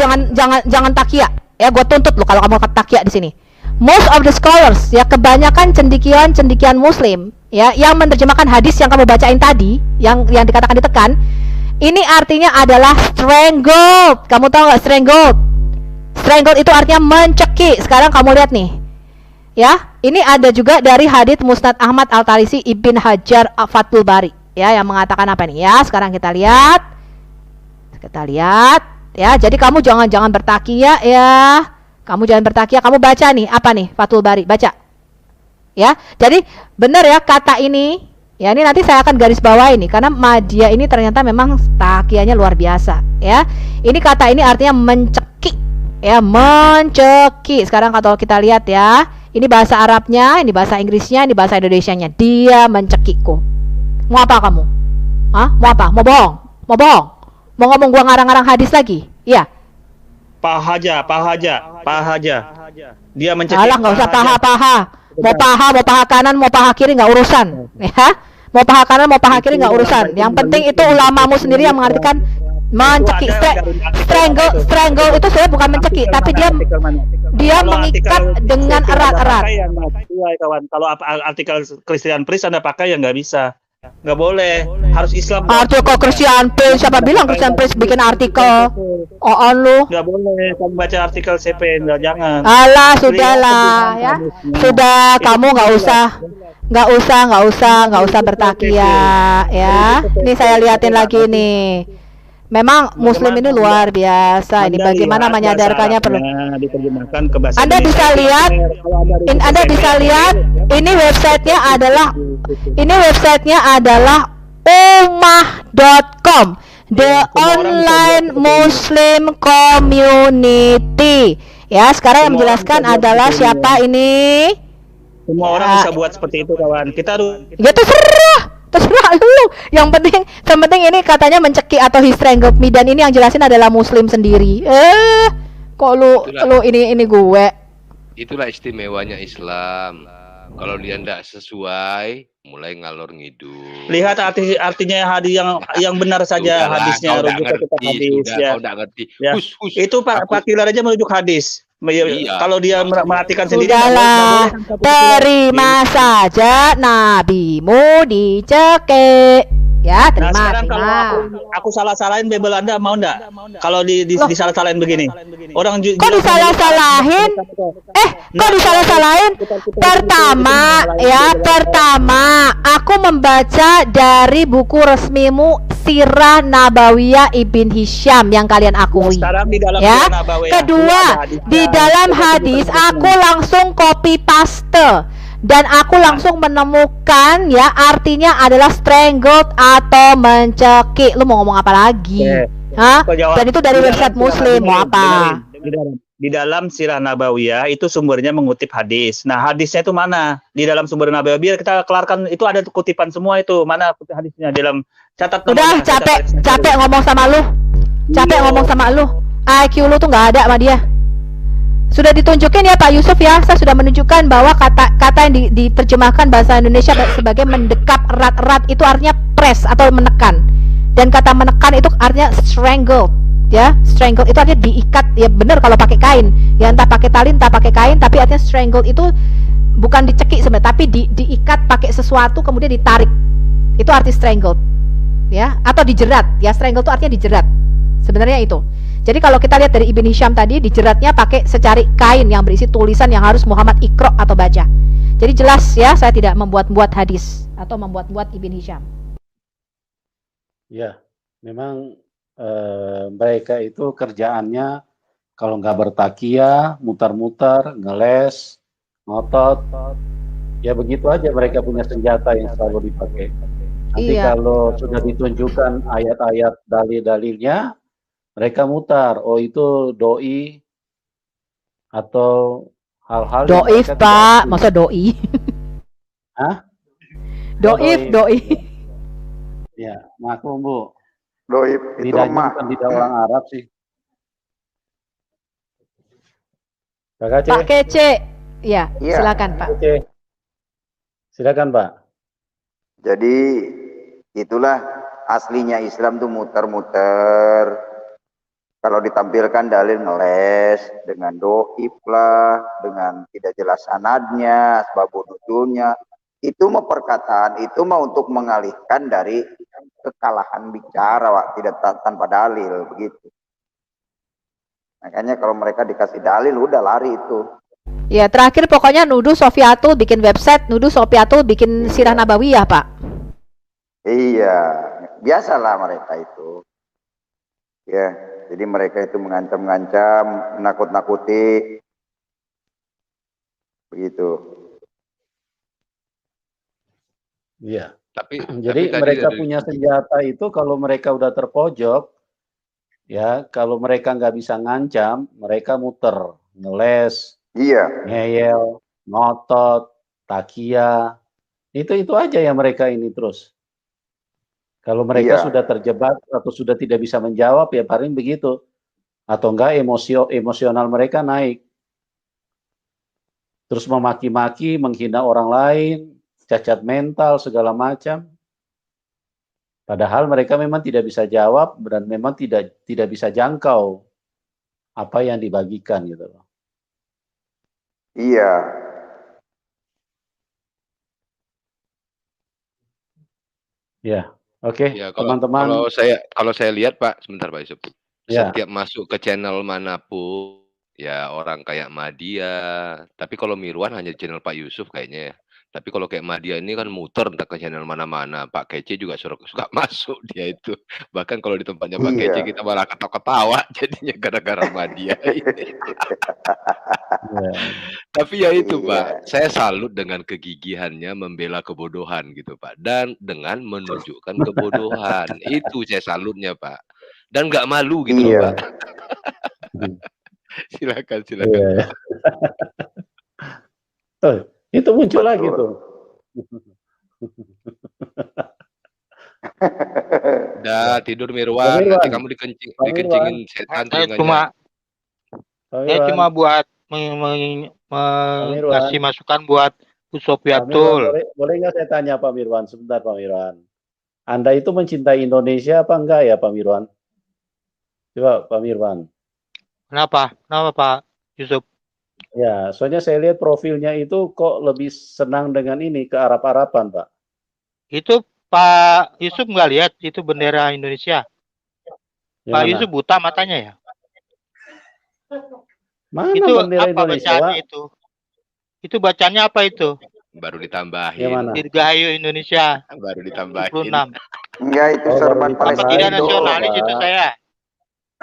jangan takia. Ya, gue tuntut lu kalau kamu takia di sini. Most of the scholars, ya, kebanyakan cendikian muslim ya yang menerjemahkan hadis yang kamu bacain tadi, yang dikatakan ditekan, ini artinya adalah strangled. Kamu tahu nggak strangled? Strangled itu artinya mencekik. Sekarang kamu lihat nih. Ya, ini ada juga dari hadits Musnad Ahmad Al-Tarisi Ibn Hajar Fathul Bari. Ya, yang mengatakan apa nih ya? Sekarang kita lihat ya. Jadi kamu jangan bertakia ya. Kamu jangan bertakia. Kamu baca nih apa nih Fathul Bari, baca ya. Jadi benar ya kata ini ya. Ini nanti saya akan garis bawah ini karena Madia ini ternyata memang takianya luar biasa ya. Ini kata ini artinya mencekik ya, mencekik. Sekarang kalau kita lihat ya, ini bahasa Arabnya, ini bahasa Inggrisnya, ini bahasa Indonesianya. Dia mencekikku. Mau apa kamu? Hah? Mau apa? Mau bohong? Mau ngomong gua ngarang-ngarang hadis lagi? Iya. Paha aja. Dia mencekik. Alah, nggak usah paha. Mau paha kanan, mau paha kiri nggak urusan. Ya. Mau paha kanan, mau paha kiri nggak urusan. Yang penting itu ulamamu sendiri yang mengartikan mencekik. Strangle itu sebenarnya bukan mencekik, tapi dia mengikat dengan erat-erat. Kalau artikel Christian Priest Anda pakai ya nggak bisa. Nggak boleh, harus Islam. Artikel Christian Priest, siapa bilang Christian Priest bikin artikel? Lu nggak boleh kamu baca artikel CP, jangan. Alah, sudahlah ya. Sudah, kamu nggak usah bertakia ya. Ini saya liatin lagi nih. Memang Muslim ini luar biasa. Ini bagaimana menyadarkannya perlu. Anda bisa lihat. Ini websitenya adalah ummah.com, the online Muslim community. Ya, sekarang yang menjelaskan adalah siapa ini? Semua orang bisa buat seperti itu, kawan. Kita harus. Ya terserah lu. Yang penting ini katanya mencekik atau he strangled me, dan ini yang jelasin adalah Muslim sendiri. Kok lu ini gue. Itulah istimewanya Islam. Kalau dia tidak sesuai, mulai ngalor ngidul. Lihat artinya hadis yang benar saja. Sudahlah, hadisnya rujuk ke kitab hadis ya. Kau tidak ngerti. Ya. Itu Pak Tilar aja merujuk hadis. Iya. Kalau dia merhatikan sendiri, sudahlah, terima saja nabimu dicekik. Ya, terima. Nah, sekarang kalau aku salah-salahin Bible Anda, mau enggak? Kalau disalah-salahin begini. Orang kok disalah-salahin? Kok disalah-salahin? Pertama, aku membaca dari buku resmimu Sirah Nabawiyah Ibn Hisham yang kalian akui. Ya. Kedua, di dalam hadis aku langsung copy paste. Dan aku langsung menemukan ya artinya adalah strangled atau mencekik. Lu mau ngomong apa lagi? Hah? Dan itu dari website Muslim. Mau apa? Di dalam Sirah Nabawiyah itu sumbernya mengutip hadis. Nah, hadisnya itu mana? Di dalam sumber Nabawiyah, biar kita kelarkan, itu ada kutipan semua itu. Mana hadisnya dalam catat. Udah capek ngomong sama lu. Ngomong sama lu. IQ lu tuh nggak ada sama dia. Sudah ditunjukin ya Pak Yusuf ya, saya sudah menunjukkan bahwa kata yang diterjemahkan bahasa Indonesia sebagai mendekap erat-erat itu artinya press atau menekan. Dan kata menekan itu artinya strangled, ya. Strangled itu artinya diikat, ya benar kalau pakai kain. Ya entah pakai tali, entah pakai kain, tapi artinya strangled itu bukan dicekik sebenarnya, tapi diikat pakai sesuatu kemudian ditarik. Itu arti strangled. Ya, atau dijerat. Ya, strangled itu artinya dijerat. Sebenarnya itu. Jadi kalau kita lihat dari Ibn Hisham tadi, dijeratnya pakai secari kain yang berisi tulisan yang harus Muhammad ikro atau baca. Jadi jelas ya, saya tidak membuat-buat hadis atau membuat-buat Ibn Hisham. Ya, memang mereka itu kerjaannya kalau nggak bertakia, mutar-mutar, ngeles, ngotot, ya begitu aja mereka punya senjata yang selalu dipakai. Nanti kalau sudah ditunjukkan ayat-ayat dalil-dalilnya, mereka mutar, oh itu doi atau hal-hal doif Pak, masa doi? Hah? Doif. Ya, maklum Bu. Doif itu lemah. Bukan lidah orang Arab sih. Pak Kece, ya, silakan Pak. Silakan Pak. Jadi itulah aslinya Islam tuh muter-muter. Kalau ditampilkan dalil ngeles dengan doif lah, dengan tidak jelas sanadnya, asbabun nuzulnya, itu mau perkataan, itu mau untuk mengalihkan dari kekalahan bicara, tidak tanpa dalil begitu. Makanya kalau mereka dikasih dalil, udah lari itu. Ya terakhir pokoknya nuduh Sofiatul bikin website, nuduh Sofiatul bikin Sirah Nabawiyah Pak. Iya, biasalah mereka itu. Ya. Jadi mereka itu mengancam-ngancam, menakut-nakuti, begitu. Iya. Jadi mereka punya senjata itu kalau mereka udah terpojok, ya kalau mereka nggak bisa ngancam, mereka muter, ngeles, ngeyel, ngotot, takia, itu aja yang mereka ini terus. Kalau mereka sudah terjebak atau sudah tidak bisa menjawab, ya paling begitu. Atau enggak emosional mereka naik. Terus memaki-maki, menghina orang lain, cacat mental, segala macam. Padahal mereka memang tidak bisa jawab dan memang tidak bisa jangkau apa yang dibagikan gitu loh. Iya. Ya. Oke, ya, teman-teman. Kalau saya lihat Pak, sebentar Pak Yusuf. Setiap masuk ke channel manapun, ya orang kayak Madia. Tapi kalau Mirwan hanya channel Pak Yusuf kayaknya ya. Tapi kalau kayak Madia ini kan muter entah ke channel mana-mana. Pak Kece juga suka masuk dia itu. Bahkan kalau di tempatnya Pak Kece kita malah ketawa-ketawa jadinya gara-gara Madia ini. Tapi ya itu Pak, saya salut dengan kegigihannya membela kebodohan gitu Pak. Dan dengan menunjukkan kebodohan. Itu saya salutnya Pak. Dan nggak malu gitu loh Pak. Silakan. Itu muncul lagi tuh. Udah tidur Mirwan, nanti kamu dikencingin setan telinganya. Saya cuma buat ngasih masukan buat Sofiatul. Boleh nggak saya tanya Pak Mirwan, sebentar Pak Mirwan. Anda itu mencintai Indonesia apa enggak ya Pak Mirwan? Coba Pak Mirwan. Kenapa? Kenapa Pak Yusuf? Ya, soalnya saya lihat profilnya itu kok lebih senang dengan ini ke Arab-Araban, Pak. Itu Pak Yusuf nggak lihat itu bendera Indonesia? Yang Pak mana? Yusuf buta matanya ya? Mana itu bendera apa Indonesia, bacaannya Pak? itu? Itu bacanya apa itu? Baru ditambahin. Yang mana? Dirgahayu Indonesia. Baru ditambahin. 26. Enggak, itu sorban Palestina. Tidak nasionalis itu saya.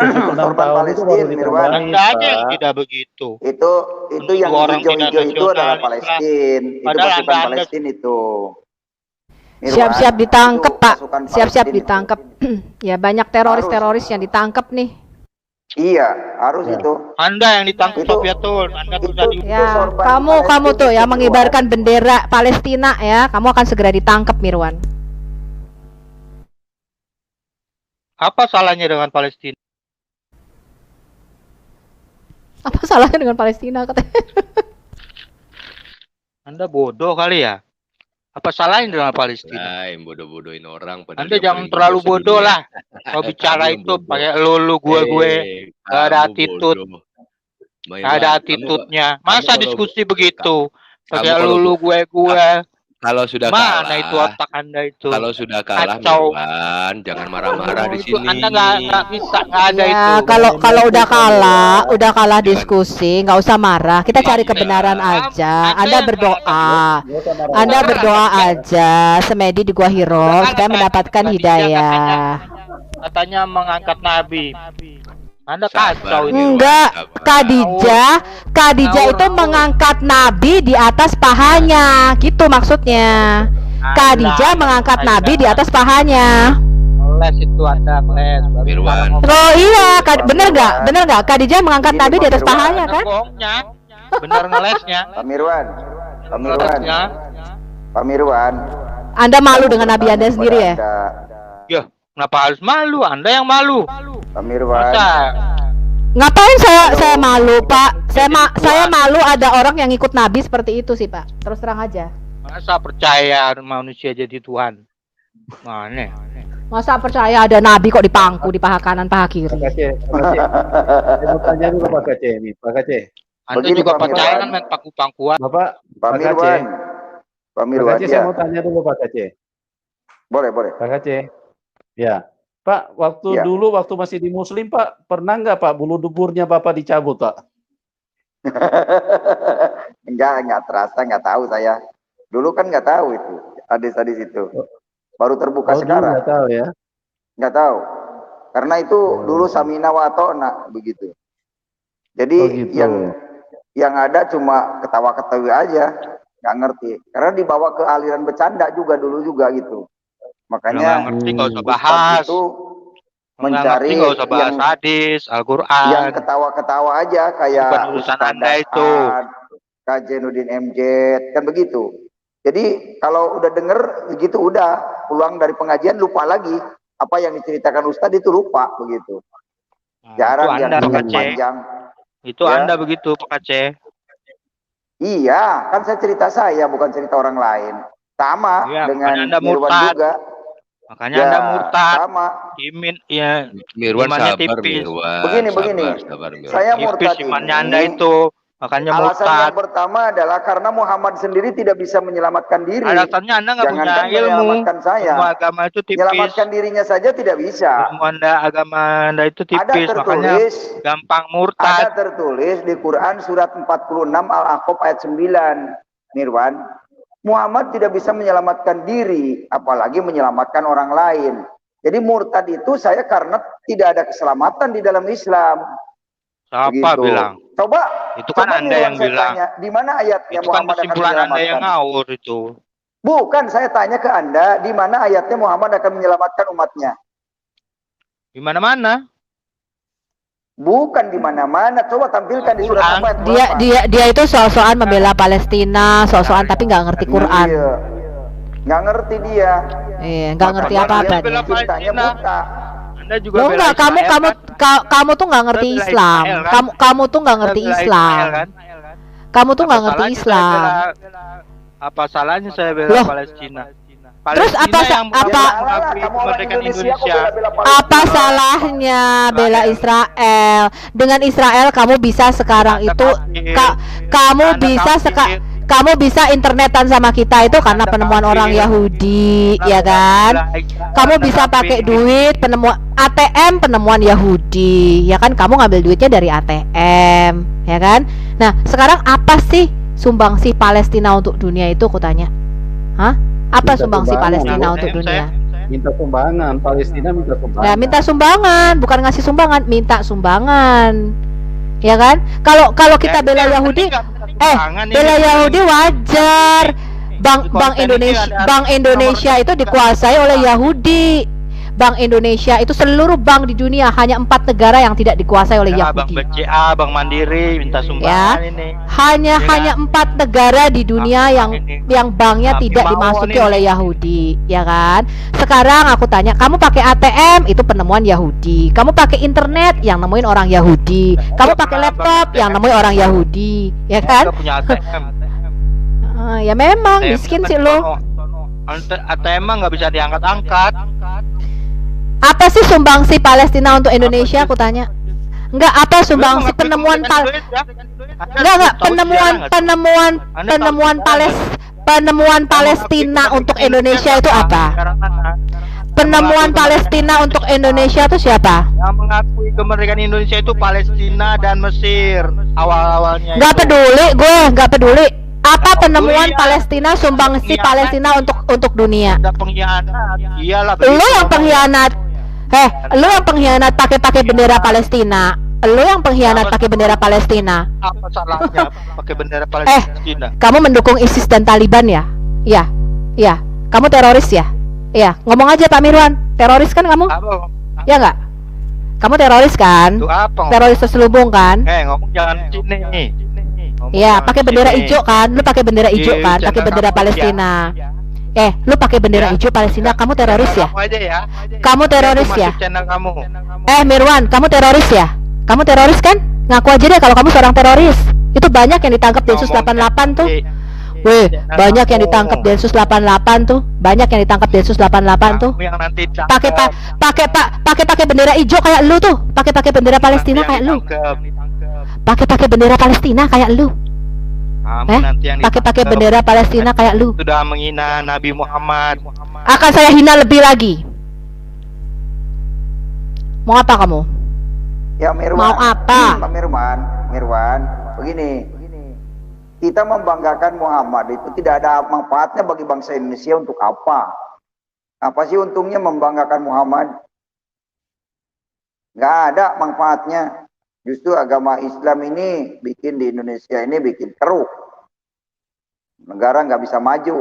Sorban Palestina, Mirwan. Anda aja yang tidak begitu. Itu yang orang hijau-hijau itu adalah Palestina. Itu pasukan Palestina itu. Siap-siap ditangkap, Pak. Siap-siap ditangkap. Ya, banyak teroris-teroris yang ditangkap nih. Iya, harus itu. Anda yang ditangkap Sofiatul. Anda sudah ya, kamu tuh yang mengibarkan bendera Palestina ya. Kamu akan segera ditangkap, Mirwan. Apa salahnya dengan Palestina? Apa salahnya dengan Palestina katanya? Anda bodoh kali ya? Apa salahnya dengan Palestina? Yang bodoh-bododohin orang. Anda jangan terlalu bodoh lah. Kalau bicara itu pakai lu gue. Gak ada attitude. Gak ada attitude-nya. Masa diskusi begitu? Pakai lu gue. Kalau sudah mana kalah, itu otak Anda itu? Kalau sudah kalah, Mirwan, jangan marah-marah di sini. Anda nggak bisa, nggak ada ya, itu. Kalau udah kalah diskusi, nggak usah marah. Kita cari kebenaran aja. Anda berdoa aja, semedi di Gua Hiro supaya mendapatkan hidayah. Katanya mengangkat Nabi. Anda kacau ini. Enggak, Khadijah itu mengangkat Nabi di atas pahanya, gitu maksudnya. Khadijah mengangkat Nabi di atas pahanya. Les itu Anda les. Mirwan. Oh iya, bener nggak? Khadijah mengangkat Nabi di atas pahanya kan? Bener ngelesnya. Pak Mirwan. Anda malu dengan Nabi Anda sendiri ya? Ya, kenapa harus malu? Anda yang malu. Pak Mirwan. Ngapain saya malu, Pak? Saya malu ada orang yang ikut Nabi seperti itu sih, Pak. Terus terang aja. Masa percaya manusia jadi Tuhan? Mana? Masa percaya ada Nabi kok di pangku, di paha kanan, paha kiri? Pak Aceh. Saya mau tanya dulu Pak Aceh ini, Pak Aceh. Anda juga percaya kan main pangku-pangkuan? Bapak, Pak Mirwan. Pak Mirwan. Pak Aceh, saya mau tanya dulu Pak Aceh. Boleh. Pak Aceh. Ya. Pak, dulu waktu masih di Muslim, Pak, pernah nggak Pak bulu duburnya Bapak dicabut, Pak? Enggak terasa, nggak tahu saya. Dulu kan nggak tahu itu, hadis-hadis itu. Baru terbuka sekarang. Nggak tahu ya? Nggak tahu. Karena itu dulu samina wa ta'na begitu. Jadi yang ada cuma ketawa-ketawa aja, nggak ngerti. Karena dibawa ke aliran bercanda juga dulu juga gitu. Makanya ngerti nggak usah bahas. Itu mencari nggak usah bahas hadis, Al-Quran. Yang ketawa-ketawa aja kayak urusan Anda itu. Kak Jainuddin MJ kan begitu. Jadi kalau udah denger begitu udah pulang dari pengajian lupa lagi apa yang diceritakan Ustadz itu lupa begitu. Jarang yang panjang. Itu ya. Anda begitu Pak Aceh. Iya, kan saya bukan cerita orang lain. Sama ya, dengan Mirwan juga. Makanya Anda murtad. Sama. Mirwan sabar, tipis. Mirwan. Begini. Sabar, Mirwan. Saya murtad imannya Anda itu. Makanya alasan murtad. Yang pertama adalah karena Muhammad sendiri tidak bisa menyelamatkan diri. Alasannya Anda nggak punya ilmu. Saya. Semua agama itu tipis. Menyelamatkan dirinya saja tidak bisa. Semua agama Anda itu tipis. Ada tertulis, makanya gampang murtad. Ada tertulis di Quran surat 46 Al-Ahqaf ayat 9. Mirwan. Muhammad tidak bisa menyelamatkan diri, apalagi menyelamatkan orang lain. Jadi murtad itu saya karena tidak ada keselamatan di dalam Islam. Siapa begitu. Bilang? Coba. Itu kan Anda yang bilang. Tanya, di mana ayatnya itu Muhammad kan kesimpulan akan Anda yang ngawur itu. Bukan, saya tanya ke Anda, di mana ayatnya Muhammad akan menyelamatkan umatnya? Di mana-mana. Bukan di mana-mana. Coba tampilkan di surat apa? Dia itu soal-soal membela Palestina, soal-soal tapi nggak ngerti Quran. Iya. Nggak ngerti dia. Iya, nggak ngerti apa-apa dia. Cintanya buta. Anda juga Lo enggak, kamu tuh nggak ngerti Islam. Kamu tuh nggak ngerti Islam. Kamu tuh nggak ngerti Islam. Apa salahnya saya bela Palestina? Terus apa apa salahnya bela Israel? Dengan Israel kamu bisa sekarang itu kamu bisa internetan sama kita itu karena penemuan orang Yahudi, ya kan? Kamu bisa pakai duit penemuan ATM penemuan Yahudi, ya kan? Kamu ngambil duitnya dari ATM, ya kan? Nah, sekarang apa sih sumbangsi Palestina untuk dunia itu, aku tanya? Hah? Apa sumbangsi Palestina untuk dunia? Minta sumbangan, Palestina minta sumbangan. Nah, minta sumbangan, bukan ngasih sumbangan, minta sumbangan. Ya kan? Kalau kita bela Yahudi, bela Yahudi wajar. Bank Indonesia itu dikuasai oleh Yahudi. Bank Indonesia itu seluruh bank di dunia hanya 4 negara yang tidak dikuasai oleh Yahudi. Bank BCA, Bank Mandiri minta sumbangan ini. Hanya 4 negara di dunia yang banknya tidak dimasuki oleh Yahudi, ya kan? Sekarang aku tanya, kamu pakai ATM itu penemuan Yahudi. Kamu pakai internet yang nemuin orang Yahudi. Kamu pakai laptop yang nemuin orang Yahudi, ya kan? Punya ATM. Ya memang miskin sih lo. ATM mah nggak bisa diangkat-angkat. Apa sih sumbangsi Palestina untuk Indonesia, aku tanya? Enggak, apa sumbangsi penemuan penemuan Palestina untuk Indonesia itu apa? Penemuan Palestina untuk Indonesia itu siapa? Yang mengakui kemerdekaan Indonesia itu Palestina dan Mesir awal-awalnya. Nggak peduli. Apa penemuan Palestina, sumbangsi Palestina untuk dunia? Ada pengkhianat. Iyalah. Lu yang pengkhianat. Lu yang pengkhianat pakai bendera Palestina. Lu yang pengkhianat pakai bendera Palestina. Apa salahnya pakai bendera Palestina? Kamu mendukung ISIS dan Taliban ya? Iya. Kamu teroris ya? Iya. Ngomong aja Pak Mirwan. Teroris kan kamu? Ya nggak? Kamu teroris kan? Teroris terselubung kan? Ngomong jangan sini. Iya, pakai bendera hijau kan? Lu pakai bendera hijau kan? Pakai bendera Palestina. Lu pakai bendera hijau Palestina, kamu teroris ya? Kamu teroris ya? Mirwan, kamu teroris ya? Kamu teroris kan? Ngaku aja deh kalau kamu seorang teroris. Itu banyak yang ditangkap Densus 88 tuh. Banyak yang ditangkap Densus 88 tuh. Banyak yang ditangkap Densus 88 tuh. Pakai bendera hijau kayak lu tuh. Pakai bendera Palestina kayak lu. Pakai bendera Palestina kayak lu. Pakai bendera Palestina kayak lu. Sudah menghina Nabi Muhammad. Akan saya hina lebih lagi. Mau apa kamu? Ya Mirwan. Mau apa? Pak Mirwan, begini. Kita membanggakan Muhammad itu tidak ada manfaatnya bagi bangsa Indonesia untuk apa? Apa sih untungnya membanggakan Muhammad? Nggak ada manfaatnya. Justru agama Islam ini bikin di Indonesia ini bikin keruh. Negara nggak bisa maju.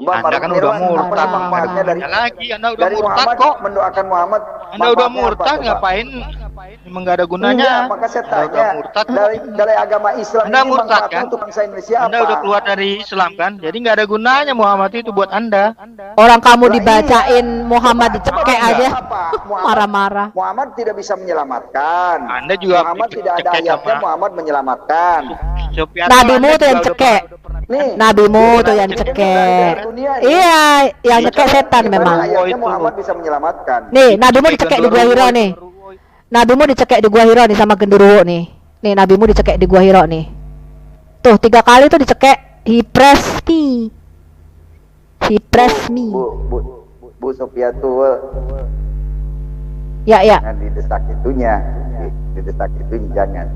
Anda kan udah murtad dari Muhammad kok. Mendoakan Muhammad. Anda udah murtad, ngapain? Emang nggak ada gunanya. Maka saya tanya dari agama Islam Anda ini murtad manfaatnya kan? untuk bangsa Indonesia apa? Anda udah keluar dari Islam kan? Jadi nggak ada gunanya Muhammad itu buat Anda. Orang kamu dibacain Muhammad dicekek aja. Marah-marah. Muhammad tidak bisa menyelamatkan. Anda juga Muhammad tidak ada ayatnya Muhammad menyelamatkan. Nabimu tuh yang cekek. Nabimu tuh yang cekek. Iya, yang cekek setan memang. Ayatnya Muhammad bisa menyelamatkan. Nih, nabimu dicekek di Gua Hiro nih. Nabimu dicekek di Gua Hiro nih sama genderuwo nih. Nih, nabimu dicekek di Gua Hiro nih. Tuh, 3 kali tuh dicekek. He pressed me. Bu Sofia tuh. Ya. Jangan didesak itunya. Didesak itunya jangan.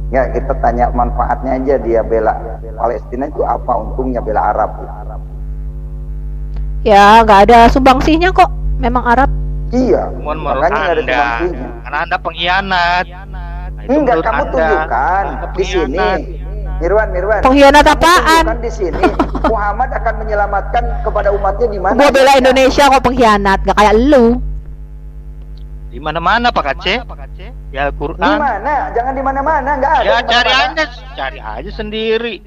Ya, kita tanya manfaatnya aja dia bela Palestina itu apa untungnya bela Arab? Ya, nggak ada sumbangsinya kok. Memang Arab. Iya. Makanya nggak ada sumbangsinya. Karena Anda pengkhianat. Enggak, kamu tunjukkan di sini. Mirwan. Pengkhianat apaan? Tunjukkan di sini. Muhammad akan menyelamatkan kepada umatnya di mana? Gua bela Indonesia kok pengkhianat, nggak kayak lu. Di mana-mana Pak Aceh. Di Al-Quran. Di mana? Jangan di mana-mana, nggak ada. Ya cari aja sendiri.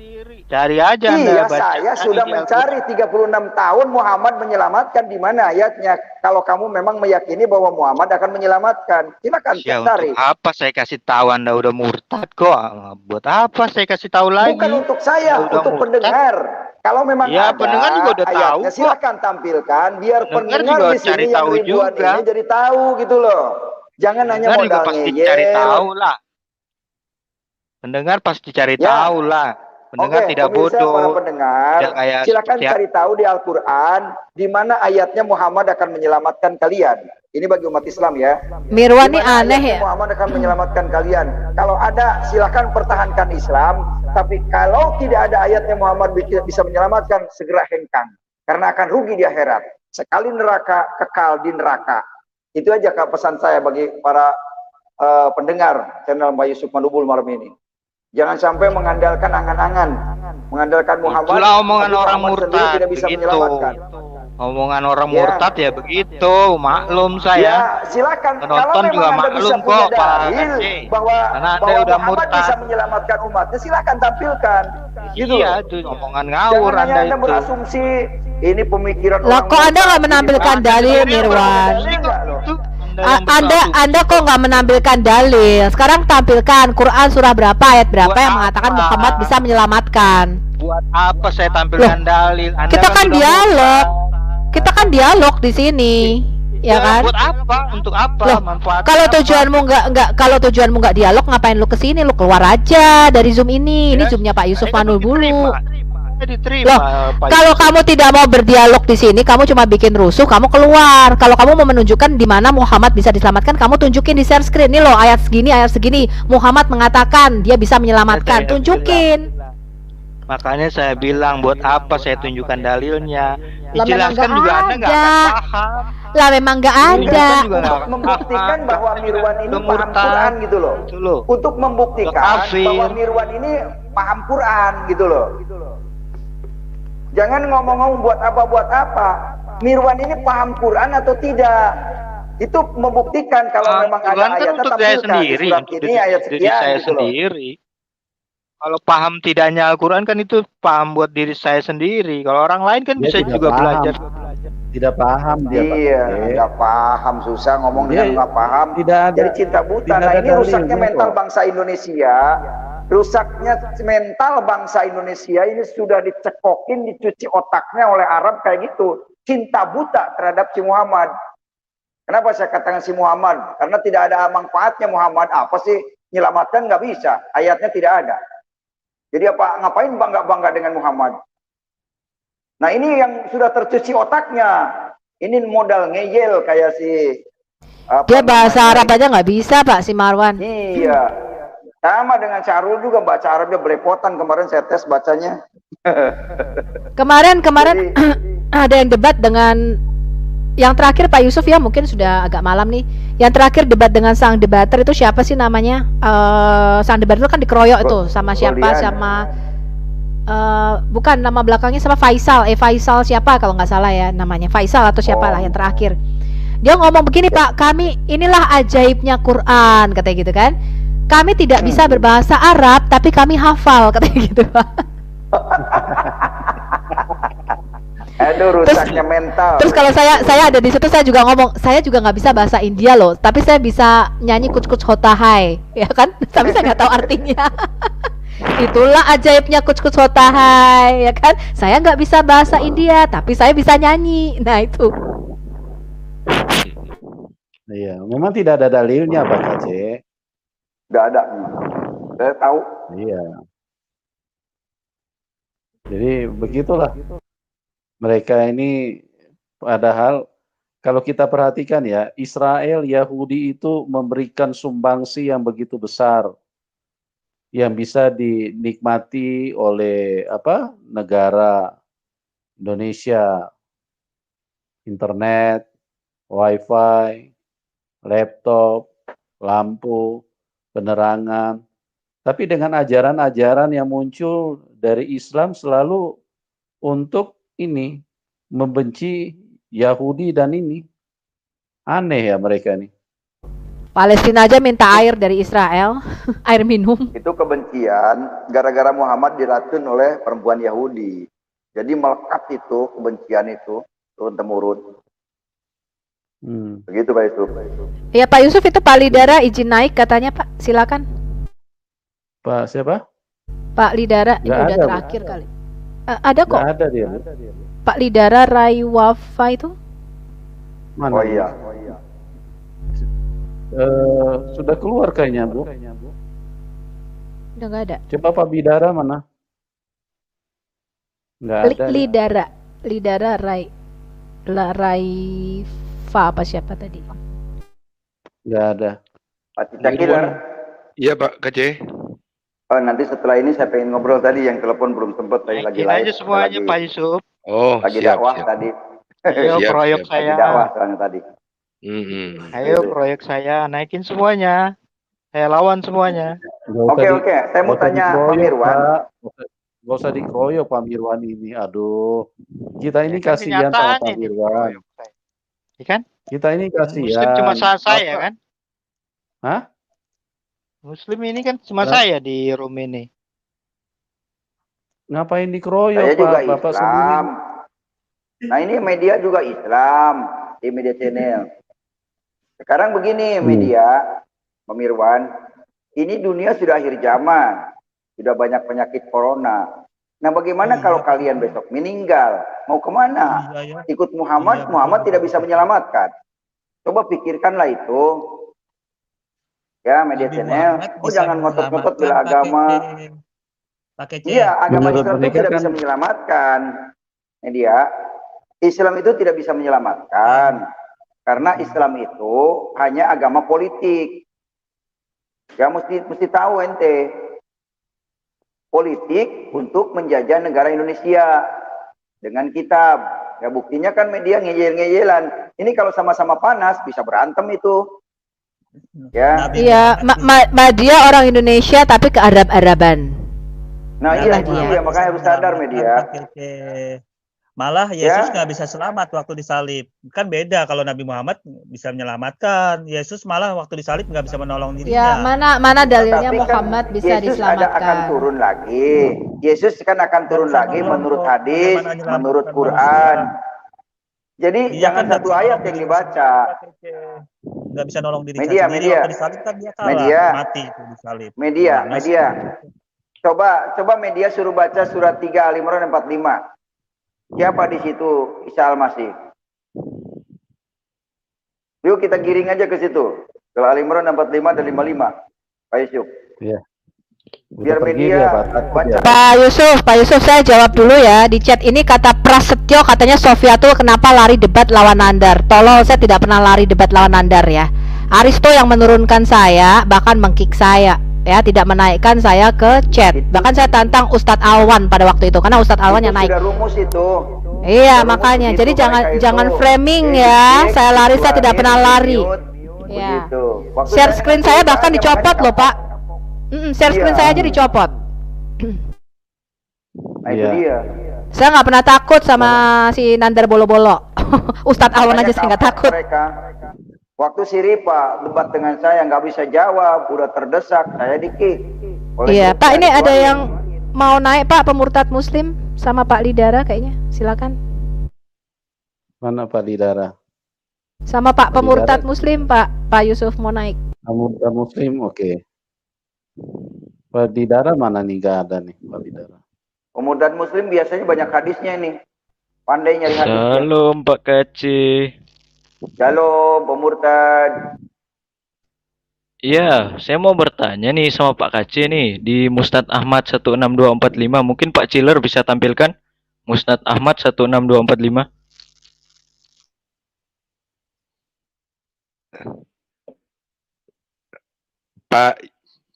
Cari aja Iya, baca. saya sudah mencari 36 tahun Muhammad menyelamatkan, di mana ayatnya. Kalau kamu memang meyakini bahwa Muhammad akan menyelamatkan, silakan cari. Untuk apa saya kasih tahu Anda udah murtad kok? Buat apa saya kasih tahu lagi? Bukan untuk saya, untuk pendengar. Kalau memang ya, ada pendengar juga udah ayatnya, tahu silakan tampilkan biar pendengar juga di sini yang ribuan juga. ini jadi tahu gitu loh. Jangan hanya modal pasti ngeyel. Cari tahu lah. Pendengar pasti cari tahu lah. Pendengar tidak bodoh. Para pendengar, silakan cari tahu di Al-Quran di mana ayatnya Muhammad akan menyelamatkan kalian. Ini bagi umat Islam ya. Mirwan ini aneh ya. Muhammad akan menyelamatkan kalian. Kalau ada, silakan pertahankan Islam. Tapi kalau tidak ada ayatnya Muhammad bisa menyelamatkan, segera hengkang. Karena akan rugi di akhirat. Sekali neraka, kekal di neraka. Itu aja Kak pesan saya bagi para pendengar channel Mbak Yusuf Manubul malam ini. Jangan sampai mengandalkan angan-angan, mengandalkan Muhammad. Itulah omongan orang murtad tidak bisa begitu. Menyelamatkan. Omongan orang murtad ya begitu, maklum saya. Ya, silakan. Penonton Kalau juga memang Anda maklum bisa punya kok, Pak dalil bahwa udah Muhammad murtad. bisa menyelamatkan umatnya, silakan tampilkan. Gitu. Iya, itu omongan ngawur Jangan Anda Anda itu. berasumsi ini pemikiran Lah kok Anda nggak menampilkan dalil, Mirwan? Anda kok nggak menampilkan dalil? Sekarang tampilkan Quran surah berapa, ayat berapa yang mengatakan Muhammad bisa menyelamatkan. Buat apa saya tampilkan dalil? Anda Kita kan dialog. Kita kan dialog di sini. Ya kan? Buat apa? Untuk apa? Manfaatnya kalau tujuanmu nggak dialog, ngapain lu kesini? Lu keluar aja dari Zoom ini. Ini Zoomnya Pak Yusuf Manubul. Loh, kalau kamu tidak mau berdialog di sini, kamu cuma bikin rusuh, kamu keluar. Kalau kamu mau menunjukkan di mana Muhammad bisa diselamatkan, kamu tunjukin di share screen. Nih loh, ayat segini, Muhammad mengatakan dia bisa menyelamatkan. Tunjukin. Makanya saya bilang, buat apa saya tunjukkan dalilnya? Lah Dijelaskan juga Anda nggak akan paham. Lah memang nggak ada. Untuk membuktikan bahwa Mirwan ini paham Quran gitu loh. Untuk membuktikan bahwa Mirwan ini paham Quran gitu loh. Jangan ngomong-ngomong buat apa. Mirwan ini paham Quran atau tidak? Itu membuktikan kalau memang ada ayatnya tampilkan di surat ini ayat sekian saya gitu loh. sendiri. Kalau paham tidaknya Al-Quran kan itu paham buat diri saya sendiri. Kalau orang lain kan bisa juga belajar. Tidak paham dia. Iya, nggak paham, susah ngomong dengan nggak paham. Jadi cinta buta. Nah ini rusaknya mental bangsa Indonesia. Rusaknya mental bangsa Indonesia ini sudah dicekokin, dicuci otaknya oleh Arab kayak gitu. Cinta buta terhadap si Muhammad. Kenapa saya katakan si Muhammad? Karena tidak ada manfaatnya Muhammad. Apa sih? Menyelamatkan nggak bisa. Ayatnya tidak ada. Jadi apa? Ngapain bangga-bangga dengan Muhammad? Nah ini yang sudah tercuci otaknya. Ini modal ngeyel kayak si... Dia bahasa Arab aja nggak bisa Pak, si Marwan. Iya. Sama dengan Syahrul juga baca Arabnya belepotan. Kemarin saya tes bacanya. Kemarin ada yang debat dengan yang terakhir Pak Yusuf ya, mungkin sudah agak malam nih. Yang terakhir debat dengan sang debater itu siapa sih namanya? Sang debater itu kan dikeroyok itu sama siapa? Sama bukan nama belakangnya, sama Faisal. Faisal siapa kalau nggak salah ya namanya, Faisal atau siapa lah yang terakhir. Dia ngomong begini, Pak, kami inilah ajaibnya Quran, katanya gitu kan. Kami tidak bisa berbahasa Arab, tapi kami hafal, katanya gitu, Pak. Aduh, rusaknya mental. Terus kalau saya ada di situ, saya juga ngomong, saya juga nggak bisa bahasa India loh, tapi saya bisa nyanyi kuch kuch hota hai, ya kan? Tapi saya nggak tahu artinya. Itulah ajaibnya kuch kuch hota hai, ya kan? Saya nggak bisa bahasa India, tapi saya bisa nyanyi. Nah itu. Iya, memang tidak ada dalilnya Pak Kace. Nggak ada. Saya tahu. Iya. Jadi begitulah. Mereka ini padahal kalau kita perhatikan ya, Israel, Yahudi itu memberikan sumbangsi yang begitu besar yang bisa dinikmati oleh negara Indonesia, internet, wifi, laptop, lampu, penerangan. Tapi dengan ajaran-ajaran yang muncul dari Islam selalu untuk ini membenci Yahudi dan ini. Aneh ya mereka ini. Palestina aja minta air dari Israel, air minum. Itu kebencian gara-gara Muhammad diracun oleh perempuan Yahudi. Jadi melekat itu kebencian itu turun temurun. Begitu Pak Yusuf. Ya Pak Yusuf, itu Pak Lidara izin naik katanya Pak, silakan. Pak siapa? Pak Lidara, ini Nggak udah ada, terakhir kali. Ada kok. Nggak ada dia. Pak Lidara Raiwafa itu? Mana? Oh iya. Sudah keluar kayaknya, Bu. Udah nggak ada. Coba Pak Bidara mana? Nggak ada. Lidara Raifa apa siapa tadi? Nggak ada. Pak Cicak Killer. Iya Pak KC. Oh, nanti setelah ini saya pengen ngobrol tadi yang telepon belum sempat tadi lagi live. aja semuanya lagi, Pak Yusuf. Oh, lagi siap, dakwah siap. tadi. Ayo proyek Lagi saya. dakwah soalnya tadi. Ayo proyek saya, naikin semuanya. Saya lawan semuanya. Oke. Saya mau tanya Pak Mirwan. Gak usah dikeroyok Pak Mirwan ini. Aduh. Kita ini kan kasihan sama Pak kenyataannya ini, Mirwan. Ya kan? Kita ini kasihan. Muslim cuma saya kan? Hah? Muslim ini kan cuma saya di room ini. Ngapain dikeroyok Saya juga Pak? Bapak Islam. sendiri. Nah ini media juga Islam di media channel. Sekarang begini media, Pak Mirwan, ini dunia sudah akhir zaman, sudah banyak penyakit corona. Nah bagaimana kalau kalian besok meninggal, mau kemana? Ikut Muhammad, Muhammad tidak bisa menyelamatkan. Coba pikirkanlah itu. Ya media channel, jangan ngotot-ngotot bela agama. Iya, agama Islam itu tidak bisa menyelamatkan. Media, Islam itu tidak bisa menyelamatkan. Karena Islam itu hanya agama politik. Ya mesti tahu ente. Politik untuk menjajah negara Indonesia dengan kitab. Ya buktinya kan media ngeyel-ngeyelan. Ini kalau sama-sama panas bisa berantem itu. Ya. Iya, media orang Indonesia tapi ke Arab-Araban. Nah iya dia, makanya harus sadar media. Malah Yesus nggak bisa selamat waktu disalib. Kan beda kalau Nabi Muhammad bisa menyelamatkan. Yesus malah waktu disalib nggak bisa menolong dirinya. Ya, mana dalilnya Tapi Muhammad kan bisa Yesus diselamatkan. akan turun lagi. Yesus kan akan turun lagi menurut hadis, menurut Quran. Jadi jangan satu ayat yang dibaca. Nggak bisa nolong diri Media. waktu disalib kan dia kalah, mati itu disalib. Media. Coba media suruh baca surat 3 Al-Imran 45. Siapa di situ Isa Al-Masih? Yuk kita giring aja ke situ. Ke Al-Imran 45 dan 55. Pak Yusuf. Iya. Biar media baca. Pak Yusuf saya jawab dulu ya. Di chat ini kata Prasetyo katanya Sofiatul kenapa lari debat lawan Nandar. Tolol, saya tidak pernah lari debat lawan Nandar ya. Aristo yang menurunkan saya, bahkan mengkick saya. Ya, tidak menaikkan saya ke chat. Bahkan saya tantang Ustadz Alwan pada waktu itu karena Ustadz Alwan yang naik. Sudah rumus itu. Iya, makanya. Jadi jangan framing ya. Saya lari, saya tidak pernah lari. Ya. Share screen saya bahkan dicopot loh, Pak. Share screen saya aja dicopot. Nah, itu dia. Saya nggak pernah takut sama si Nandar bolo-bolo. Ustadz Alwan aja saya nggak takut. Waktu si Ripa debat dengan saya nggak bisa jawab, udah terdesak, saya di-kick. Iya, Pak, ini ada yang mau naik Pak, pemurtad Muslim sama Pak Lidara kayaknya. Silakan. Mana Pak Lidara? Sama Pak pemurtad Muslim, Pak Yusuf mau naik. Pemurtad Muslim, oke. Pak Lidara mana nih? Nggak ada nih Pak Lidara. Pemurtad Muslim biasanya banyak hadisnya ini. Pandai nyari hadisnya. Shalom Pak Kaci. Shalom pemurtad. Iya, saya mau bertanya nih sama Pak Kaci nih di Musnad Ahmad 16245. Mungkin Pak Chiller bisa tampilkan Musnad Ahmad 16245.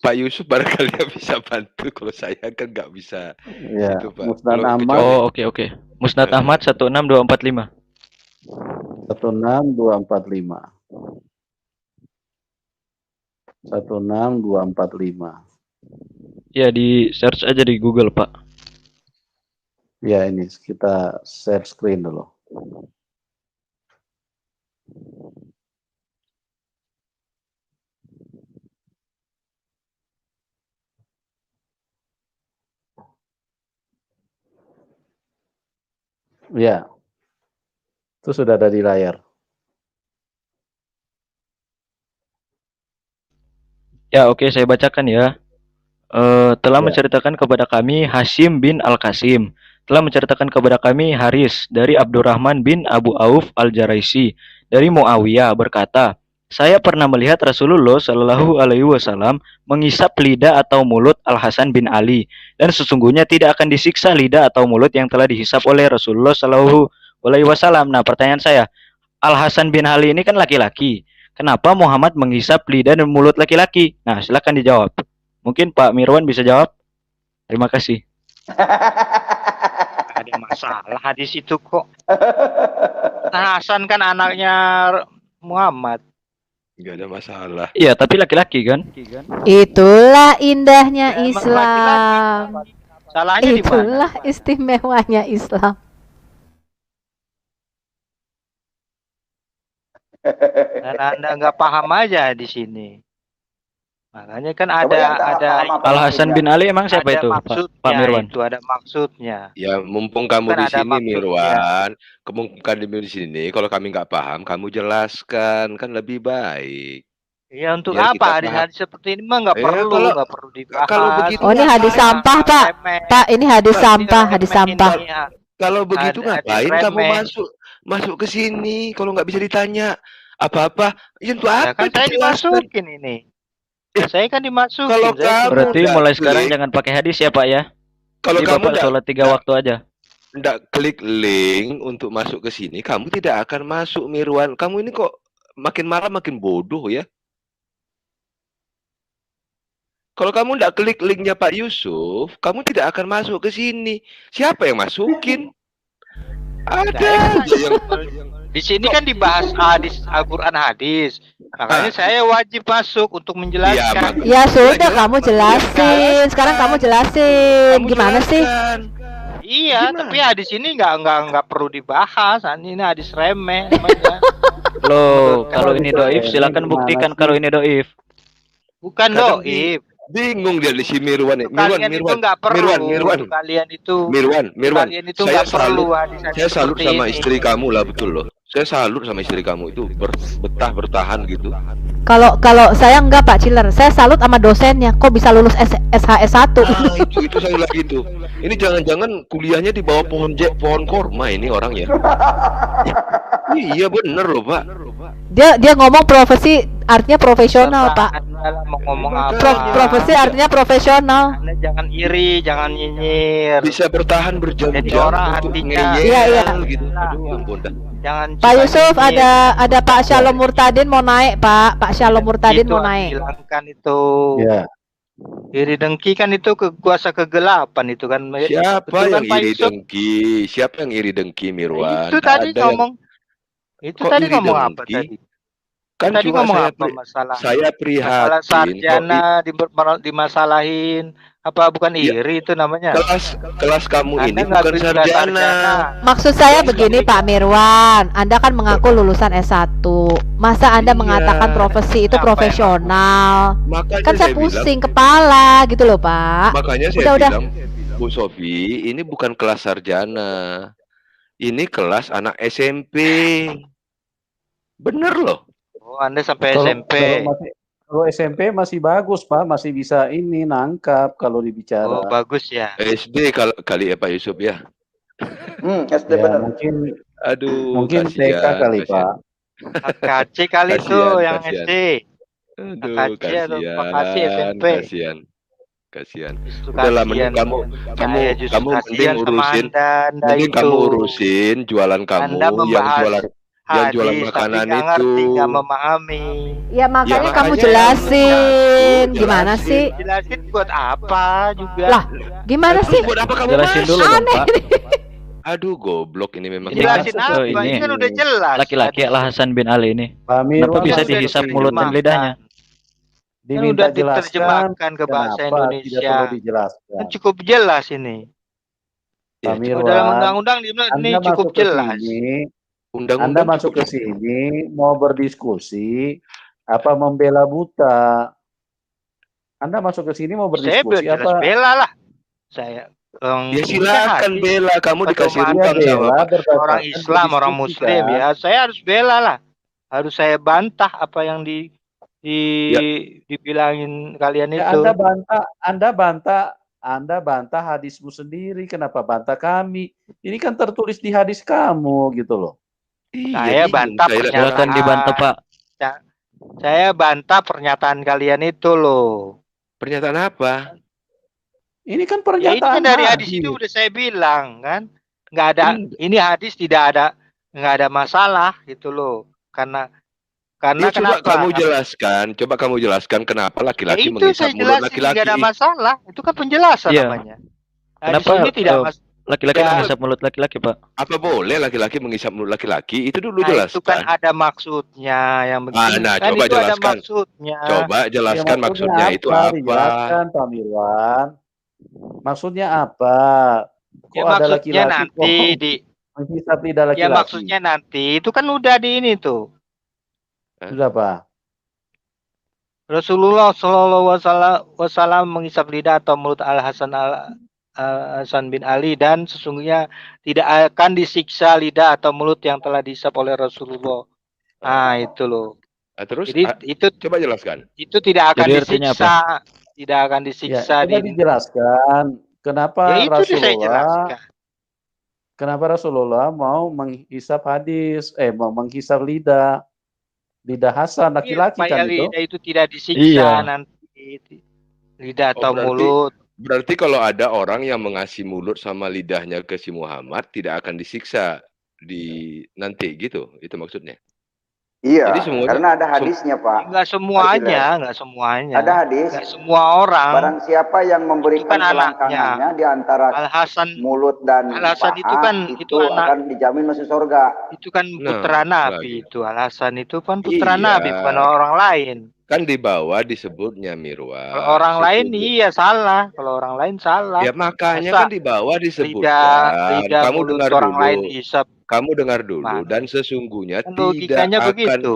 Pak Yusuf barangkali bisa bantu, kalau saya kan nggak bisa. Ya, itu, Pak. Musnad Ahmad. Oh, oke. Musnad Ahmad 16245. 16245. 16245. Ya, di search aja di Google, Pak. Ya, ini kita share screen dulu. Ya, itu sudah ada di layar. Ya, oke, saya bacakan ya. Telah menceritakan kepada kami Hashim bin Al-Qasim, telah menceritakan kepada kami Haris dari Abdurrahman bin Abu Auf Al-Jaraisi dari Muawiyah berkata, saya pernah melihat Rasulullah Shallallahu Alaihi Wasallam mengisap lidah atau mulut Al Hasan bin Ali, dan sesungguhnya tidak akan disiksa lidah atau mulut yang telah dihisap oleh Rasulullah Shallallahu Alaihi Wasallam. Nah, pertanyaan saya, Al Hasan bin Ali ini kan laki-laki. Kenapa Muhammad menghisap lidah dan mulut laki-laki? Nah, silakan dijawab. Mungkin Pak Mirwan bisa jawab. Terima kasih. Ada masalah hadis itu kok. Hasan kan anaknya Muhammad. Gak ada masalah. Iya, tapi laki-laki kan? Itulah indahnya Islam. Salahnya di mana? Itulah istimewanya Islam. Dan Anda nggak paham aja di sini. Makanya kan ada Al Hasan bin Ali emang siapa itu, Pak Mirwan? Itu ada maksudnya. Ya, mumpung kamu Kan di ada sini, maksudnya. Mirwan, mumpung kamu di sini, kalau kami nggak paham, kamu jelaskan, kan lebih baik. Iya, untuk Biar apa kita hadis-hadis seperti ini mah nggak perlu dibahas. kalau begitu Oh, ini hadis sampah, Pak. Pak, ini hadis sampah, hadis sampah. Kalau begitu ngapain kamu masuk ke sini? Kalau nggak bisa ditanya apa-apa, ya untuk Ya apa? kan saya dimasukin ini. Ya, saya kan dimasukin. Kalau kamu Berarti nggak mulai sekarang klik, jangan pakai hadis ya, Pak ya. kalau Jadi kamu Bapak sholat 3 waktu aja. nggak klik link untuk masuk ke sini, kamu tidak akan masuk, Mirwan. Kamu ini kok makin marah makin bodoh ya. Kalau kamu nggak klik linknya Pak Yusuf, kamu tidak akan masuk ke sini. Siapa yang masukin? Ada aja yang di sini kan dibahas hadis Al-Qur'an hadis. Makanya saya wajib masuk untuk menjelaskan. Ya sudah, kamu jelasin. Sekarang kamu jelasin. Gimana sih? Iya, tapi hadis ini nggak perlu dibahas. Ini hadis remeh namanya. Loh, kalau ini doif silakan buktikan kalau ini doif. Bukan doif. Bingung dia di si Mirwan. Kalian itu nggak perlu. Mirwan. Kalian itu. Mirwan. Kalian itu nggak perlu hadis-hadis Saya salut seperti sama ini. istri kamu lah, betul loh. Saya salut sama istri kamu itu bertahan gitu. Kalau saya enggak, Pak Ciler. Saya salut sama dosennya. Kok bisa lulus SHS 1? Itu saya lagi itu. Ini jangan-jangan kuliahnya di bawah pohon korma ini orangnya. Iya bener loh, Pak. Dia ngomong profesi artinya profesional, Pak. Mau ngomong apa? Profesi artinya profesional. Anda jangan iri, jangan nyinyir. Bisa bertahan berjam-jam Jadi orang untuk hatinya. Iya. gitu. Aduh, ampun dah. Jangan Pak Yusuf, ada Pak Shalom Murtadin mau naik, Pak. Pak Shalom Murtadin itu mau naik. hilangkan itu. Ya. Iri dengki kan itu kuasa kegelapan itu kan. Siapa Betul yang kan, Pak iri Yusuf? dengki? Siapa yang iri dengki, Mirwan? Itu Nggak tadi ada yang- ngomong. Itu Kok tadi iri ngomong apa dengki? tadi? Kan Tadi cuma ngomong saya apa masalah? saya Masalah prihatin kok sarjana dimasalahin. Apa bukan iri itu namanya? kelas kamu Anda ini nggak bukan bisa sarjana. Maksud saya begini, Pak Mirwan. Anda kan mengaku lulusan S1. Masa Anda Iya. mengatakan profesi itu Apa profesional? Makanya Kan saya saya pusing bilang, kepala gitu loh, Pak. makanya saya Udah. bilang, Bu Sofi, ini bukan kelas sarjana. Ini kelas anak SMP. Bener loh. Oh, Anda sampai Kalau SMP. kalau SMP masih bagus, Pak, masih bisa ini nangkap kalau dibicara. Oh, bagus ya. SD kali ya Pak Yusuf ya. SD Ya, benar. mungkin TK kali, Pak. KC kali itu yang kasihan. SD. Aduh, KC atau KC SMP. Kasihan. Itu Udahlah, kasihan. mending Saya justru kamu mending kasihan sama urusin, Anda mending itu. kamu urusin jualan kamu Anda membahas yang jualan hadis, makanan tapi nggak itu. ngerti, nggak memahami. Ya makanya kamu makanya jelasin. Gimana jelasin. sih? Jelasin buat apa juga? Lah, gimana sih? Buat apa kamu Jelasin masuk? dulu dong, Aneh Pak. Aduh, goblok ini memang. Jelasin kan, apa? ini Ini kan udah jelas. Laki-laki Al Hasan bin Ali ini. Pak Kenapa Mirwan bisa Kan udah dihisap mulut dan diterjemahkan. lidahnya? Kan diminta udah jelaskan diterjemahkan ke bahasa kenapa Indonesia. tidak perlu dijelaskan. Kan cukup jelas ini. Ya, Pak Oh, dalam Mirwan, undang-undang ini Anda cukup masuk ke jelas. sini, undang-undang Anda masuk ke sini mau berdiskusi apa membela buta? Anda masuk ke sini mau Saya berdiskusi jelas apa? bela lah. Saya Ya silakan bela, kamu dikasih ruang sama orang Islam, orang Muslim ya. Saya harus bela lah. Harus saya bantah apa yang dibilangin kalian itu. Anda bantah hadismu sendiri. Kenapa bantah kami? Ini kan tertulis di hadis kamu gitu loh. Saya bantah pernyataan dibantah, Pak. Saya bantah pernyataan kalian itu loh. Pernyataan apa? Ini kan Ya, pernyataan ini kan dari hadis itu udah saya bilang kan. Nggak ada, ini hadis nggak ada masalah gitu loh. Karena coba kenapa? Coba kamu jelaskan kenapa laki-laki itu saya menghisap mulut jelasin laki-laki. nggak ada masalah. Itu kan penjelasan namanya. Kenapa laki-laki menghisap mulut laki-laki, Pak? Apa boleh laki-laki menghisap mulut laki-laki? Itu dulu Itu jelaskan. kan ada maksudnya yang penting. Nah, kan coba itu jelaskan. ada maksudnya. Coba jelaskan maksudnya itu apa? Dijelaskan, Pak Mirwan. Maksudnya apa? Kok Ya, ada maksudnya laki-laki nanti menghisap lidah laki-laki? Ya maksudnya nanti itu kan udah di ini tuh. Sudah, Pak. Rasulullah Shallallahu Alaihi Wasallam menghisap lidah atau mulut Hasan bin Ali, dan sesungguhnya tidak akan disiksa lidah atau mulut yang telah dihisap oleh Rasulullah. Nah itu loh. Terus jadi itu coba jelaskan. Itu tidak akan Jadi disiksa, tidak akan disiksa. Ya, coba dijelaskan kenapa ya, itu Rasulullah saya jelaskan. Kenapa Rasulullah mau menghisap mau menghisap lidah Hasan laki-laki kan itu? Lidah itu tidak disiksa nanti, lidah atau mulut. Berarti kalau ada orang yang mengasih mulut sama lidahnya ke si Muhammad tidak akan disiksa nanti gitu, itu maksudnya? Iya, karena ada hadisnya, Pak. Enggak semuanya. Ada hadis. Enggak semua orang. Barang siapa yang memberikan selangkangannya di antara mulut dan paha, itu akan dijamin masuk surga. Itu kan putra Nabi itu. Al-Hasan itu kan putra Nabi, bukan orang lain. Kan di bawah disebutnya Mirwan. Kalau orang lain salah. Kalau orang lain salah. Ya makanya kan di bawah disebutkan. Kamu dengar orang dulu. Lain isap. Kamu dengar dulu. Dan sesungguhnya logikanya tidak akan. Begitu.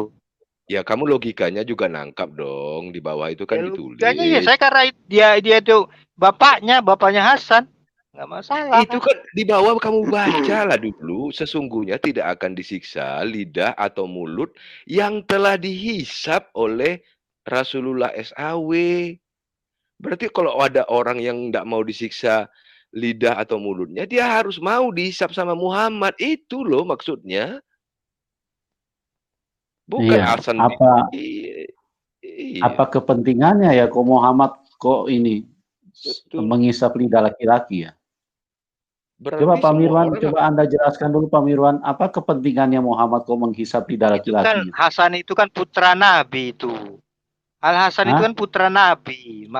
Ya kamu logikanya juga nangkap dong. Di bawah itu kan ditulis. Logikanya ya saya karena dia itu bapaknya Hasan. Nggak masalah. Itu kan di bawah kamu baca lah dulu. Sesungguhnya tidak akan disiksa lidah atau mulut yang telah dihisap oleh Rasulullah SAW. Berarti kalau ada orang yang tidak mau disiksa lidah atau mulutnya, dia harus mau dihisap sama Muhammad. Itu loh maksudnya. Bukan Hasan. Apa kepentingannya ya kok Muhammad kok ini menghisap lidah laki-laki ya? Berarti coba Pak Mirwan, coba Anda jelaskan dulu Pak Mirwan, apa kepentingannya Muhammad kok menghisap lidah laki-laki? Kan Hasan itu kan putra Nabi itu. Al-Hasan itu kan putra Nabi.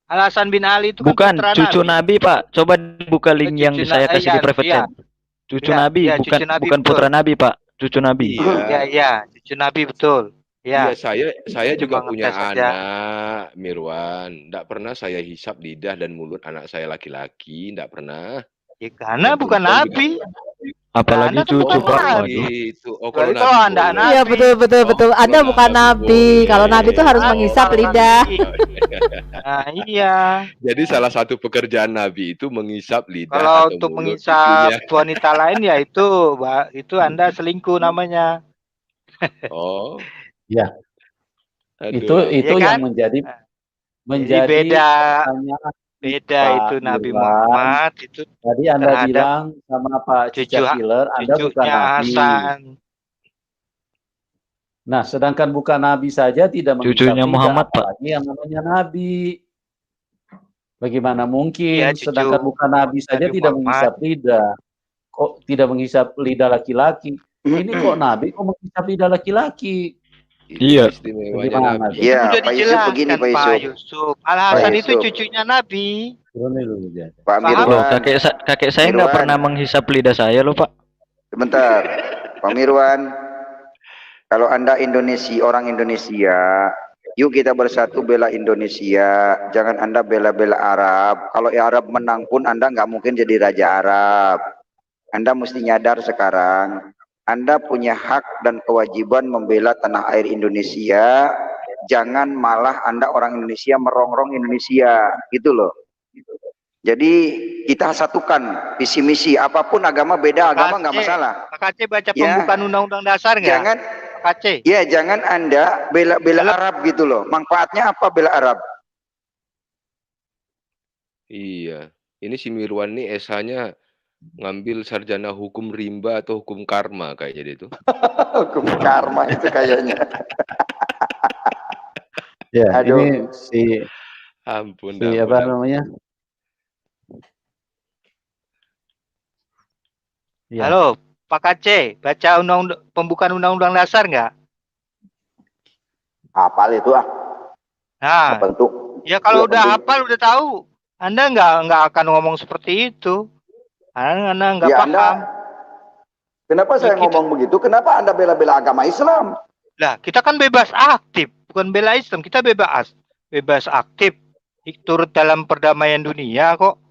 Al-Hasan bin Ali itu bukan putra cucu Nabi, Pak. Coba buka link yang saya kasih di private chat. Cucu Nabi, bukan putra Nabi, Pak. Cucu Nabi. Iya, cucu Nabi betul. Ya, saya juga punya anak, Mirwan. Tidak pernah saya hisap lidah dan mulut anak saya laki-laki, tidak pernah. Ya, karena bukan Nabi. Apalagi cucu, Pak. Kalau Anda Nabi. Iya, betul. Anda bukan Nabi. Kalau Nabi itu harus menghisap lidah. Nah, iya. Jadi salah satu pekerjaan Nabi itu menghisap lidah. Kalau untuk menghisap wanita lain ya itu Anda selingkuh namanya. Oh. Ya. Itu ya kan? Yang menjadi beda itu Nabi Muhammad itu. Tadi Anda bilang sama Pak Cica Killer, Anda bukan Nabi. Hasan. Nah, sedangkan bukan Nabi saja tidak menghisap cucunya Muhammad, Pak. Yang namanya Nabi. Bagaimana mungkin sedangkan bukan Nabi saja tidak menghisap lidah? Kok tidak menghisap lidah laki-laki? Ini kok Nabi kok menghisap lidah laki-laki? Iya. Iya, Pak Yusuf begini Pak Yusuf. Al-Hasan itu cucunya Nabi. Pak Mirwan. Kakek saya nggak pernah menghisap lidah saya loh, Pak. Sebentar, Pak Mirwan. Kalau Anda orang Indonesia, yuk kita bersatu bela Indonesia. Jangan Anda bela-bela Arab. Kalau Arab menang pun Anda nggak mungkin jadi raja Arab. Anda mesti nyadar sekarang. Anda punya hak dan kewajiban membela tanah air Indonesia. Jangan malah Anda orang Indonesia merongrong Indonesia, gitu loh. Jadi kita satukan visi misi, apapun agama beda agama nggak masalah. Pak Aceh baca pembukaan Undang-Undang Dasar nggak? Jangan, Pak Aceh. Ya jangan Anda bela Arab gitu loh. Manfaatnya apa bela Arab? Iya, ini si Mirwan nih SH-nya ngambil sarjana hukum rimba atau hukum karma kayaknya dia itu. Hukum karma itu kayaknya. Ya, Aduh. ini si Ampun, apa namanya? Ya. Halo, Pak Aceh, baca pembukaan Undang-Undang Dasar nggak? Hafal itu ah. Nah, bentuk. Ya kalau udah hafal, udah tahu, Anda nggak akan ngomong seperti itu. Anda nggak paham. Kenapa saya ngomong begitu? Kenapa Anda bela-bela agama Islam? Lah, kita kan bebas aktif, bukan bela Islam. Kita bebas aktif, turut dalam perdamaian dunia kok.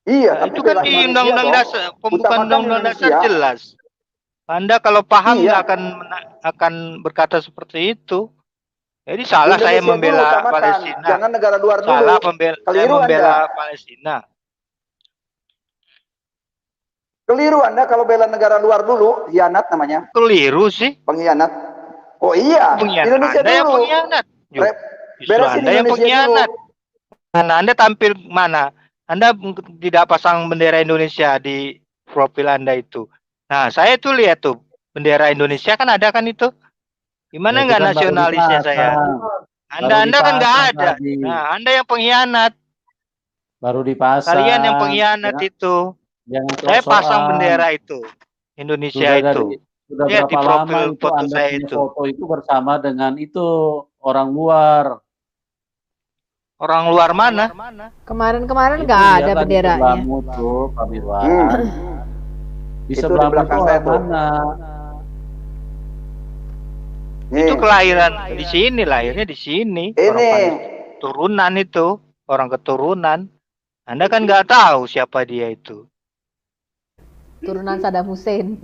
Iya, nah, itu kan di Undang-Undang Dasar, pembukaan Undang-Undang Dasar jelas. Anda kalau paham nggak akan berkata seperti itu. Jadi salah Indonesia saya membela Palestina. Jangan negara luar dulu. Salah membela Palestina. Keliru Anda kalau bela negara luar dulu, hianat namanya. Keliru sih. Pengkhianat. Oh iya, Indonesia Anda dulu. Yang pengkhianat. Beresin Anda yang pengkhianat. Mana Anda tampil mana? Anda tidak pasang bendera Indonesia di profil Anda itu. Nah, saya tuh lihat tuh bendera Indonesia kan ada kan itu. Gimana nggak nasionalisnya saya? Anda kan nggak ada. Nah, Anda yang pengkhianat. Baru dipasang. Kalian yang pengkhianat itu. Saya pasang bendera itu Indonesia itu. Sudah berapa lama itu foto Anda saya punya itu. Foto itu bersama dengan itu orang luar. Orang luar mana? Kemarin nggak ada benderanya. Tuh, Pak Mirwan. Di sebelah belakang saya tuh. Mana? Itu kelahiran di sini, lahirnya di sini. Turunan itu, orang keturunan. Anda kan nggak tahu siapa dia itu. Turunan Saddam Hussein.